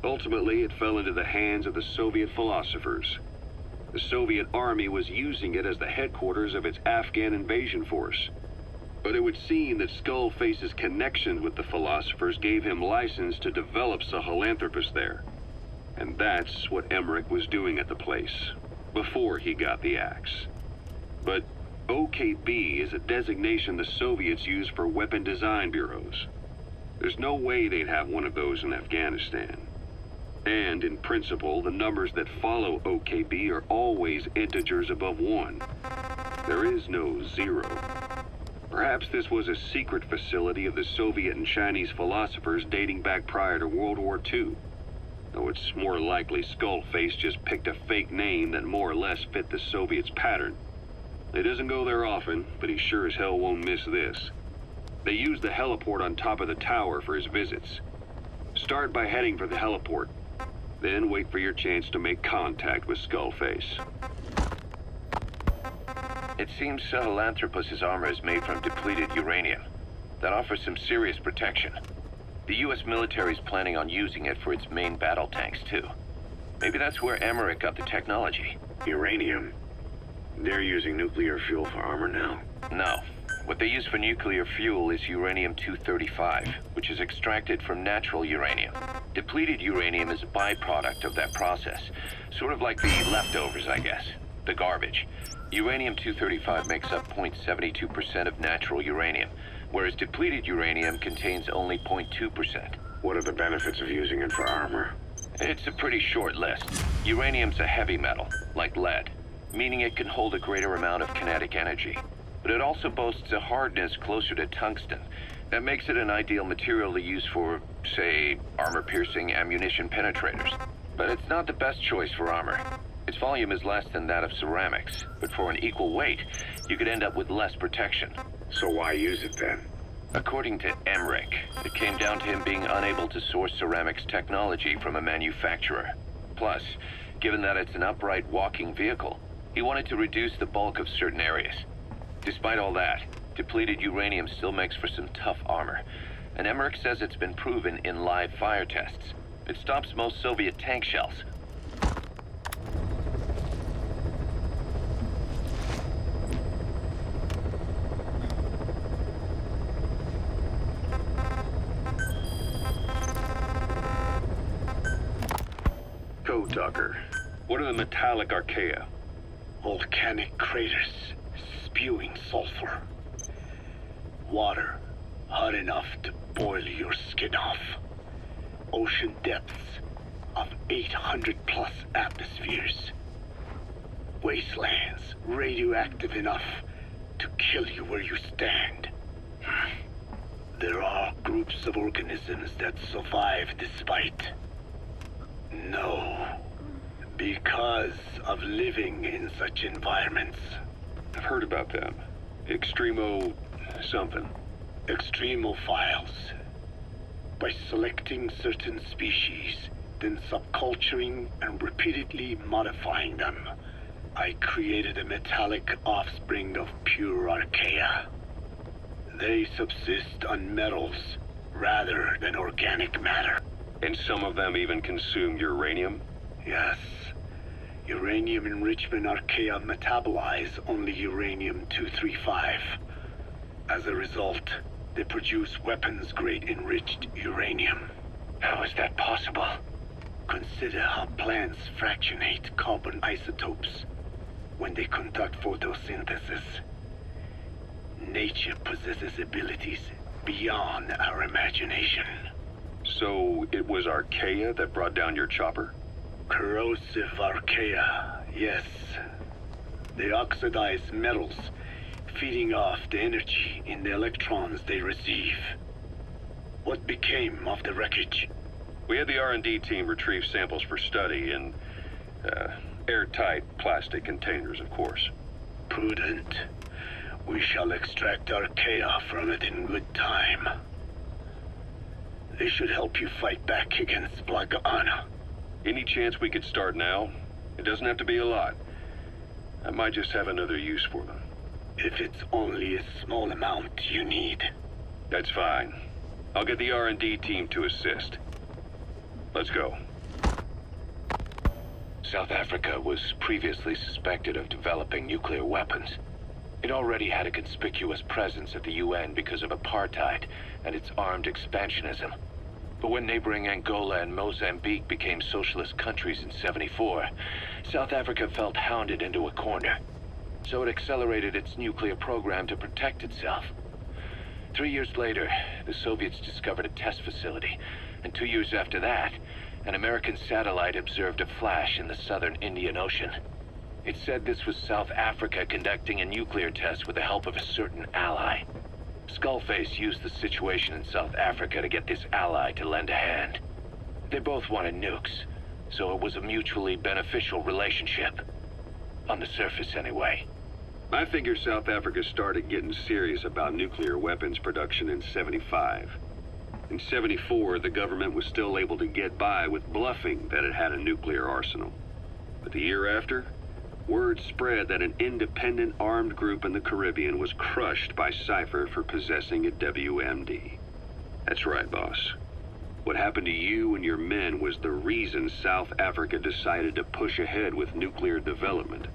Speaker 12: Ultimately, it fell into the hands of the Soviet philosophers. The Soviet army was using it as the headquarters of its Afghan invasion force. But it would seem that Skullface's connection with the philosophers gave him license to develop Sahelanthropus there. And that's what Emmerich was doing at the place, before he got the axe. But OKB is a designation the Soviets use for weapon design bureaus. There's no way they'd have one of those in Afghanistan. And in principle, the numbers that follow OKB are always integers above 1. There is no 0. Perhaps this was a secret facility of the Soviet and Chinese philosophers dating back prior to World War II. Though it's more likely Skullface just picked a fake name that more or less fit the Soviets' pattern. He doesn't go there often, but he sure as hell won't miss this. They use the heliport on top of the tower for his visits. Start by heading for the heliport. Then wait for your chance to make contact with Skullface.
Speaker 9: It seems Sahelanthropus' armor is made from depleted uranium. That offers some serious protection. The US military is planning on using it for its main battle tanks, too. Maybe that's where Emmerich got the technology.
Speaker 11: Uranium? They're using nuclear fuel for armor now?
Speaker 9: No. What they use for nuclear fuel is uranium-235, which is extracted from natural uranium. Depleted uranium is a byproduct of that process. Sort of like the leftovers, I guess. The garbage. Uranium-235 makes up 0.72% of natural uranium, whereas depleted uranium contains only 0.2%.
Speaker 11: What are the benefits of using it for armor?
Speaker 9: It's a pretty short list. Uranium's a heavy metal, like lead, meaning it can hold a greater amount of kinetic energy. But it also boasts a hardness closer to tungsten. That makes it an ideal material to use for, say, armor-piercing ammunition penetrators. But it's not the best choice for armor. Its volume is less than that of ceramics, but for an equal weight, you could end up with less protection.
Speaker 11: So why use it then?
Speaker 9: According to Emmerich, it came down to him being unable to source ceramics technology from a manufacturer. Plus, given that it's an upright walking vehicle, he wanted to reduce the bulk of certain areas. Despite all that, depleted uranium still makes for some tough armor, and Emmerich says it's been proven in live fire tests. It stops most Soviet tank shells.
Speaker 12: Code Talker, what are the metallic archaea?
Speaker 11: Volcanic craters spewing sulfur. Water hot enough to boil your skin off. Ocean depths of 800 plus atmospheres. Wastelands radioactive enough to kill you where you stand. There are groups of organisms that survive despite. No. Because of living in such environments.
Speaker 12: I've heard about them. Extremo... something.
Speaker 11: Extremophiles. By selecting certain species, then subculturing and repeatedly modifying them, I created a metallic offspring of pure archaea. They subsist on metals rather than organic matter.
Speaker 12: And some of them even consume uranium?
Speaker 11: Yes. Uranium enrichment archaea metabolize only uranium-235. As a result, they produce weapons-grade enriched uranium.
Speaker 9: How is that possible?
Speaker 11: Consider how plants fractionate carbon isotopes when they conduct photosynthesis. Nature possesses abilities beyond our imagination.
Speaker 12: So it was archaea that brought down your chopper?
Speaker 11: Corrosive archaea, yes. They oxidize metals, feeding off the energy in the electrons they receive. What became of the wreckage?
Speaker 12: We had the R&D team retrieve samples for study in airtight plastic containers, of course.
Speaker 11: Prudent. We shall extract archaea from it in good time. They should help you fight back against Blaga Ana.
Speaker 12: Any chance we could start now? It doesn't have to be a lot. I might just have another use for them.
Speaker 11: If it's only a small amount you need.
Speaker 12: That's fine. I'll get the R&D team to assist. Let's go.
Speaker 9: South Africa was previously suspected of developing nuclear weapons. It already had a conspicuous presence at the UN because of apartheid and its armed expansionism. But when neighboring Angola and Mozambique became socialist countries in '74, South Africa felt hounded into a corner. So it accelerated its nuclear program to protect itself. 3 years later, the Soviets discovered a test facility, and 2 years after that, an American satellite observed a flash in the southern Indian Ocean. It said this was South Africa conducting a nuclear test with the help of a certain ally. Skullface used the situation in South Africa to get this ally to lend a hand. They both wanted nukes, so it was a mutually beneficial relationship. On the surface, anyway.
Speaker 12: I figure South Africa started getting serious about nuclear weapons production in '75. In '74, the government was still able to get by with bluffing that it had a nuclear arsenal. But the year after, word spread that an independent armed group in the Caribbean was crushed by Cypher for possessing a WMD. That's right, boss. What happened to you and your men was the reason South Africa decided to push ahead with nuclear development.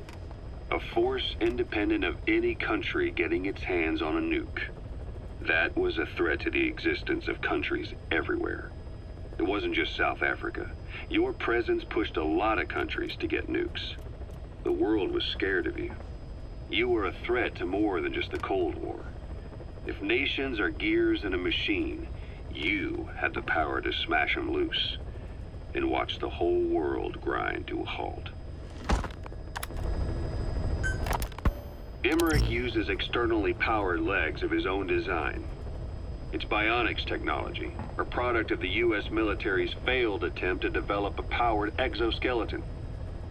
Speaker 12: A force independent of any country getting its hands on a nuke. That was a threat to the existence of countries everywhere. It wasn't just South Africa. Your presence pushed a lot of countries to get nukes. The world was scared of you. You were a threat to more than just the Cold War. If nations are gears in a machine, you had the power to smash them loose and watch the whole world grind to a halt. Emmerich uses externally powered legs of his own design. It's bionics technology, a product of the U.S. military's failed attempt to develop a powered exoskeleton.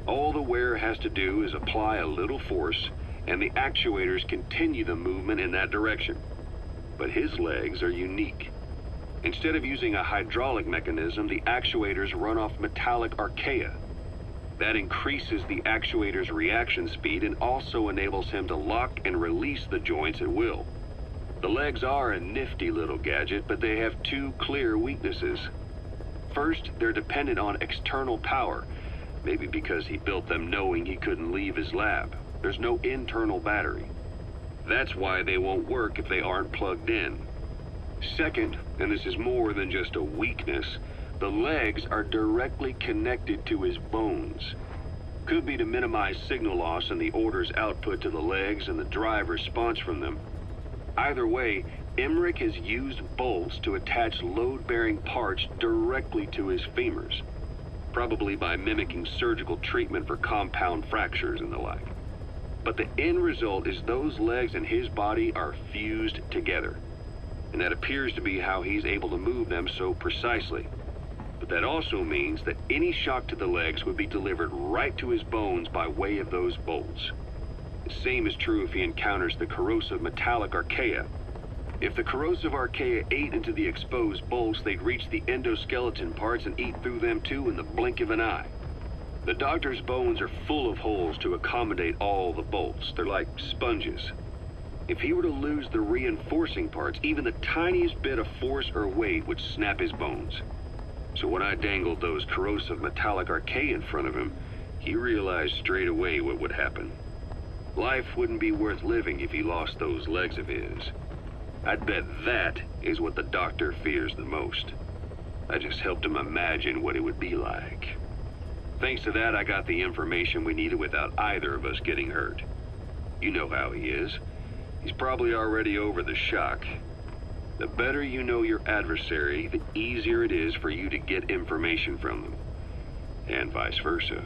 Speaker 12: All the wearer has to do is apply a little force, and the actuators continue the movement in that direction. But his legs are unique. Instead of using a hydraulic mechanism, the actuators run off metallic archaea. That increases the actuator's reaction speed and also enables him to lock and release the joints at will. The legs are a nifty little gadget, but they have two clear weaknesses. First, they're dependent on external power, maybe because he built them knowing he couldn't leave his lab. There's no internal battery. That's why they won't work if they aren't plugged in. Second, and this is more than just a weakness, the legs are directly connected to his bones. Could be to minimize signal loss in the order's output to the legs and the drive response from them. Either way, Emmerich has used bolts to attach load-bearing parts directly to his femurs, probably by mimicking surgical treatment for compound fractures and the like. But the end result is those legs and his body are fused together, and that appears to be how he's able to move them so precisely. But that also means that any shock to the legs would be delivered right to his bones by way of those bolts. The same is true if he encounters the corrosive metallic archaea. If the corrosive archaea ate into the exposed bolts, they'd reach the endoskeleton parts and eat through them too in the blink of an eye. The doctor's bones are full of holes to accommodate all the bolts. They're like sponges. If he were to lose the reinforcing parts, even the tiniest bit of force or weight would snap his bones. So when I dangled those corrosive metallic archaea in front of him, he realized straight away what would happen. Life wouldn't be worth living if he lost those legs of his. I'd bet that is what the doctor fears the most. I just helped him imagine what it would be like. Thanks to that, I got the information we needed without either of us getting hurt. You know how he is. He's probably already over the shock. The better you know your adversary, the easier it is for you to get information from them. And vice versa.